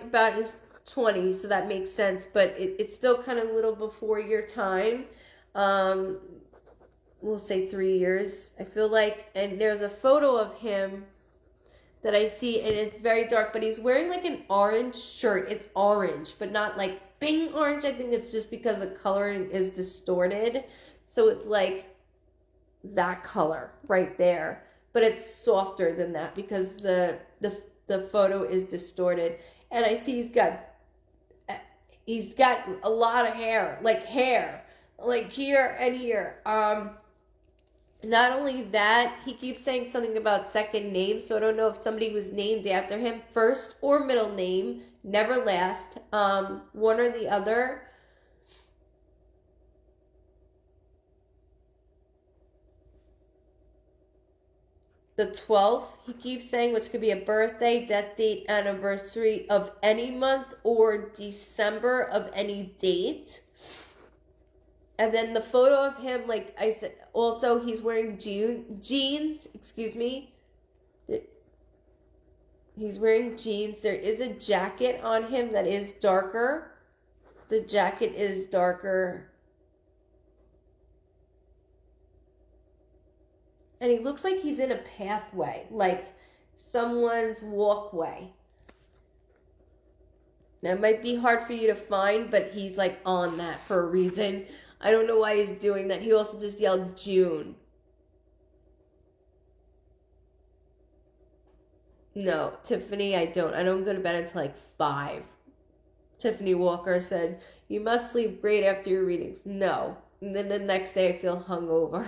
about his 20s, so that makes sense, but it's still kind of a little before your time. We'll say 3 years, I feel like. And there's a photo of him that I see, and it's very dark, but he's wearing like an orange shirt. It's orange, but not like bing orange. I think it's just because the coloring is distorted, so it's like that color right there, but it's softer than that because the photo is distorted. And I see he's got a lot of hair, like here and here. Not only that, he keeps saying something about second name, so I don't know if somebody was named after him, first or middle name, never last, one or the other. The 12th, he keeps saying, which could be a birthday, death date, anniversary of any month, or December of any date. And then the photo of him, like I said, also he's wearing jeans, excuse me. He's wearing jeans. There is a jacket on him that is darker. The jacket is darker. And he looks like he's in a pathway, like someone's walkway. Now, it might be hard for you to find, but he's like on that for a reason. I don't know why he's doing that. He also just yelled June. No, Tiffany, I don't go to bed until like 5. Tiffany Walker said, you must sleep great after your readings. No. And then the next day I feel hungover.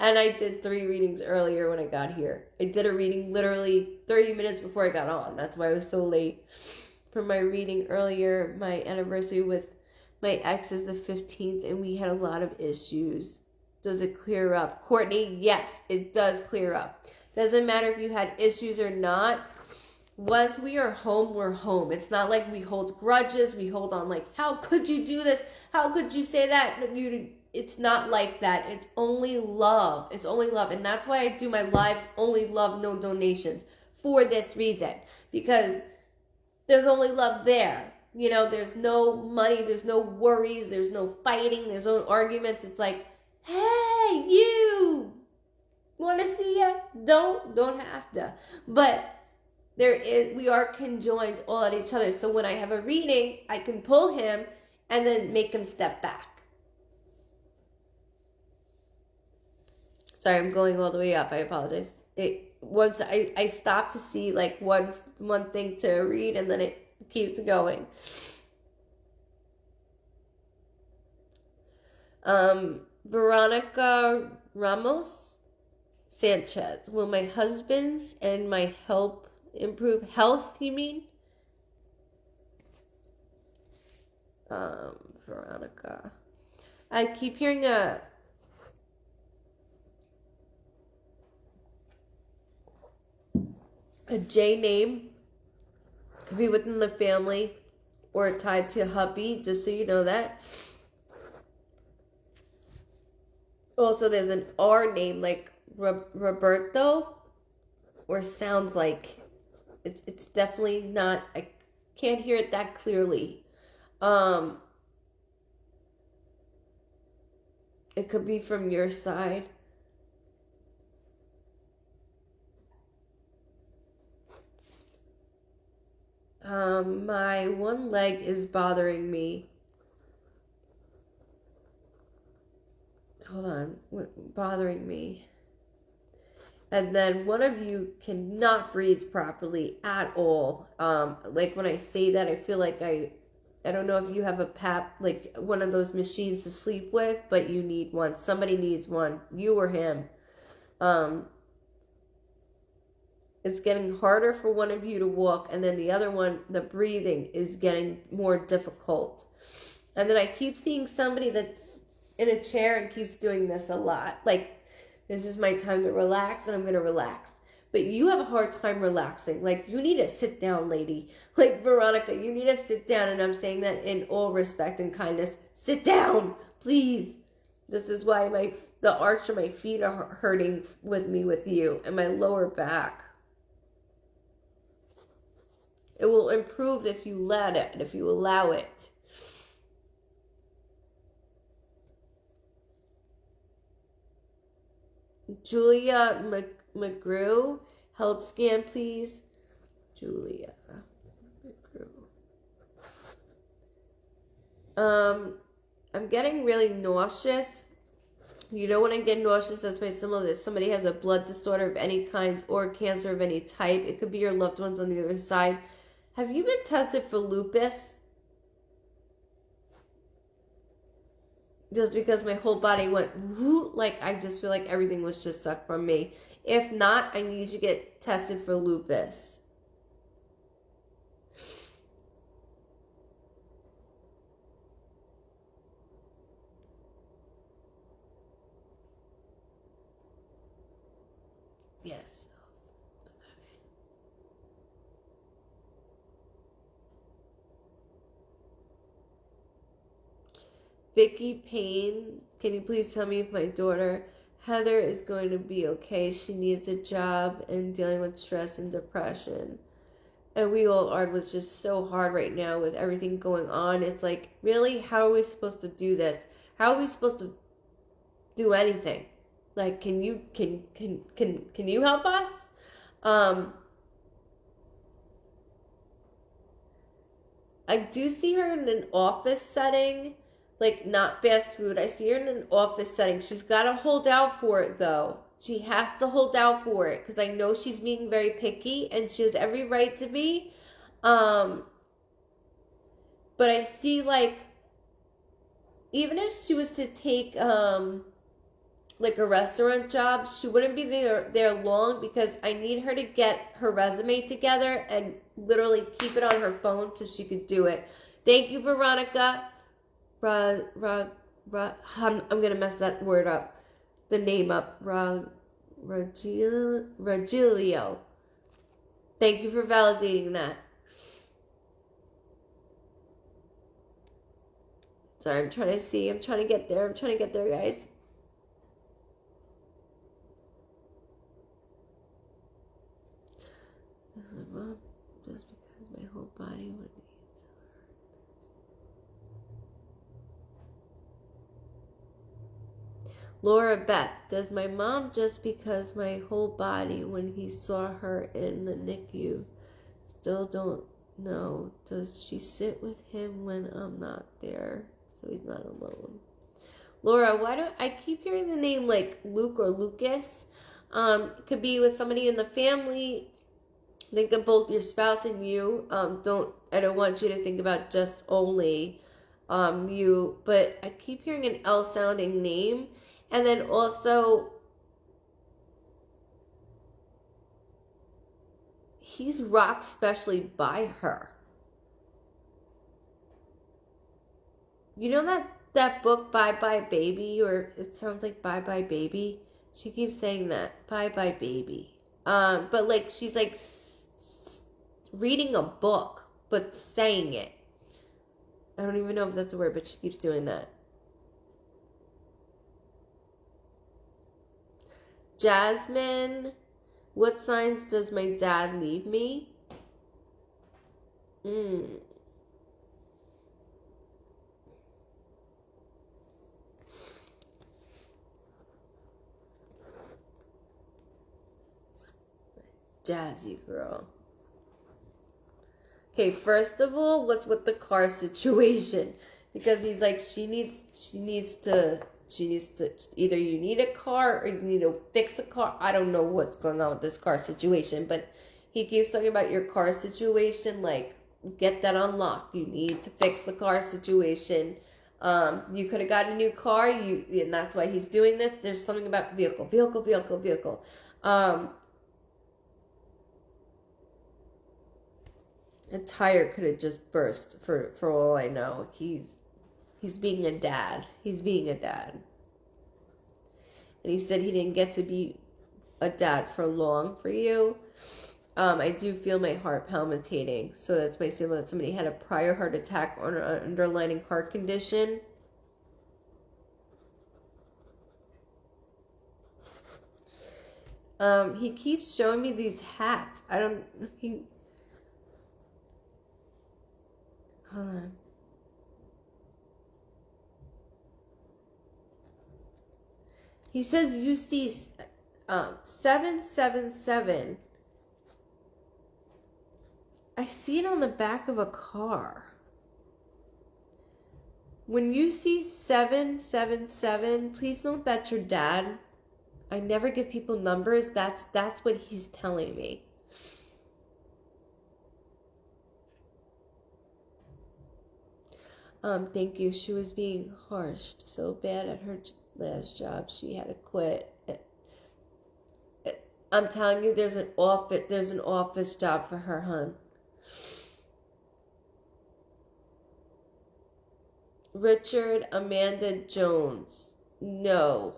And I did 3 readings earlier when I got here. I did a reading literally 30 minutes before I got on. That's why I was so late. For my reading earlier, my anniversary with my ex is the 15th, and we had a lot of issues. Does it clear up? Courtney, yes, it does clear up. Doesn't matter if you had issues or not. Once we are home, we're home. It's not like we hold grudges. We hold on like, how could you do this? How could you say that? It's not like that. It's only love. It's only love. And that's why I do my lives only love, no donations. For this reason. Because there's only love there. You know, there's no money, there's no worries, there's no fighting, there's no arguments. It's like, hey, you want to see ya? Don't have to. But we are conjoined all at each other. So when I have a reading, I can pull him and then make him step back. Sorry, I'm going all the way up. I apologize. Once I stop to see like one thing to read, and then it keeps going. Veronica Ramos Sanchez. Will my husband's and my help improve health, you mean? Veronica. I keep hearing a J name. Could be within the family or tied to hubby, just so you know that. Also, there's an R name like Roberto, or sounds like. It's definitely not. I can't hear it that clearly. It could be from your side. My one leg is bothering me. Hold on, bothering me. And then one of you cannot breathe properly at all. Like when I say that, I feel like I don't know if you have a PAP, like one of those machines to sleep with, but you need one. Somebody needs one, you or him. It's getting harder for one of you to walk, and then the other one, the breathing is getting more difficult. And then I keep seeing somebody that's in a chair and keeps doing this a lot. Like, this is my time to relax, and I'm going to relax. But you have a hard time relaxing. Like, you need to sit down, lady. Like, Veronica, you need to sit down, and I'm saying that in all respect and kindness. Sit down, please. This is why the arch of my feet are hurting with you, and my lower back. It will improve if you let it, if you allow it. Julia McGrew, health scan, please. Julia McGrew. I'm getting really nauseous. You know when I get nauseous, that's my symbol that somebody has a blood disorder of any kind or cancer of any type. It could be your loved ones on the other side. Have you been tested for lupus? Just because my whole body went whoo, like I just feel like everything was just sucked from me. If not, I need you to get tested for lupus. Yes. Vicky Payne, can you please tell me if my daughter Heather is going to be okay? She needs a job and dealing with stress and depression. And we all are was just so hard right now with everything going on. It's like, really, how are we supposed to do this? How are we supposed to do anything? Like, can you help us? I do see her in an office setting. Like, not fast food. I see her in an office setting. She's got to hold out for it, though. She has to hold out for it. Because I know she's being very picky. And she has every right to be. But I see, like, even if she was to take, like, a restaurant job, she wouldn't be there long. Because I need her to get her resume together. And literally keep it on her phone so she could do it. Thank you, Veronica. I'm gonna mess that word up, the name up. Regilio. Thank you for validating that. Sorry, I'm trying to see. I'm trying to get there. Guys. Just because my whole body would be. Laura Beth, does my mom just because my whole body when he saw her in the NICU? Still don't know. Does she sit with him when I'm not there so he's not alone? Laura, why do I keep hearing the name like Luke or Lucas? It could be with somebody in the family. Think of both your spouse and you. I don't want you to think about just only you, but I keep hearing an L sounding name. And then also, he's rocked specially by her. You know that book, Bye Bye Baby, or it sounds like Bye Bye Baby? She keeps saying that, Bye Bye Baby. But like, she's like reading a book, but saying it. I don't even know if that's a word, but she keeps doing that. Jasmine, what signs does my dad leave me? Jazzy girl. Okay, first of all, what's with the car situation? Because he's like, she needs to, either you need a car or you need to fix a car. I don't know what's going on with this car situation, but he keeps talking about your car situation, like, get that unlocked. You need to fix the car situation. You could have gotten a new car, and that's why he's doing this. There's something about vehicle. A tire could have just burst for all I know. He's being a dad. He's being a dad. And he said he didn't get to be a dad for long for you. I do feel my heart palpitating. So that's my symbol that somebody had a prior heart attack or an underlying heart condition. He keeps showing me these hats. Hold on. He says you see 777. I see it on the back of a car. When you see 777, please note that's your dad. I never give people numbers. That's what he's telling me. Thank you. She was being harshed so bad at her last job. She had to quit. I'm telling you, there's an office job for her, hon. Richard Amanda Jones. No.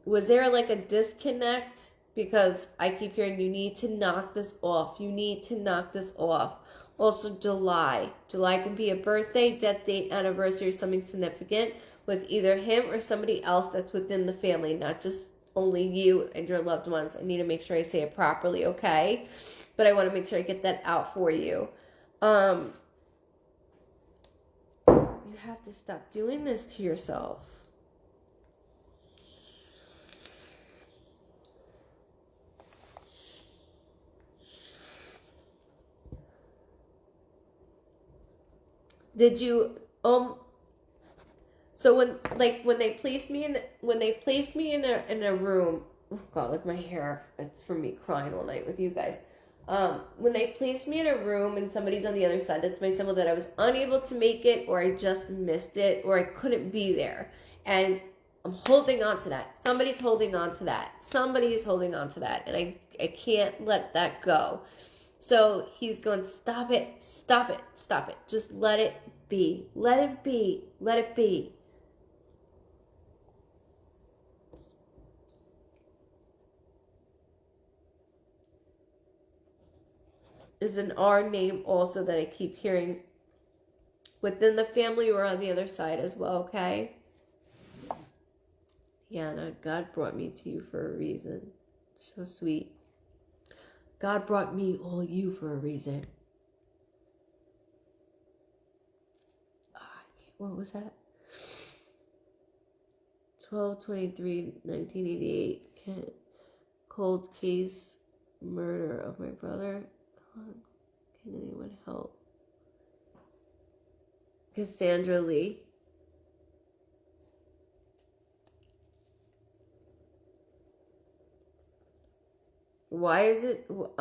Was there like a disconnect? Because I keep hearing you need to knock this off. You need to knock this off. Also, July. July can be a birthday, death date, anniversary, or something significant with either him or somebody else that's within the family, not just only you and your loved ones. I need to make sure I say it properly, okay? But I want to make sure I get that out for you. You have to stop doing this to yourself. Did you so when they placed me in a room, oh god, look my hair, it's from me crying all night with you guys. When they placed me in a room and somebody's on the other side, that's my symbol that I was unable to make it, or I just missed it, or I couldn't be there. And I'm holding on to that. Somebody's holding on to that. Somebody is holding on to that. And I can't let that go. So he's going, stop it, stop it, stop it. Just let it be. Let it be. Let it be. There's an R name also that I keep hearing within the family or on the other side as well, okay? Yana, God brought me to you for a reason. So sweet. God brought me all you for a reason. What was that? 12/23/1988. Cold case murder of my brother. God, can anyone help? Cassandra Lee. Why is it hold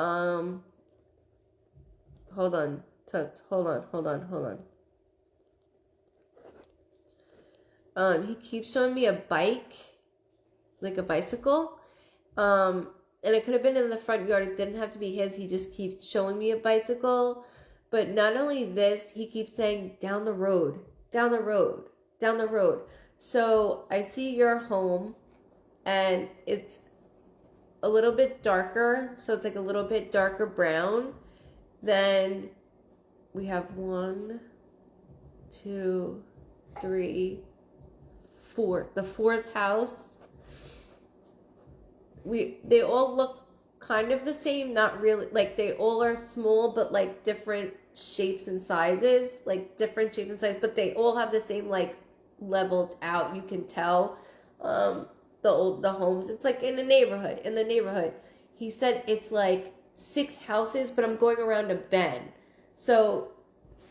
on, Toots, hold on. He keeps showing me a bike, like a bicycle. And it could have been in the front yard. It didn't have to be his. He just keeps showing me a bicycle. But not only this, he keeps saying down the road, down the road, down the road. So I see your home and it's a little bit darker. So it's like a little bit darker brown. Then we have 1, 2, 3, 4. The fourth house. They all look kind of the same, not really, like they all are small, but like different shapes and sizes, like different shapes and sizes, but they all have the same like leveled out. You can tell the homes. It's like in the neighborhood. He said it's like 6 houses, but I'm going around a bend. So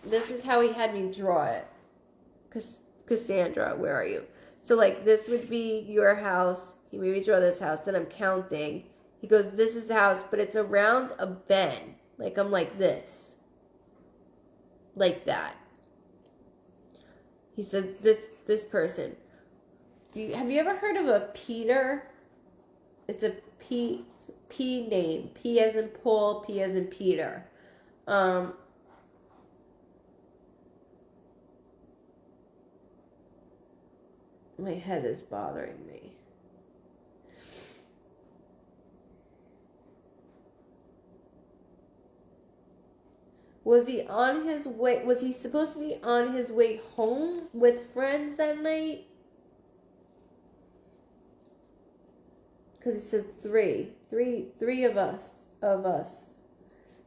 this is how he had me draw it. Cassandra, where are you? So like this would be your house. He made me draw this house, then I'm counting. He goes, this is the house, but it's around a bend. Like I'm like this. Like that. He says, this person. Have you ever heard of a Peter? It's a P name. P as in Paul, P as in Peter. My head is bothering me. Was he on his way? Was he supposed to be on his way home with friends that night? Because he says three of us.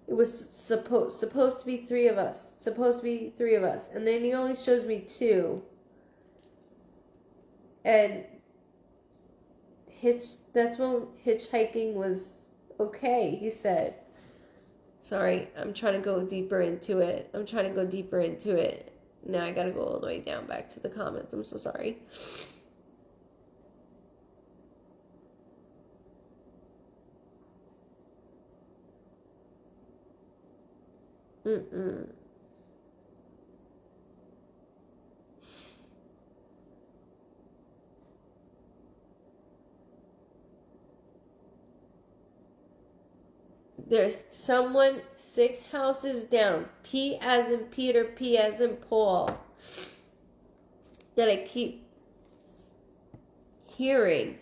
It was supposed to be 3 of us. And then he only shows me 2. And that's when hitchhiking was okay, he said. Sorry, I'm trying to go deeper into it. Now I gotta go all the way down back to the comments. I'm so sorry. There's someone 6 houses down. P as in Peter, P as in Paul. That I keep hearing.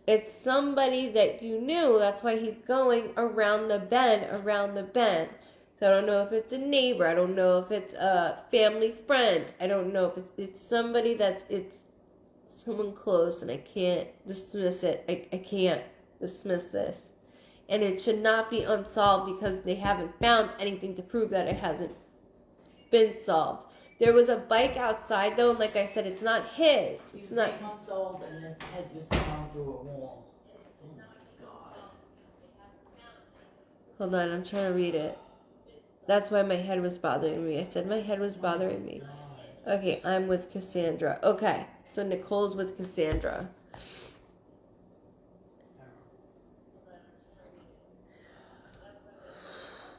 It's somebody that you knew. That's why he's going around the bend. So I don't know if it's a neighbor. I don't know if it's a family friend. I don't know if it's somebody it's someone close, and I can't dismiss it. I can't dismiss this. And it should not be unsolved because they haven't found anything to prove that it hasn't been solved. There was a bike outside, though, and like I said, it's not his. He's 8 months old, and his head was thrown through a wall. Oh my God. Hold on, I'm trying to read it. That's why my head was bothering me. I said my head was bothering me. Okay, I'm with Cassandra. Okay, so Nicole's with Cassandra.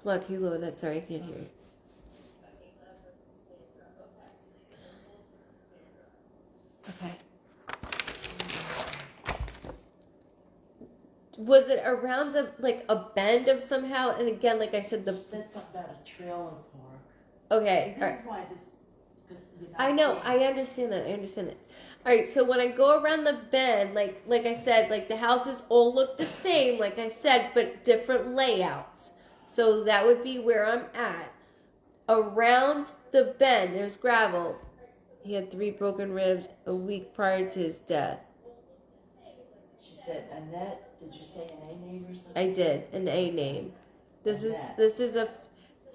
Look, you lower that. Sorry, I can't hear you. Okay. Was it around a bend of somehow? And again, like I said, You said something about a trailer park. Okay. This is why this. I know. I understand that. All right. So when I go around the bend, like I said, like the houses all look the same, like I said, but different layouts. So that would be where I'm at. Around the bend, there's gravel. He had 3 broken ribs a week prior to his death. She said, Annette, did you say an A name or something? I did, an A name. This is a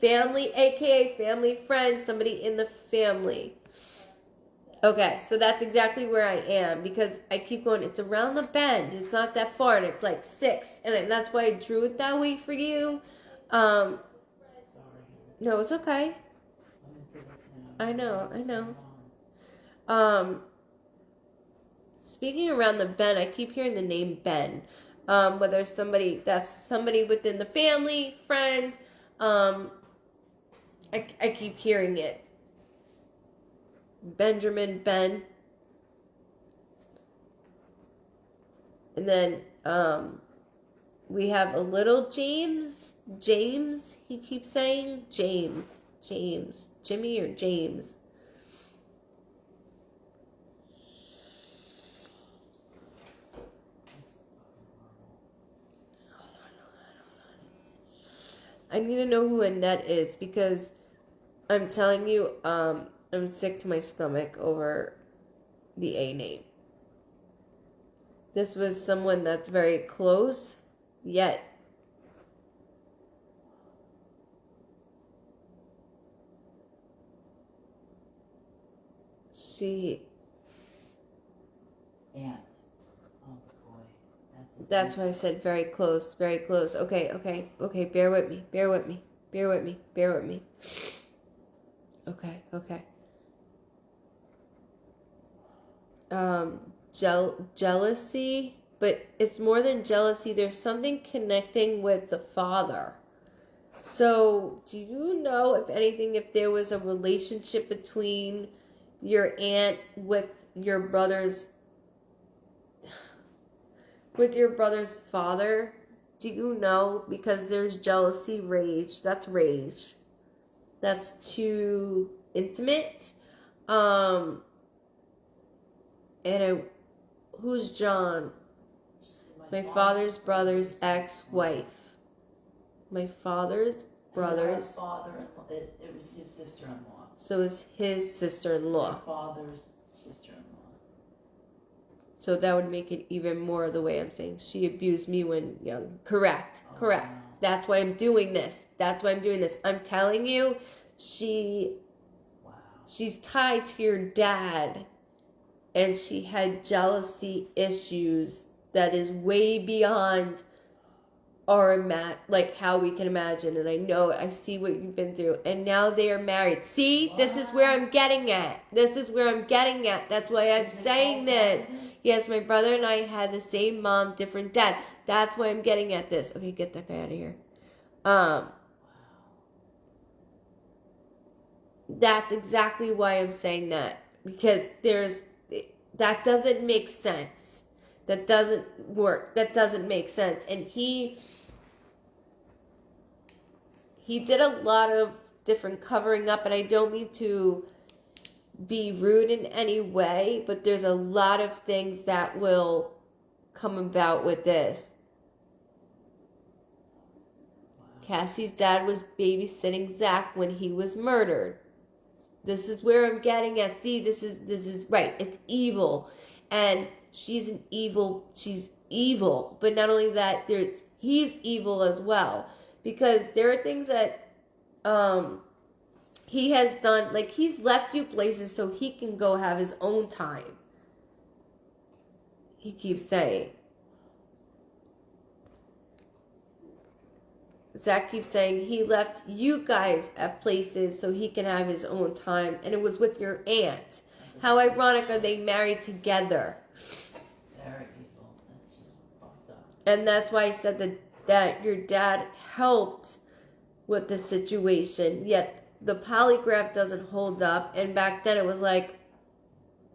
family, aka family friend, somebody in the family. Okay, so that's exactly where I am because I keep going, it's around the bend. It's not that far, and it's like 6. And that's why I drew it that way for you. Sorry. No, it's okay. I know. Speaking around the bend, I keep hearing the name Ben. Whether that's somebody within the family, friend, I keep hearing it. Benjamin, Ben. And then, we have a little James, he keeps saying, James, Jimmy or James. I need to know who Annette is because I'm telling you, I'm sick to my stomach over the A name. This was someone that's very close, yet she... Aunt. Oh boy. That's why I said very close, very close. Okay, bear with me. Okay. Jealousy, but it's more than jealousy. There's something connecting with the father. So, do you know, if anything, if there was a relationship between your aunt with your brother's father? Do you know? Because there's jealousy, rage. That's rage. That's too intimate. Who's John? My father's brother's ex-wife. My father's brother's... It was his sister-in-law. So it's his sister-in-law. My father's sister-in-law. So that would make it even more the way I'm saying. She abused me when young. Correct. Wow. That's why I'm doing this. I'm telling you, she's tied to your dad. And she had jealousy issues that is way beyond how we can imagine. And I see what you've been through. And now they are married. See, this is where I'm getting at. That's why I'm saying this. Yes, my brother and I had the same mom, different dad. That's why I'm getting at this. Okay, get that guy out of here. That's exactly why I'm saying that. Because that doesn't make sense. That doesn't work. That doesn't make sense. And he did a lot of different covering up, and I don't mean to be rude in any way, but there's a lot of things that will come about with this. Cassie's dad was babysitting Zach when he was murdered. This is where I'm getting at. See, this is right. It's evil. And she's evil. But not only that, he's evil as well. Because there are things that he has done, like he's left you places so he can go have his own time. He keeps saying. Zach keeps saying he left you guys at places so he can have his own time, and it was with your aunt. How ironic are they married together? Very evil. That's just fucked up. And that's why I said that your dad helped with the situation, yet the polygraph doesn't hold up, and back then it was like,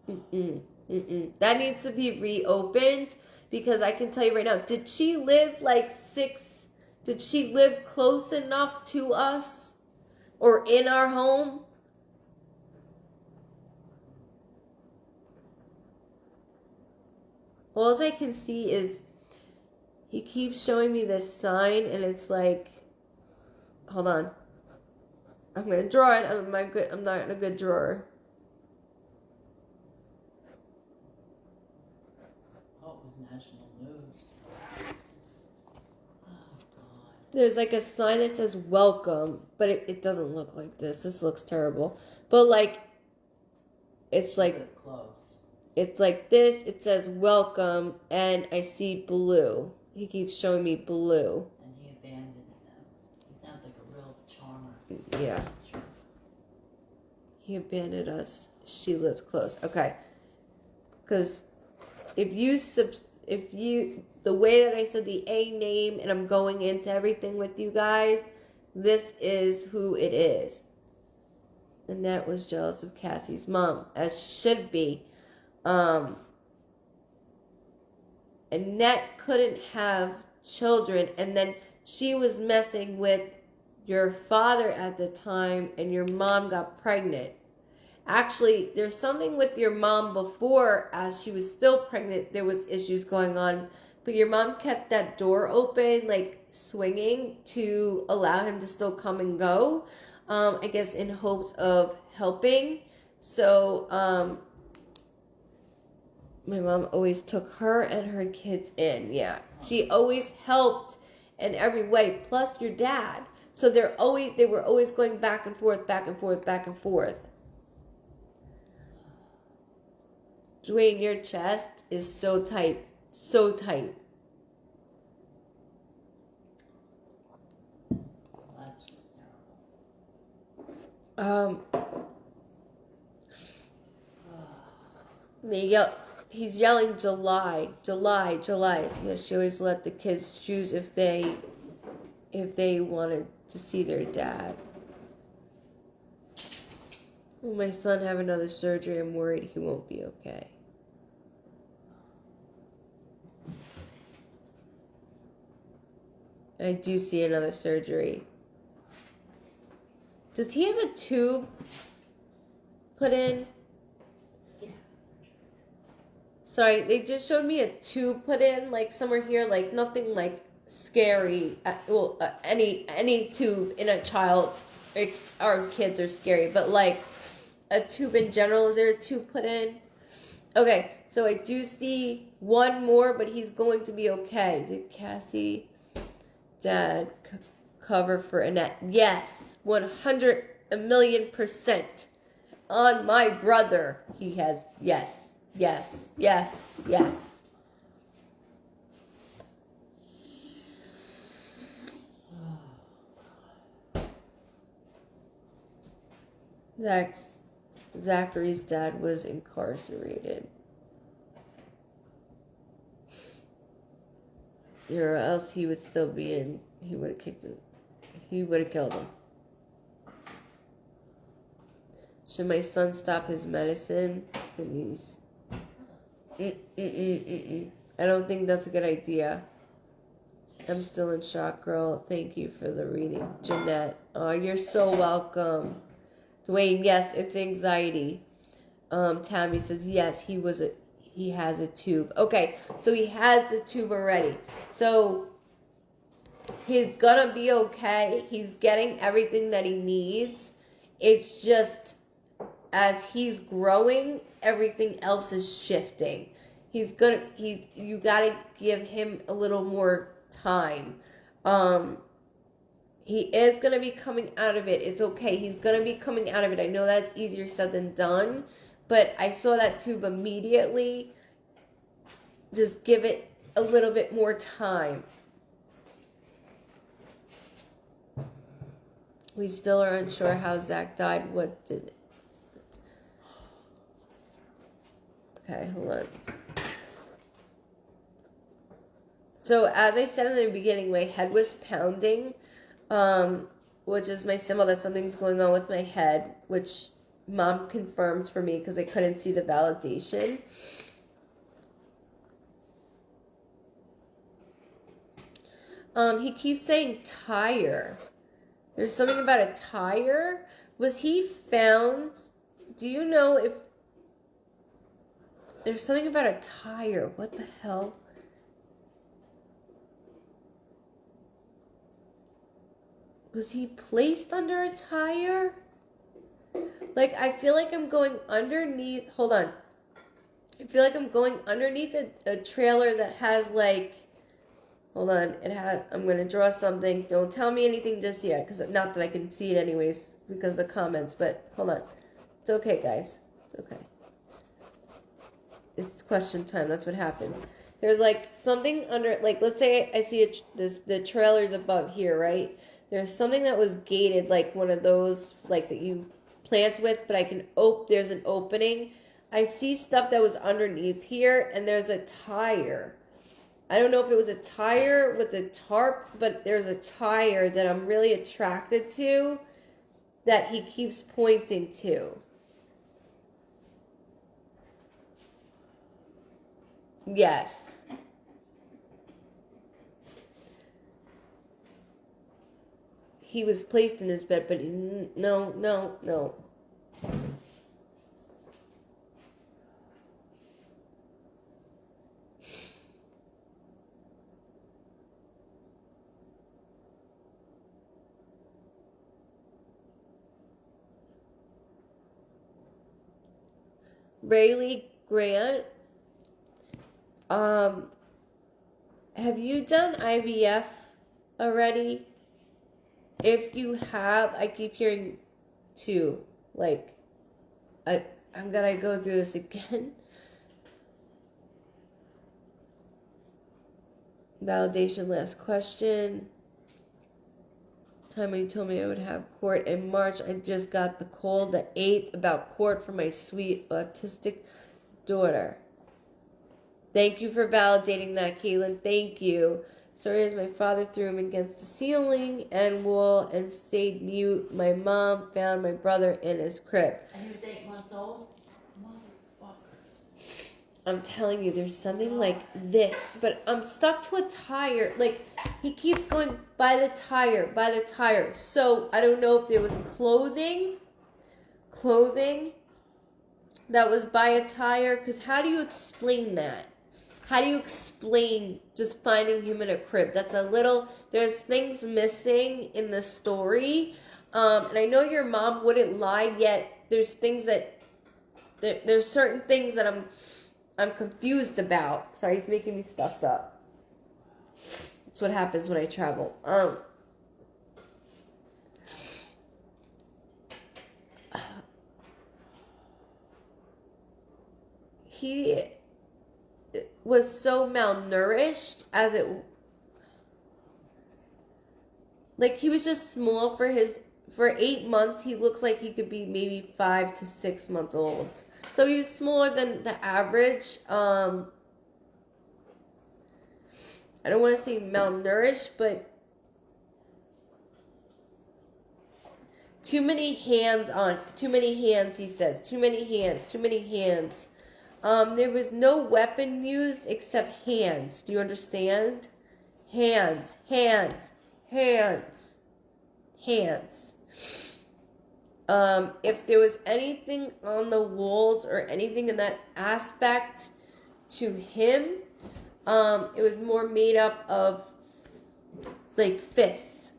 that needs to be reopened, because I can tell you right now, did she live close enough to us or in our home? All I can see is he keeps showing me this sign, and it's like, hold on. I'm going to draw it. I'm not a good drawer. Oh, it was national news. There's like a sign that says welcome, but it doesn't look like this. This looks terrible. But like, it's like, close. It's like this. It says welcome, and I see blue. He keeps showing me blue. And he abandoned them. He sounds like a real charmer. Yeah. He abandoned us. She lives close. Okay. Because the way that I said the A name, and I'm going into everything with you guys, this is who it is. Annette was jealous of Cassie's mom, as should be. Annette couldn't have children, and then she was messing with your father at the time, and your mom got pregnant. Actually, there's something with your mom before, as she was still pregnant, there was issues going on, but your mom kept that door open, like swinging, to allow him to still come and go. I guess in hopes of helping. So, my mom always took her and her kids in. Yeah. She always helped in every way, plus your dad. So they were always going back and forth, back and forth, back and forth. Dwayne, your chest is so tight. So tight. Well, that's just terrible. He's yelling July, July, July. Yeah, she always let the kids choose if they wanted to see their dad. Will my son have another surgery? I'm worried he won't be okay. I do see another surgery. Does he have a tube put in? Sorry, they just showed me a tube put in, like somewhere here, like nothing like scary. Any tube in a child or kids are scary, but like a tube in general. Is there a tube put in? Okay, so I do see one more, but he's going to be okay. Did Cassie, Dad, cover for Annette? Yes, 100,000,000% on my brother. He has yes. Yes, yes, yes. Zachary's dad was incarcerated. Or else he would still be in. He would have kicked him. He would have killed him. Should my son stop his medicine? Denise. I don't think that's a good idea. I'm still in shock, girl. Thank you for the reading. Jeanette. Oh, you're so welcome. Dwayne, yes, it's anxiety. Tammy says, yes, he has a tube. Okay, so he has the tube already. So he's gonna be okay. He's getting everything that he needs. It's just as he's growing, everything else is shifting. You gotta give him a little more time. He is gonna be coming out of it. It's okay. He's gonna be coming out of it. I know that's easier said than done, but I saw that tube immediately. Just give it a little bit more time. We still are unsure how Zach died. What did it? Okay, hold on. So as I said in the beginning, my head was pounding, which is my symbol that something's going on with my head, which Mom confirmed for me because I couldn't see the validation. He keeps saying tire. There's something about a tire. Was he found? Do you know if there's something about a tire? What the hell? Was he placed under a tire? Like, I feel like I'm going underneath. Hold on. I feel like I'm going underneath a trailer that has like. Hold on. I'm going to draw something. Don't tell me anything just yet. Because not that I can see it anyways. Because of the comments. But hold on. It's okay, guys. It's okay. It's question time. That's what happens. There's like something under. Like, let's say I see the trailer's above here, right? There's something that was gated. Like one of those. Like that you plant with. But I can there's an opening. I see stuff that was underneath here. And there's a tire. I don't know if it was a tire with a tarp, but there's a tire that I'm really attracted to that he keeps pointing to. Yes. He was placed in his bed, but no. Rayleigh Grant, have you done IVF already? If you have, I keep hearing 2. Like, I'm gonna go through this again. Validation, last question. Time when you told me I would have court in March, I just got the call the 8th about court for my sweet autistic daughter. Thank you for validating that, Caitlin. Thank you. Story is my father threw him against the ceiling and wall and stayed mute. My mom found my brother in his crib. And he was 8 months old? Motherfuckers. I'm telling you, there's something like this, but I'm stuck to a tire. Like, he keeps going by the tire. So, I don't know if there was clothing that was by a tire, because how do you explain that? How do you explain just finding him in a crib? There's things missing in the story. And I know your mom wouldn't lie, yet there's things that, there's certain things that I'm confused about. Sorry, he's making me stuffed up. That's what happens when I travel. He was so malnourished like he was just small for 8 months. He looks like he could be maybe 5 to 6 months old. So he was smaller than the average. I don't want to say malnourished, but too many hands, he says. Too many hands. There was no weapon used except hands. Do you understand? Hands. If there was anything on the walls or anything in that aspect to him, it was more made up of like fists.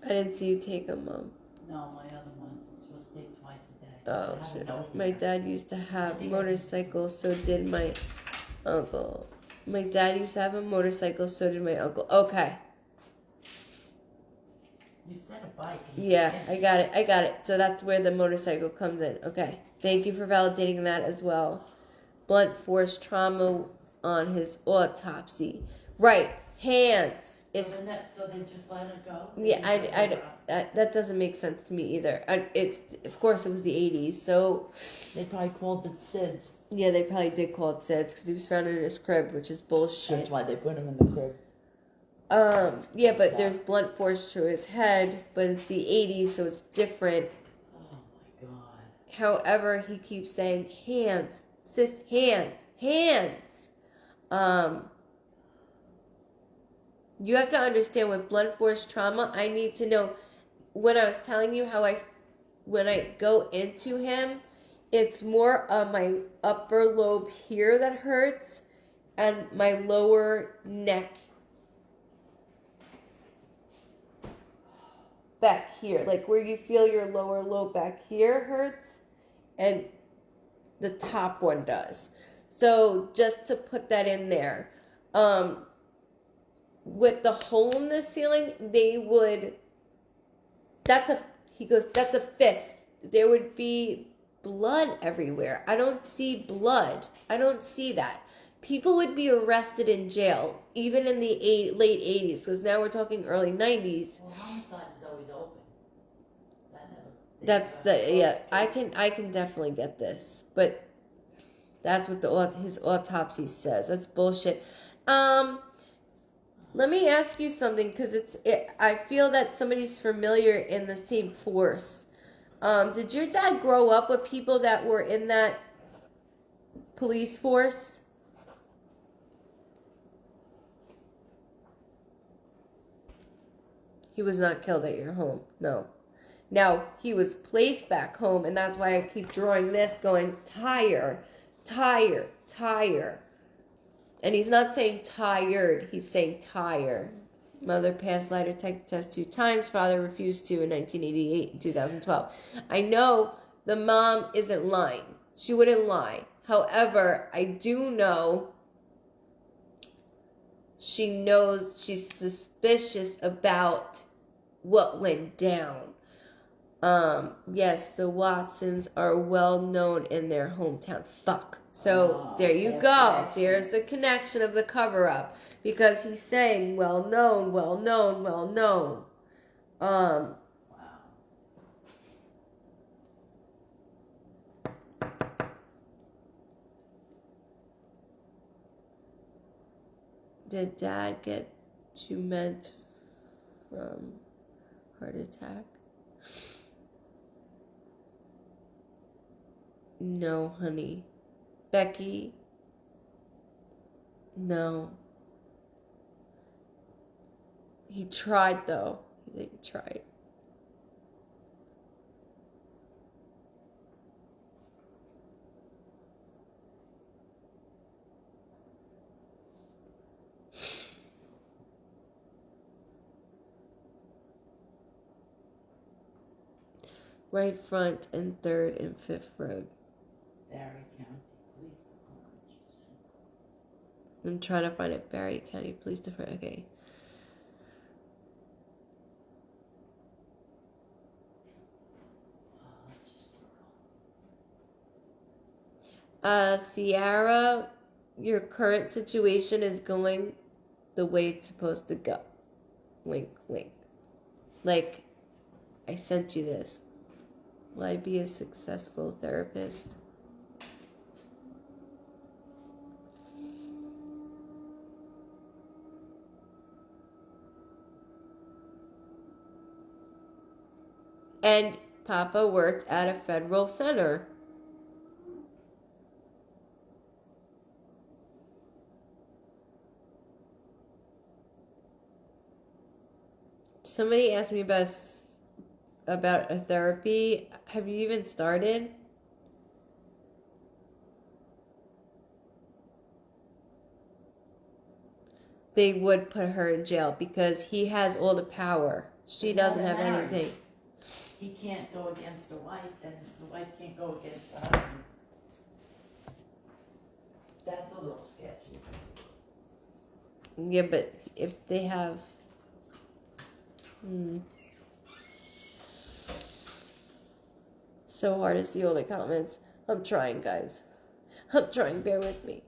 I didn't see you take them, Mom. No, my other ones. I'm supposed to take twice a day. Oh, shit. My dad used to have motorcycles, so did my uncle. My dad used to have a motorcycle, so did my uncle. Okay. You said a bike. Yeah, I got it. So that's where the motorcycle comes in. Okay. Thank you for validating that as well. Blunt force trauma on his autopsy. Right. Hands. So they just let it go? Yeah, that doesn't make sense to me either. Of course it was the 80s, so they probably called it SIDS. Yeah, they probably did call it SIDS because he was found in his crib, which is bullshit. That's why they put him in the crib. Yeah, but there's blunt force to his head, but it's the 80s, so it's different. Oh my God. However, he keeps saying hands, sis, hands. You have to understand with blunt force trauma, I need to know, when I was telling you how when I go into him, it's more of my upper lobe here that hurts and my lower neck back here. Like where you feel your lower lobe back here hurts and the top one does. So just to put that in there. With the hole in the ceiling, that's a fist. There would be blood everywhere. I don't see blood. I don't see that. People would be arrested in jail, even in the late 80s, because now we're talking early 90s. Well, homicide is always open. I can definitely get this, but that's what his autopsy says. That's bullshit. Let me ask you something, because I feel that somebody's familiar in the same force. Did your dad grow up with people that were in that police force? He was not killed at your home, no. Now, he was placed back home, and that's why I keep drawing this, going, tire. And he's not saying tired, he's saying tire. Mother passed lie detector test 2 times. Father refused to in 1988 and 2012. I know the mom isn't lying. She wouldn't lie. However, I do know she knows she's suspicious about what went down. Yes, the Watsons are well known in their hometown. Fuck. So there you go. There's the connection of the cover up. Because he's saying well known, well known, well known. Wow. Did Dad get 2 meds from heart attack? No, honey. Becky? No. He tried, though. He tried. Right front and 3rd and 5th road. Barry County Police Department. I'm trying to find it. Barry County Police Department. Okay. Oh, that's just brutal. Sierra, your current situation is going the way it's supposed to go. Wink, wink. Like, I sent you this. Will I be a successful therapist? And Papa worked at a federal center. Somebody asked me about a therapy. Have you even started? They would put her in jail because he has all the power. She doesn't have anything. He can't go against the wife, and the wife can't go against the husband. That's a little sketchy. Yeah, but if they have... So hard to see all the comments. I'm trying, guys. I'm trying. Bear with me.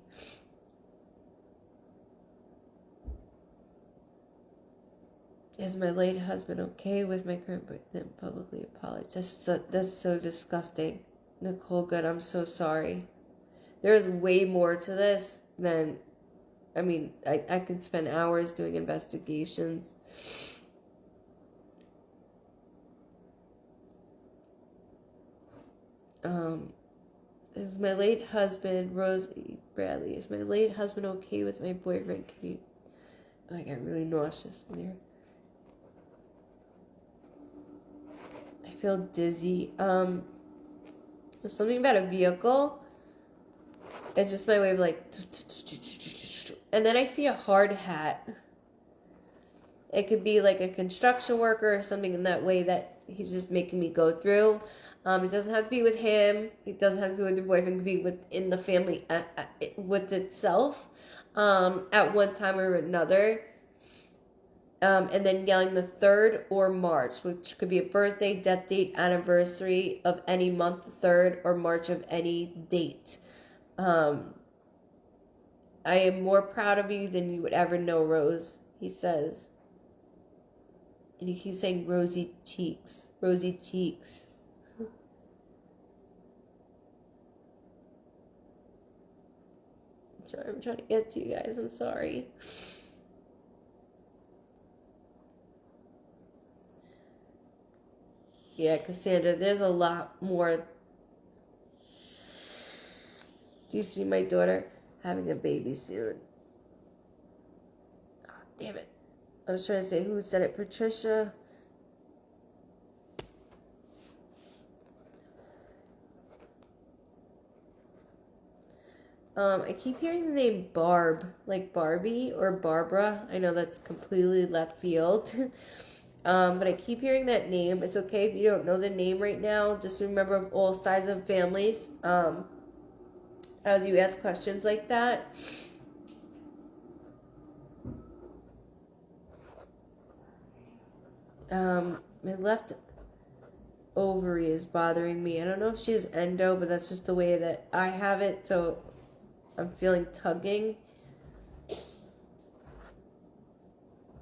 Is my late husband okay with my current boyfriend? Publicly apologize. That's so disgusting. Nicole Good, I'm so sorry. There's way more to this than... I mean, I can spend hours doing investigations. Is my late husband, Rosie Bradley, is my late husband okay with my boyfriend? Can you... I got really nauseous in here. I feel dizzy. There's something about a vehicle. It's just my way of like... And then I see a hard hat. It could be like a construction worker or something in that way that he's just making me go through. It doesn't have to be with him. It doesn't have to be with your boyfriend. It could be within the family with itself at one time or another. And then yelling the 3rd or March, which could be a birthday, death date, anniversary of any month, 3rd or March of any date. I am more proud of you than you would ever know, Rose, he says. And he keeps saying rosy cheeks, rosy cheeks. I'm sorry, I'm trying to get to you guys. I'm sorry. Yeah, Cassandra, there's a lot more. Do you see my daughter having a baby soon? Oh, damn it. I was trying to say who said it. Patricia. I keep hearing the name Barb, like Barbie or Barbara. I know that's completely left field. But I keep hearing that name. It's okay if you don't know the name right now. Just remember all sides of families. As you ask questions like that. My left ovary is bothering me. I don't know if she has endo, but that's just the way that I have it. So I'm feeling tugging.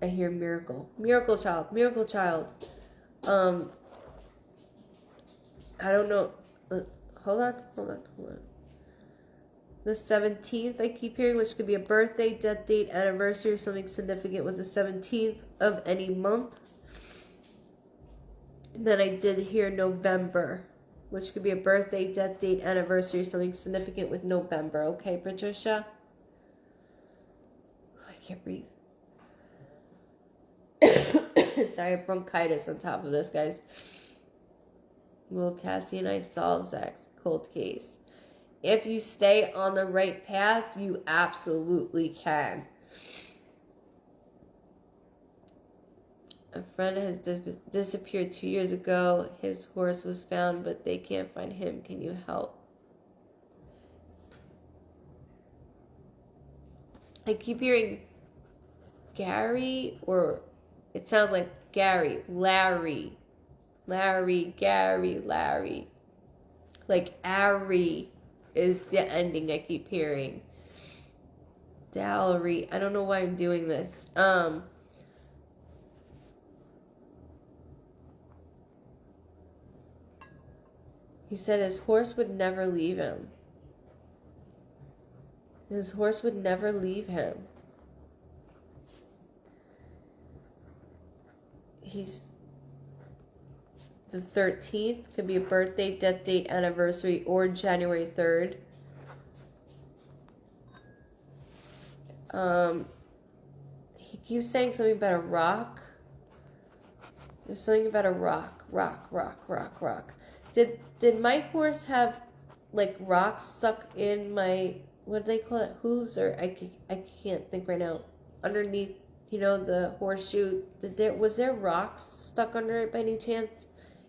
I hear miracle. Miracle child. Miracle child. I don't know. Hold on. The 17th, I keep hearing, which could be a birthday, death date, anniversary, or something significant with the 17th of any month. And then I did hear November, which could be a birthday, death date, anniversary, or something significant with November. Okay, Patricia? I can't breathe. Sorry, I have bronchitis on top of this, guys. Will Cassie and I solve Zach's cold case? If you stay on the right path, you absolutely can. A friend has disappeared 2 years ago. His horse was found, but they can't find him. Can you help? I keep hearing Gary, or it sounds like Gary, Larry, Gary, Larry. Like Ari is the ending I keep hearing. Dowry. I don't know why I'm doing this. He said his horse would never leave him. His horse would never leave him. He's the 13th, could be a birthday, death date, anniversary, or January 3rd. He keeps saying something about a rock. There's something about a rock. Did my horse have like rocks stuck in my, what do they call it, hooves? Or I can't think right now. Underneath, the horseshoe. Was there rocks stuck under it by any chance?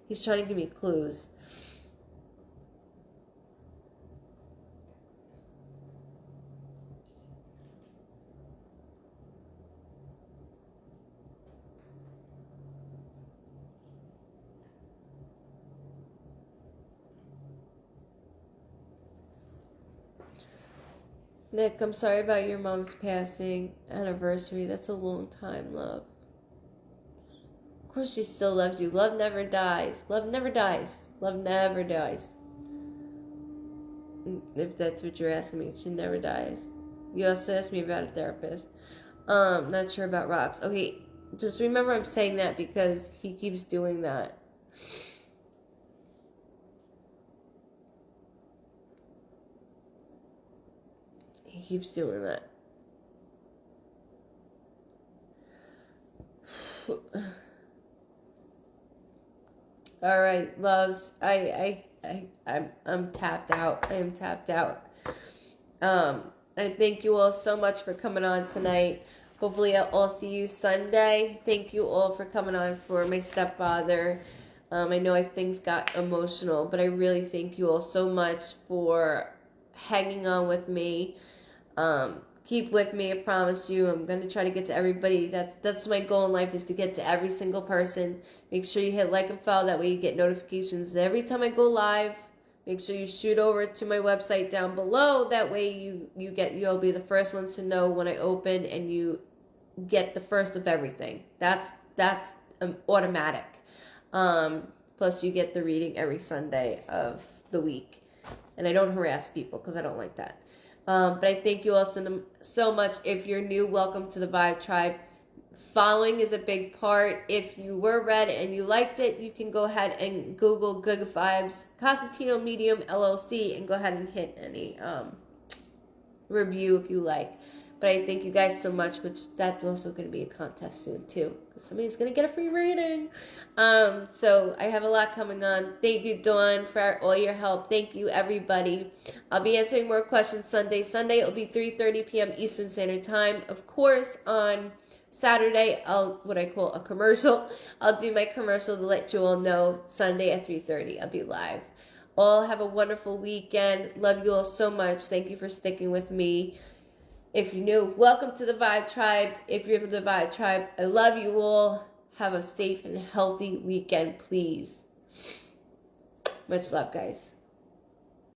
He's trying to give me clues. Nick, I'm sorry about your mom's passing anniversary. That's a long time, love. Of course she still loves you. Love never dies. Love never dies. Love never dies. If that's what you're asking me, she never dies. You also asked me about a therapist. Not sure about rocks. Okay, just remember I'm saying that because he keeps doing that. He keeps doing that. All right, loves. I'm tapped out. I am tapped out. I thank you all so much for coming on tonight. Hopefully I'll see you Sunday. Thank you all for coming on for my stepfather. I know things got emotional, but I really thank you all so much for hanging on with me. Keep with me, I promise you. I'm going to try to get to everybody. That's my goal in life, is to get to every single person. Make sure you hit like and follow. That way you get notifications every time I go live. Make sure you shoot over to my website down below. That way you'll be the first ones to know when I open, and you get the first of everything. That's automatic. Plus you get the reading every Sunday of the week. And I don't harass people because I don't like that. But I thank you all so much. If you're new, welcome to the Vibe Tribe. Following is a big part. If you were read and you liked it, you can go ahead and Google Goodvibes Cosentino Medium LLC and go ahead and hit any review if you like. But I thank you guys so much, which that's also going to be a contest soon too, because somebody's going to get a free reading. So I have a lot coming on. Thank you, Dawn, for all your help. Thank you, everybody. I'll be answering more questions Sunday. Sunday it'll be 3:30 p.m. Eastern Standard Time. Of course, on Saturday, what I call a commercial. I'll do my commercial to let you all know. Sunday at 3:30, I'll be live. All have a wonderful weekend. Love you all so much. Thank you for sticking with me. If you're new, welcome to the Vibe Tribe. If you're in the Vibe Tribe, I love you all. Have a safe and healthy weekend, please. Much love, guys.